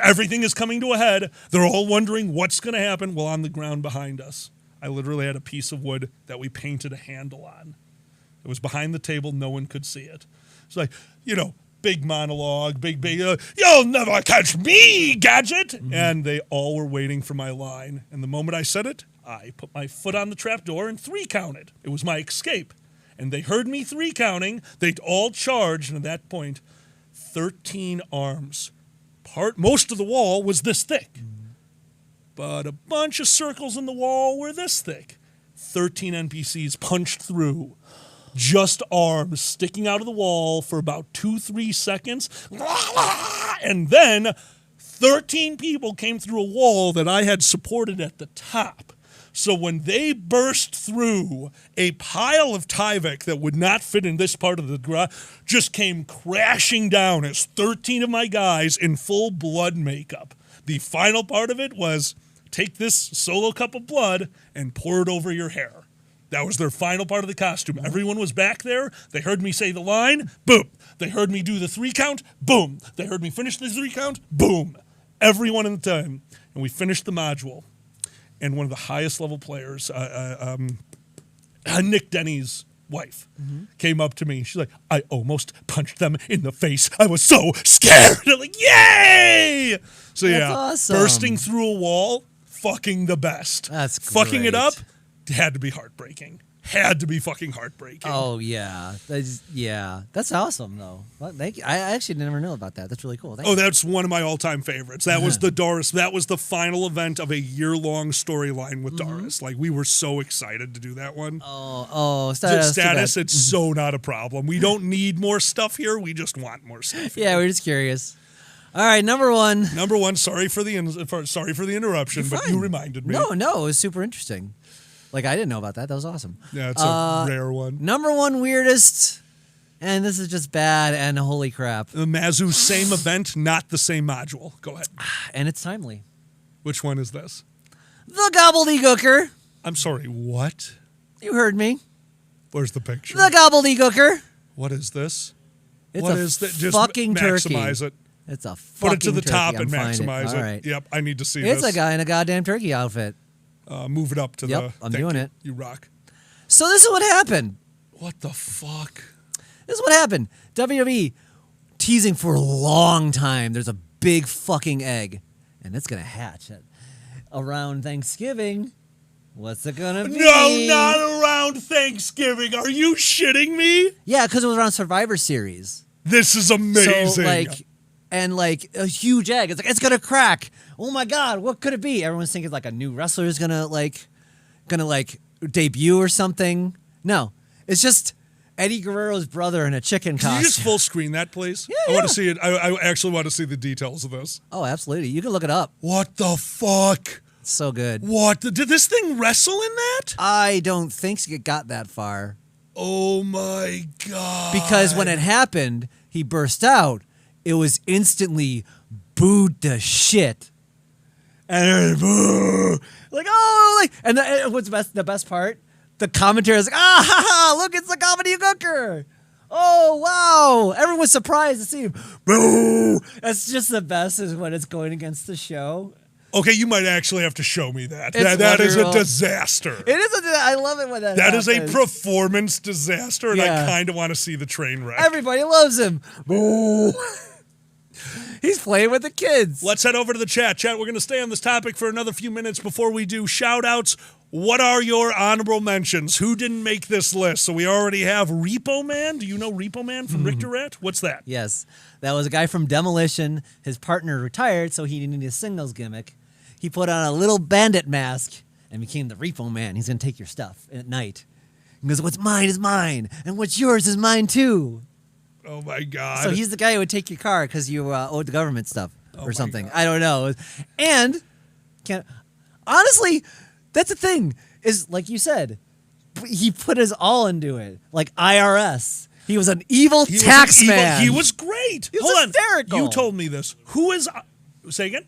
Everything is coming to a head. They're all wondering what's going to happen. Well, on the ground behind us, I literally had a piece of wood that we painted a handle on. It was behind the table. No one could see it. It's like, big monologue, big, you'll never catch me, Gadget. And they all were waiting for my line. And the moment I said it, I put my foot on the trapdoor and 3 counted. It was my escape. And they heard me 3 counting. They'd all charged, and at that point, 13 arms. Most of the wall was this thick. But a bunch of circles in the wall were this thick. 13 NPCs punched through. Just arms sticking out of the wall for about 2-3 seconds. And then 13 people came through a wall that I had supported at the top. So when they burst through, a pile of Tyvek that would not fit in this part of the garage just came crashing down as 13 of my guys in full blood makeup. The final part of it was take this solo cup of blood and pour it over your hair. That was their final part of the costume. Everyone was back there. They heard me say the line. Boom. They heard me do the 3 count. Boom. They heard me finish the 3 count. Boom. Everyone in the time. And we finished the module. And one of the highest level players, Nick Denny's wife, came up to me. She's like, I almost punched them in the face. I was so scared. I'm like, yay! So That's yeah, awesome. bursting through a wall, fucking the best. That's Fucking it great. up had to be heartbreaking. Had to be fucking heartbreaking. Oh yeah, that's awesome though. Well, thank you. I actually never knew about that. That's really cool. Thank you. That's one of my all-time favorites. That was the Doris. That was the final event of a year-long storyline with Doris. Like we were so excited to do that one. Oh, status. It's so not a problem. We don't need more stuff here. We just want more stuff. Yeah, we're just curious. All right, number one. Sorry for the interruption, but you reminded me. No, it was super interesting. Like, I didn't know about that. That was awesome. Yeah, it's a rare one. Number one weirdest, and this is just bad, and holy crap. The Mazu, same event, not the same module. Go ahead. And it's timely. Which one is this? The Gobbledygooker. I'm sorry, what? You heard me. Where's the picture? The Gobbledygooker. What is this? It's what a is that? Just fucking maximize turkey. it. It's a fucking Put it to the top turkey. and I'm finding maximize it. it. All right. Yep, I need to see It's this. a guy in a goddamn turkey outfit. Move it up to Yep, I'm doing it. You rock. So this is what happened. What the fuck? This is what happened. WWE teasing for a long time. There's a big fucking egg, and it's gonna hatch around Thanksgiving. What's it gonna be? No, not around Thanksgiving. Are you shitting me? Yeah, because it was around Survivor Series. This is amazing. So a huge egg. It's like it's gonna crack. Oh my god, what could it be? Everyone's thinking like a new wrestler is gonna debut or something. No, it's just Eddie Guerrero's brother in a chicken costume. Can you just full screen that, please? Yeah, I want to see it. I actually want to see the details of this. Oh, absolutely. You can look it up. What the fuck? It's so good. What? Did this thing wrestle in that? I don't think it got that far. Oh my god. Because when it happened, he burst out. It was instantly booed to shit. And what's the best part? The commentary is like, look, it's the Gobbledygooker. Oh, wow. Everyone's surprised to see him. Boo. That's just the best is when it's going against the show. Okay, you might actually have to show me that. It's That is a wonderful. disaster. It is I love it when that That is a happens. performance disaster, and Yeah. I kind of want to see the train wreck. Everybody loves him. Boo. He's playing with the kids. Let's head over to the chat. Chat, we're going to stay on this topic for another few minutes before we do shout-outs. What are your honorable mentions? Who didn't make this list? So we already have Repo Man. Do you know Repo Man from Richter Rat? What's that? Yes. That was a guy from Demolition. His partner retired, so he needed a singles gimmick. He put on a little bandit mask and became the Repo Man. He's going to take your stuff at night. He goes, what's mine is mine, and what's yours is mine too. Oh, my God. So he's the guy who would take your car because you owed the government stuff or something. I don't know. And honestly, that's the thing is, like you said, he put his all into it. Like IRS. He was an evil tax man. He was great. He was Hold hysterical. on. You told me this. Who is... Say again?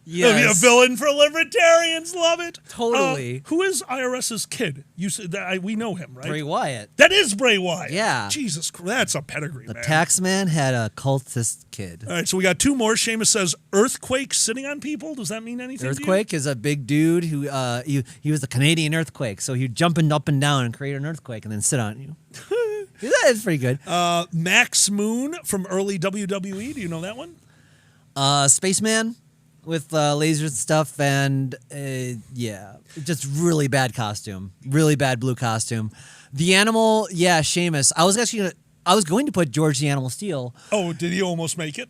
Yes. A villain for libertarians. Love it. Totally. Who is IRS's kid? You said that we know him, right? Bray Wyatt. That is Bray Wyatt. Yeah. Jesus Christ, that's a pedigree, The man. tax man had a cultist kid. All right, so we got two more. Seamus says earthquake sitting on people. Does that mean anything? Earthquake is a big dude who he was the Canadian earthquake, so he'd jump up and down and create an earthquake and then sit on you. That is pretty good. Max Moon from early WWE. Do you know that one? Spaceman. with lasers and stuff, and yeah, just really bad costume, really bad blue costume. The animal, yeah, Seamus. I was going to put George the Animal Steel. Oh, did he almost make it?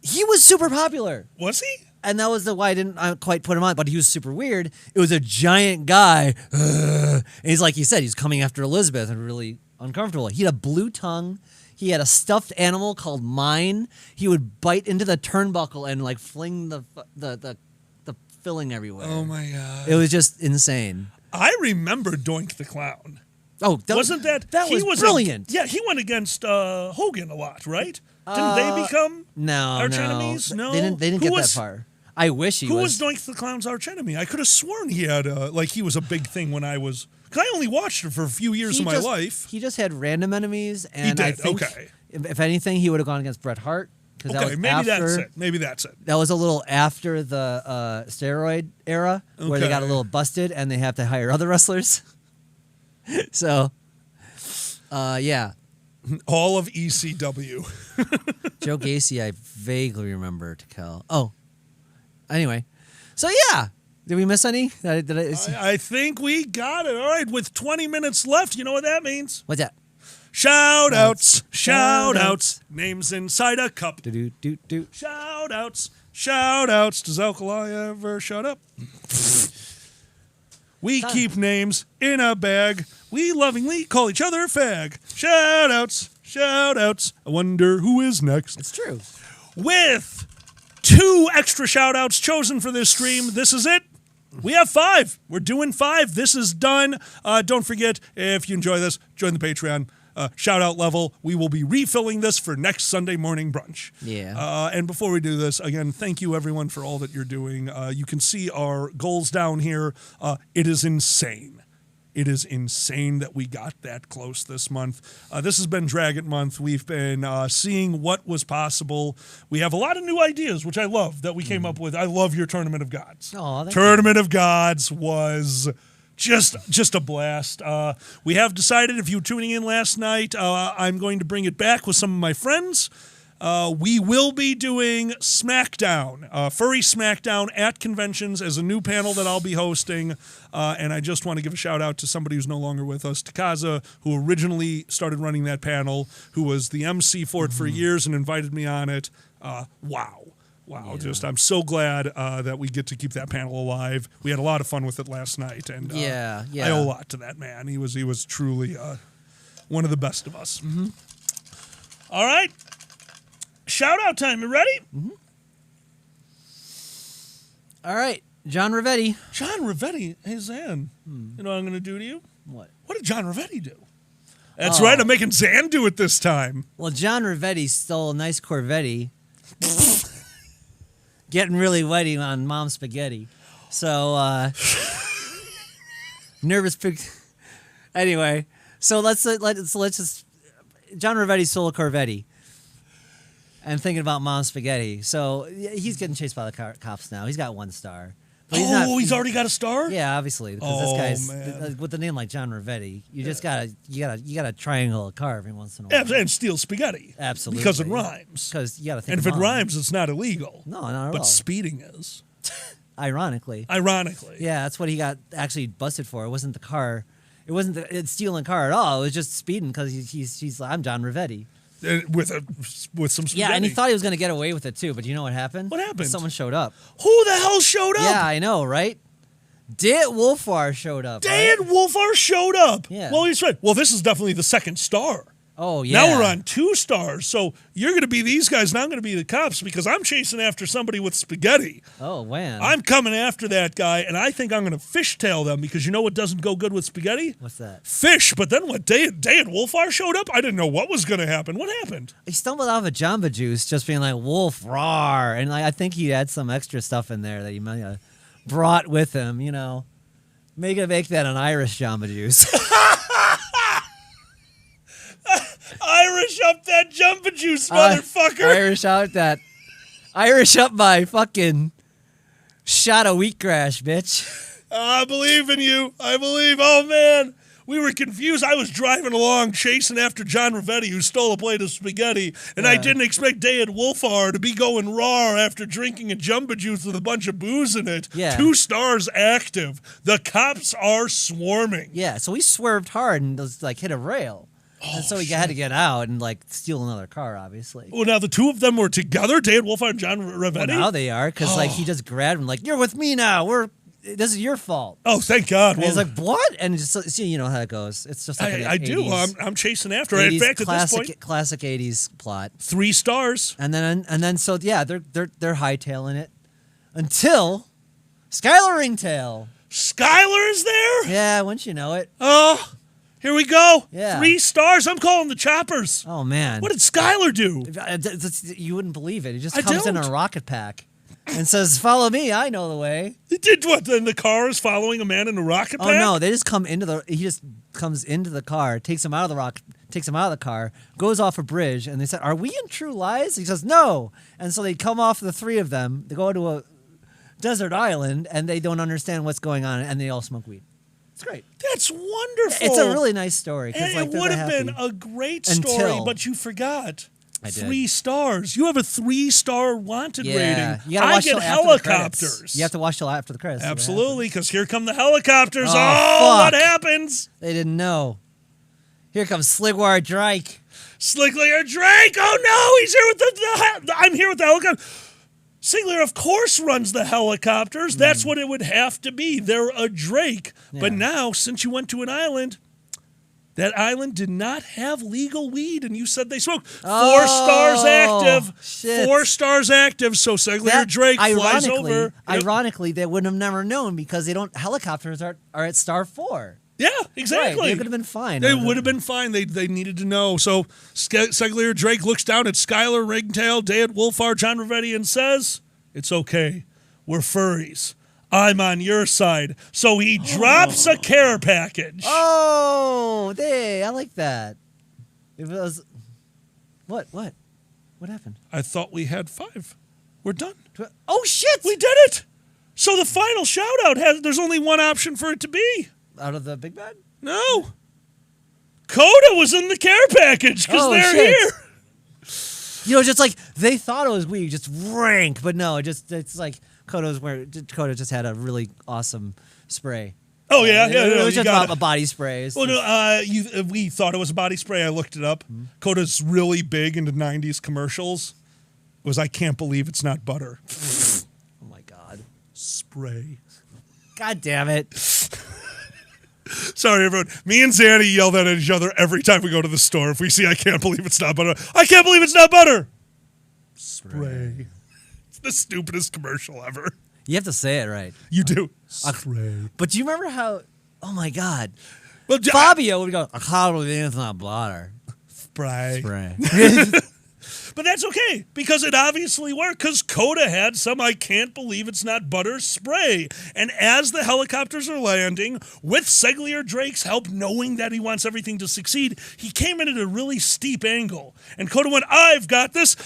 He was super popular. Was he? And that was why I didn't quite put him on, but he was super weird. It was a giant guy. And he's like you said, he's coming after Elizabeth and really uncomfortable. He had a blue tongue. He had a stuffed animal called Mine. He would bite into the turnbuckle and like fling the filling everywhere. Oh my God. It was just insane. I remember Doink the Clown. Oh, wasn't that he was brilliant? Yeah, he went against Hogan a lot, right? Didn't they become arch enemies? No, they didn't get that far. I wish he was. Who was Doink the Clown's arch enemy? I could have sworn he had he was a big thing when I was. Because I only watched it for a few years of my life. He just had random enemies, and he did. I think if anything, he would have gone against Bret Hart. Okay, maybe that's it. That was a little after the steroid era, where they got a little busted, and they have to hire other wrestlers. So, yeah. All of ECW. Joe Gacy, I vaguely remember to Cal. Oh, anyway. So, yeah. Did we miss any? I think we got it. All right, with 20 minutes left, you know what that means? What's that? Shout-outs, shout-outs. Names inside a cup. Do-do-do-do. Shout-outs, shout-outs. Does Alkali ever shut up? We keep names in a bag. We lovingly call each other fag. Shout-outs, shout-outs. I wonder who is next. It's true. With 2 extra shout-outs chosen for this stream, this is it. We have 5. We're doing 5. This is done. Don't forget, if you enjoy this, join the Patreon. Shout-out level. We will be refilling this for next Sunday morning brunch. Yeah. And before we do this, again, thank you, everyone, for all that you're doing. You can see our goals down here. It is insane. It is insane that we got that close this month. This has been Dragon Month. We've been seeing what was possible. We have a lot of new ideas, which I love, that we came up with. I love your Tournament of Gods. Tournament of Gods was just a blast. We have decided, if you were tuning in last night, I'm going to bring it back with some of my friends. We will be doing SmackDown, Furry SmackDown at conventions as a new panel that I'll be hosting. And I just want to give a shout out to somebody who's no longer with us, Takaza, who originally started running that panel, who was the MC for it for years and invited me on it. Wow. Yeah. I'm so glad that we get to keep that panel alive. We had a lot of fun with it last night. And yeah. I owe a lot to that man. He was truly one of the best of us. Mm-hmm. All right. Shout out time. You ready? Mm-hmm. All right. John Rivetti. John Rivetti. Hey, Zan. You know what I'm going to do to you? What? What did John Rivetti do? That's right. I'm making Zan do it this time. Well, John Rivetti stole a nice Corvette. Getting really wetty on mom's spaghetti. So, nervous pig. Anyway, so let's just. John Rivetti stole a Corvette. And thinking about mom's spaghetti. So he's getting chased by the cops now. He's got 1 star. But he's already got a star? Yeah, obviously. Because this guy's with the name like John Rivetti, you just gotta triangle a car every once in a while. And steal spaghetti. Absolutely. Because it rhymes. Because you gotta think. And if it rhymes, it's not illegal. No, not at all. But speeding is. Ironically. Yeah, that's what he got actually busted for. It wasn't the car. It wasn't stealing car at all. It was just speeding because he's I'm John Rivetti. With some spaghetti. Yeah, and he thought he was going to get away with it too, but you know what happened? What happened? Someone showed up. Who the hell showed up? Yeah, I know, right? Dan Wolfar showed up. Dan Wolfar showed up. Yeah. Well, he's right. Well, this is definitely the 2nd star. Oh, yeah. Now we're on 2 stars. So you're going to be these guys, and I'm going to be the cops because I'm chasing after somebody with spaghetti. Oh, man. I'm coming after that guy, and I think I'm going to fishtail them because you know what doesn't go good with spaghetti? What's that? Fish. But then what? Dan Wolfar showed up? I didn't know what was going to happen. What happened? He stumbled out of a Jamba Juice just being like, Wolf, roar. And I think he had some extra stuff in there that he might have brought with him, you know. Make that an Irish Jamba Juice. Irish up that Jamba Juice, motherfucker. Irish up my fucking shot of wheatgrass, bitch. I believe in you. I believe. Oh, man. We were confused. I was driving along chasing after John Rivetti, who stole a plate of spaghetti, and I didn't expect Dad Wolfar to be going raw after drinking a Jumbo Juice with a bunch of booze in it. Yeah. 2 stars active. The cops are swarming. Yeah, so we swerved hard and was, like, hit a rail. And so we had to get out and, like, steal another car, obviously. Well, now the 2 of them were together, Dad Wolfar and John Rivetti? Well, now they are, because, like, he just grabbed him, like, you're with me now. This is your fault. Oh, thank God. And he's like, what? And just, see, you know how it goes. It's just like I do. I'm chasing after it. In fact, at this point, classic 80s plot. 3 stars. And then so yeah, they're hightailing it until Skylar Ringtail. Skylar is there? Yeah, once you know it. Oh, here we go. Yeah. 3 stars. I'm calling the choppers. Oh man. What did Skylar do? You wouldn't believe it. He just comes in a rocket pack. And says, "Follow me. I know the way." He did what? Then the car is following a man in a rocket pack? Oh no! They just come into he just comes into the car, takes him out of the car, goes off a bridge, and they said, "Are we in True Lies?" He says, "No." And so they come off the 3 of them. They go to a desert island, and they don't understand what's going on, and they all smoke weed. It's great. That's wonderful. It's a really nice story. And like, it would have been a great story, but you forgot. I did. 3 stars. You have a 3-star wanted rating. You gotta watch I get till after helicopters. You have to watch till after the credits. Absolutely, because here come the helicopters. Oh, what happens? They didn't know. Here comes Sligwar Drake. Sligwar Drake! Oh no, he's here with I'm here with the helicopter. Sigler, of course, runs the helicopters. That's what it would have to be. They're a Drake. Yeah. But now, since you went to an island, that island did not have legal weed, and you said they smoked. 4 stars active. Shit. 4 stars active, so Sigler Drake flies over. Ironically, they would have never known because helicopters are at star 4. Yeah, exactly. Right, they could have been fine. They would have been fine. They needed to know. So Sigler Drake looks down at Skylar Ringtail, Dad Wolfar, John Rivetti, and says, "It's okay. We're furries. I'm on your side." So he drops a care package. Oh, I like that. It was what happened? I thought we had 5. We're done. Oh shit! We did it. So the final shout out there's only one option for it to be. Out of the big bad? No. Coda was in the care package because they're here. You know, just like they thought it was weed, just rank, but no, it's like Coda just had a really awesome spray. Oh yeah, it was just a body spray. Well, no, we thought it was a body spray. I looked it up. Coda's really big into '90s commercials. It was I can't believe it's not butter. Oh my god, spray. God damn it. Sorry, everyone. Me and Zanny yell that at each other every time we go to the store. If we see I can't believe it's not butter. I can't believe it's not butter. Spray. It's the stupidest commercial ever. You have to say it right. You do. Spray. But do you remember how, oh my God. Well, Fabio would go, I can't believe it's not butter. Spray. Spray. But that's okay, because it obviously worked, because Coda had some I can't believe it's not butter spray. And as the helicopters are landing, with Sigler Drake's help, knowing that he wants everything to succeed, he came in at a really steep angle. And Coda went, I've got this,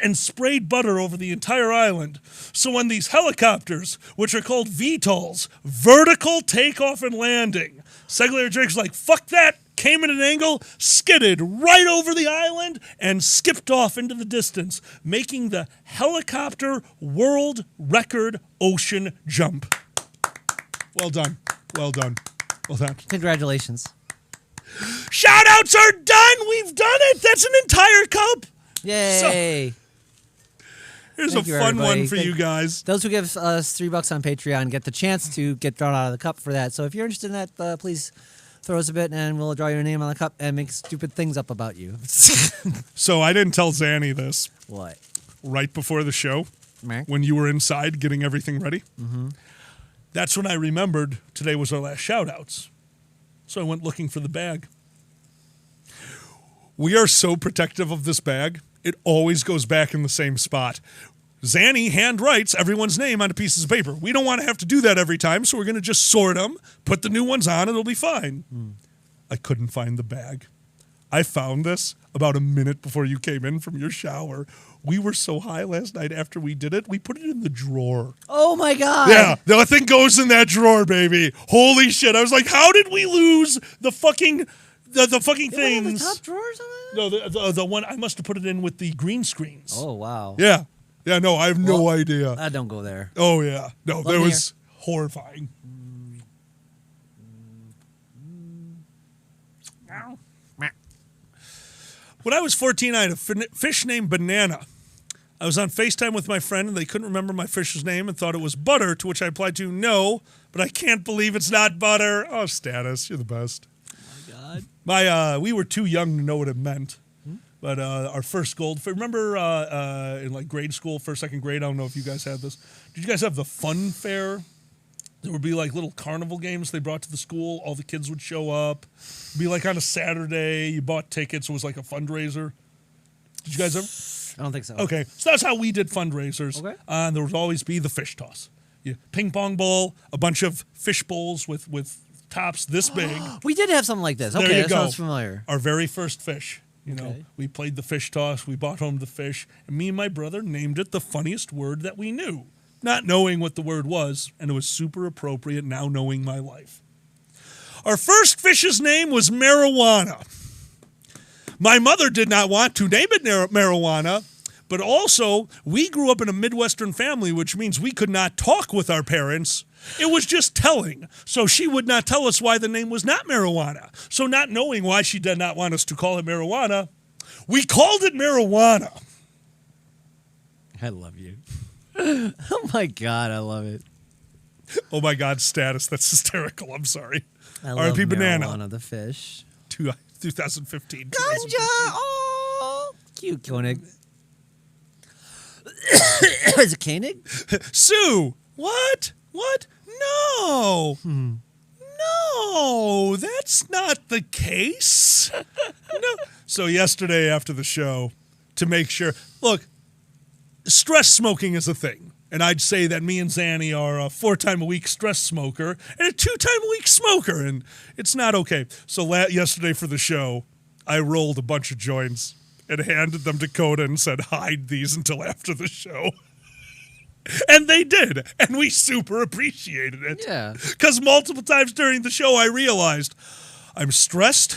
and sprayed butter over the entire island. So when these helicopters, which are called VTOLs, vertical takeoff and landing, Sigler Drake's like, fuck that, came at an angle, skidded right over the island, and skipped off into the distance, making the helicopter world record ocean jump. Well done. Well done. Well done. Congratulations. Shout-outs are done! We've done it! That's an entire cup! Yay! Here's a fun one for you guys. Those who give us $3 on Patreon get the chance to get drawn out of the cup for that. So if you're interested in that, please throw us a bit and we'll draw your name on the cup and make stupid things up about you. So I didn't tell Zanny this. What? Right before the show, Mark? When you were inside getting everything ready. Mm-hmm. That's when I remembered today was our last shout-outs. So I went looking for the bag. We are so protective of this bag, it always goes back in the same spot. Zanny hand writes everyone's name on pieces of paper. We don't want to have to do that every time, so we're going to just sort them, put the new ones on, and it'll be fine. I couldn't find the bag. I found this about a minute before you came in from your shower. We were so high last night after we did it, we put it in the drawer. Oh my God. Yeah, the thing goes in that drawer, baby. Holy shit. I was like, how did we lose the fucking things? The top drawers on it? No, the one, I must have put it in with the green screens. Oh, wow. Yeah. Yeah, no, I have no idea. Don't go there. Oh, yeah. No, that was horrifying. When I was 14, I had a fish named Banana. I was on FaceTime with my friend, and they couldn't remember my fish's name and thought it was Butter, to which I replied to, no, but I can't believe it's not Butter. Oh, Status, you're the best. Oh, my God. We were too young to know what it meant. But our first gold, remember in like grade school, first, second grade, I don't know if you guys had this. Did you guys have the fun fair? There would be like little carnival games they brought to the school. All the kids would show up. It'd be like on a Saturday. You bought tickets. It was like a fundraiser. Did you guys ever? I don't think so. Okay. So that's how we did fundraisers. Okay. And there would always be the fish toss. Ping pong ball, a bunch of fish bowls with tops this big. We did have something like this. There Okay, you that go. sounds familiar. Our very first fish. We played the fish toss. We brought home the fish. And me and my brother named it the funniest word that we knew. Not knowing what the word was, and it was super appropriate now knowing my life. Our first fish's name was Marijuana. My mother did not want to name it Marijuana, but also we grew up in a Midwestern family, which means we could not talk with our parents. It was just telling, so she would not tell us why the name was not Marijuana. So not knowing why she did not want us to call it Marijuana, we called it Marijuana. I love you. Oh my God, I love it. Oh my God, Status. That's hysterical. I'm sorry. I love R.I.P. Banana. Marijuana, the fish. 2015. Ganja! Oh, cute Koenig. Is it Koenig? Sue! What? What? No! No, that's not the case. No. So yesterday after the show, to make sure, look, stress smoking is a thing. And I'd say that me and Zanny are a 4-time-a-week stress smoker and a 2-time-a-week smoker, and it's not okay. So yesterday for the show, I rolled a bunch of joints and handed them to Coda and said, hide these until after the show. And they did, and we super appreciated it. Yeah. Because multiple times during the show, I realized I'm stressed,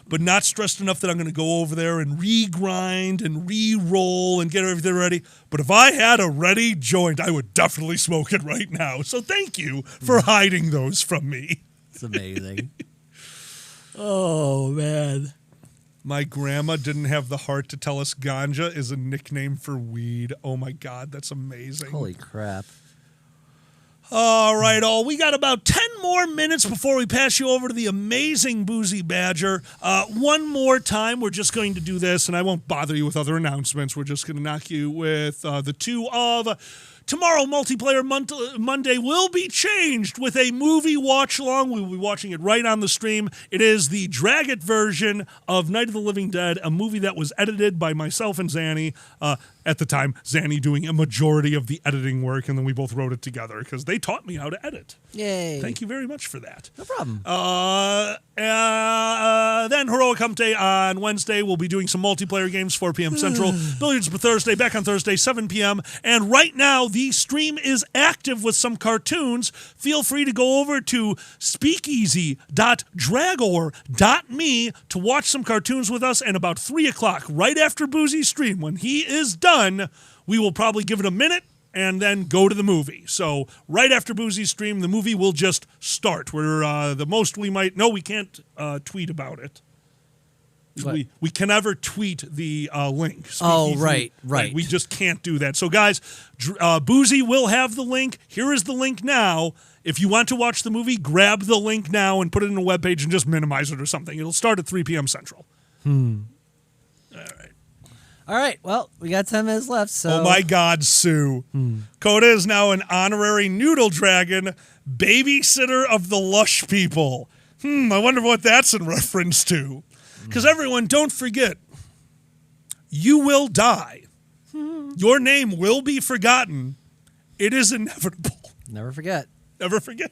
but not stressed enough that I'm going to go over there and re-grind and re-roll and get everything ready. But if I had a ready joint, I would definitely smoke it right now. So thank you for hiding those from me. It's amazing. Oh, man. My grandma didn't have the heart to tell us ganja is a nickname for weed. Oh, my God, that's amazing. Holy crap. All right, we got about 10 more minutes before we pass you over to the amazing Boozy Badger. One more time, we're just going to do this, and I won't bother you with other announcements. We're just going to knock you with the two of... Tomorrow, Multiplayer Monday will be changed with a movie watch-along. We will be watching it right on the stream. It is the Drag It version of Night of the Living Dead, a movie that was edited by myself and Zanny. At the time, Zanny doing a majority of the editing work, and then we both wrote it together because they taught me how to edit. Yay. Thank you very much for that. No problem. Then Heroic Hump Day on Wednesday. We'll be doing some multiplayer games, 4 p.m. Central. Billiards for Thursday, back on Thursday, 7 p.m. And right now, the stream is active with some cartoons. Feel free to go over to speakeasy.dragor.me to watch some cartoons with us. And about 3 o'clock, right after Boozy's stream, when he is done, we will probably give it a minute and then go to the movie. So right after Boozy's stream, the movie will just start. We're the most we might... No, we can't tweet about it. We can never tweet the link. Oh, right. We just can't do that. So, guys, Boozy will have the link. Here is the link now. If you want to watch the movie, grab the link now and put it in a webpage and just minimize it or something. It'll start at 3 p.m. Central. All right, well, we got 10 minutes left, so... Oh, my God, Sue. Coda is now an honorary noodle dragon, babysitter of the lush people. I wonder what that's in reference to. Because everyone, don't forget, you will die. Your name will be forgotten. It is inevitable. Never forget. Never forget.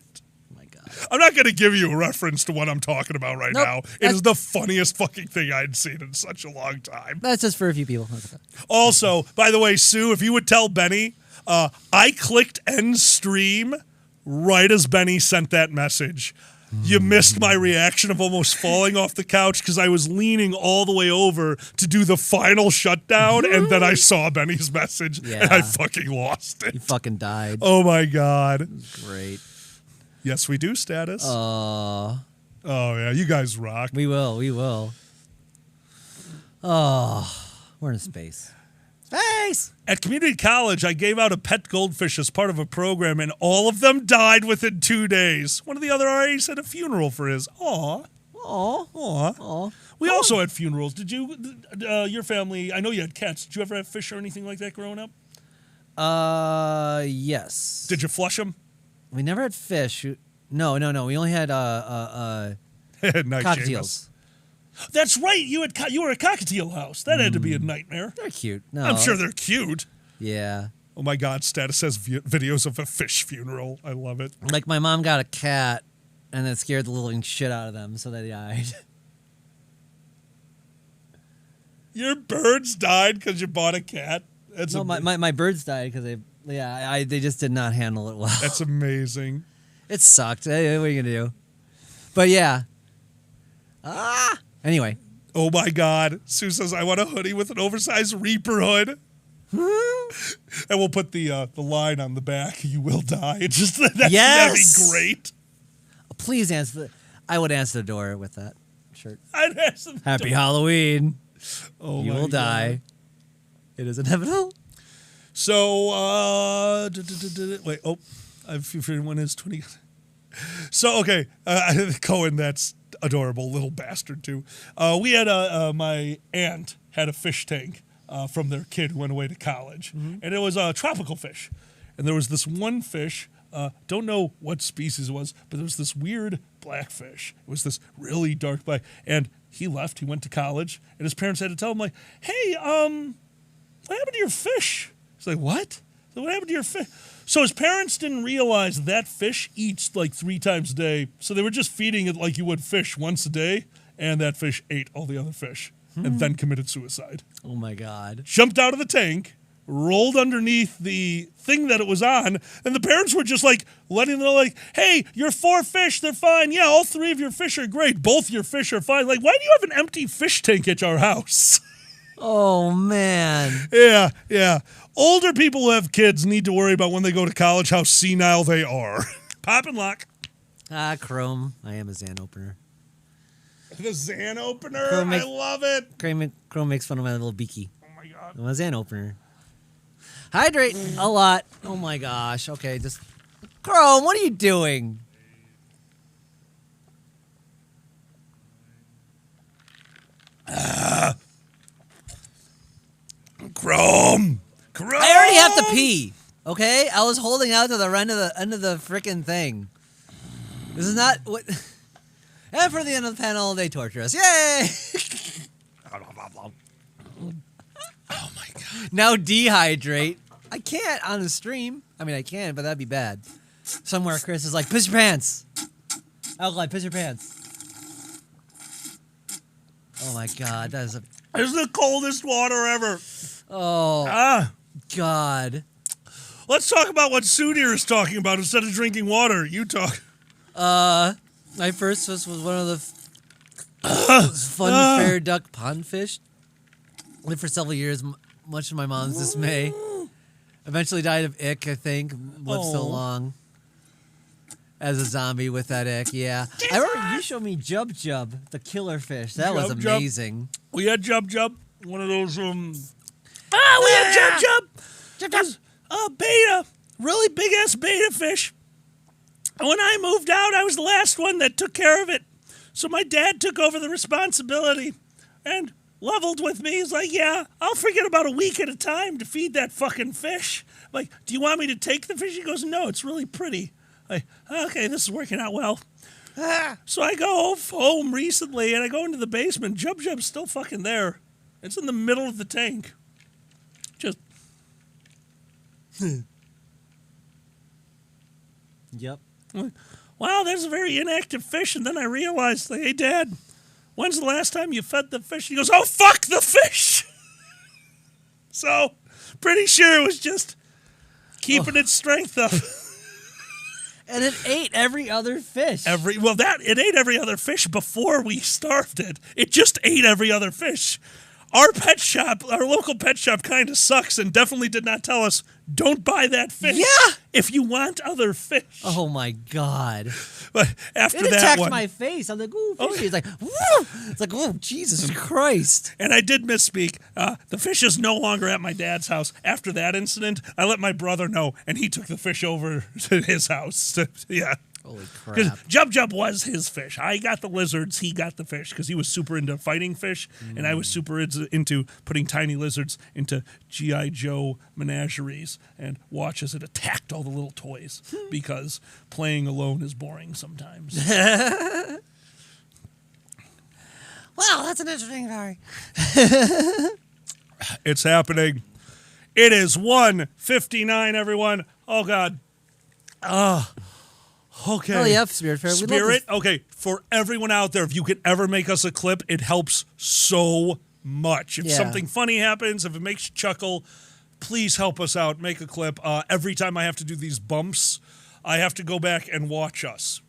Oh, my God. I'm not going to give you a reference to what I'm talking about right Nope. now. It is the funniest fucking thing I'd seen in such a long time. That's just for a few people. Also, by the way, Sue, if you would tell Benny, I clicked end stream right as Benny sent that message. You missed my reaction of almost falling off the couch because I was leaning all the way over to do the final shutdown, and then I saw Benny's message, and I fucking lost it. You fucking died. Oh, my God. Great. Yes, we do, status. Oh, yeah, you guys rock. We will. Oh, we're in space. Space! At community college, I gave out a pet goldfish as part of a program, and all of them died within 2 days. One of the other RAs had a funeral for his. Aw. We also had funerals. Did you, your family, I know you had cats. Did you ever have fish or anything like that growing up? Yes. Did you flush them? We never had fish. No. We only had Nice, cockatiels. Seamus. That's right. You were a cockatiel house. That had to be a nightmare. They're cute. No, I'm sure they're cute. Yeah. Oh my God, status says videos of a fish funeral. I love it. Like my mom got a cat, and it scared the living shit out of them, so they died. Your birds died because you bought a cat? That's no, my birds died because they just did not handle it well. That's amazing. It sucked. Hey, what are you gonna do? But yeah. Anyway. Oh my God. Sue says, I want a hoodie with an oversized Reaper hood. And we'll put the line on the back. You will die. It's just that'd be great. Please answer. I would answer the door with that shirt. I'd answer the Happy door. Halloween. Oh, you my will God. die. It is inevitable. So, wait. Oh, I figured one is 20. So, okay. Cohen, that's adorable little bastard too. We had my aunt had a fish tank from their kid who went away to college, and it was a tropical fish. And there was this one fish, don't know what species it was, but there was this weird black fish. It was this really dark black, and he left. He went to college, and his parents had to tell him like, "Hey, what happened to your fish?" He's like, "What? So what happened to your fish?" So his parents didn't realize that fish eats like 3 times a day. So they were just feeding it like you would fish once a day, and that fish ate all the other fish and then committed suicide. Oh my God. Jumped out of the tank, rolled underneath the thing that it was on, and the parents were just like letting them know, like, "Hey, your 4 fish, they're fine. Yeah, all 3 of your fish are great. Both your fish are fine. Like, why do you have an empty fish tank at your house?" Oh, man. Yeah. Older people who have kids need to worry about when they go to college how senile they are. Pop and lock. Chrome. I am a Zan opener. The Zan opener? I love it. Chrome makes fun of my little beaky. Oh, my God. I'm a Zan opener. Hydrate a lot. Oh, my gosh. Okay, just... Chrome, what are you doing? Chrome. I already have to pee. Okay, I was holding out to the end of the freaking thing. This is not what. And for the end of the panel, they torture us. Yay! Oh my God. Now dehydrate. I can't on the stream. I mean, I can, but that'd be bad. Somewhere Chris is like, "Piss your pants." Alkaline, piss your pants. Oh my God, that is a. It's the coldest water ever. Oh. God. Let's talk about what Sunir is talking about instead of drinking water. You talk. My first was one of the fun fair duck pond fish. Lived for several years, much to my mom's dismay. Eventually died of ick, I think. Lived so long. As a zombie with that ick, yeah. I remember you showed me Jub Jub, the killer fish. That was amazing. We had Jub Jub, one of those, we had Jub Jub. Beta, really big-ass beta fish. And when I moved out, I was the last one that took care of it. So my dad took over the responsibility and leveled with me. He's like, "Yeah, I'll forget about a week at a time to feed that fucking fish." I'm like, "Do you want me to take the fish?" He goes, "No, it's really pretty." Like, okay, this is working out well. So I go home recently, and I go into the basement. Jub Jub's still fucking there. It's in the middle of the tank. Just... Yep. wow, that's a very inactive fish. And then I realized, hey, Dad, when's the last time you fed the fish? He goes, oh, fuck the fish. So, pretty sure it was just keeping its strength up. And it ate every other fish. It ate every other fish before we starved it. It just ate every other fish. Our local pet shop kind of sucks and definitely did not tell us, don't buy that fish. Yeah. If you want other fish. Oh, my God. But after it that attacked one, my face. I'm like, ooh, fishy. It's like, woo! It's like, oh, Jesus Christ. And I did misspeak. The fish is no longer at my dad's house. After that incident, I let my brother know, and he took the fish over to his house. Yeah. Holy Because crap. Jub Jub was his fish. I got the lizards, he got the fish, because he was super into fighting fish, and I was super into putting tiny lizards into G.I. Joe menageries and watch as it attacked all the little toys, because playing alone is boring sometimes. Wow, that's an interesting story. It's happening. It is 1:59, everyone. Oh, God. Okay. Oh, yeah, Spirit Fair. Spirit, okay, for everyone out there, if you could ever make us a clip, it helps so much. If something funny happens, if it makes you chuckle, please help us out. Make a clip. Every time I have to do these bumps, I have to go back and watch us.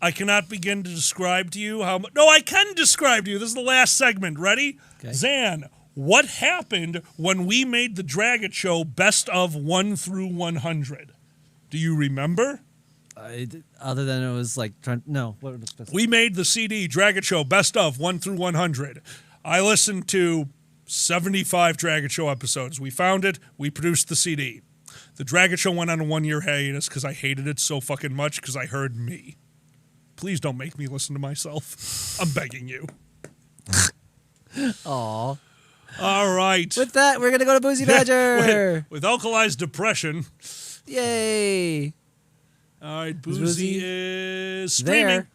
I cannot begin to describe to you how much. No, I can describe to you. This is the last segment. Ready? Okay. Zan, what happened when we made the Drag It Show best of 1 through 100? Do you remember? Other than it was like, no. What was best? We made the CD Drag It Show best of 1 through 100. I listened to 75 Drag It Show episodes. We found it. We produced the CD. The Drag It Show went on a 1-year hiatus because I hated it so fucking much because I heard me. Please don't make me listen to myself. I'm begging you. Aw. All right. With that, we're going to go to Boozy Badger. with alkalized depression. Yay. All right, Boozy is streaming. There.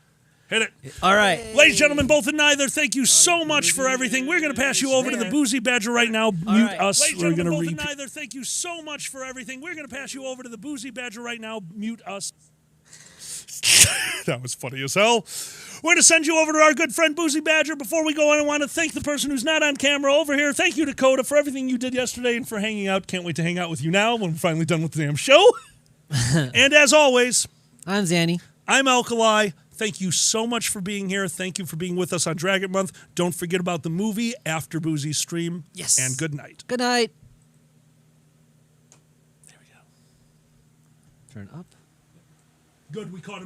Hit it. All right. Ladies and gentlemen, both and neither, thank you so much for everything. We're going to pass you over to the Boozy Badger right now. Mute us. Ladies We're and going to gentlemen, both and repeat. neither, thank you so much for everything. We're going to pass you over to the Boozy Badger right now. Mute us. That was funny as hell. We're going to send you over to our good friend Boozy Badger. Before we go on, I want to thank the person who's not on camera over here. Thank you, Dakota, for everything you did yesterday and for hanging out. Can't wait to hang out with you now when we're finally done with the damn show. And as always, I'm Zanny. I'm Alkali. Thank you so much for being here. Thank you for being with us on Dragon Month. Don't forget about the movie after Boozy's stream. Yes. And good night. Good night. There we go. Turn up. Good, we caught him.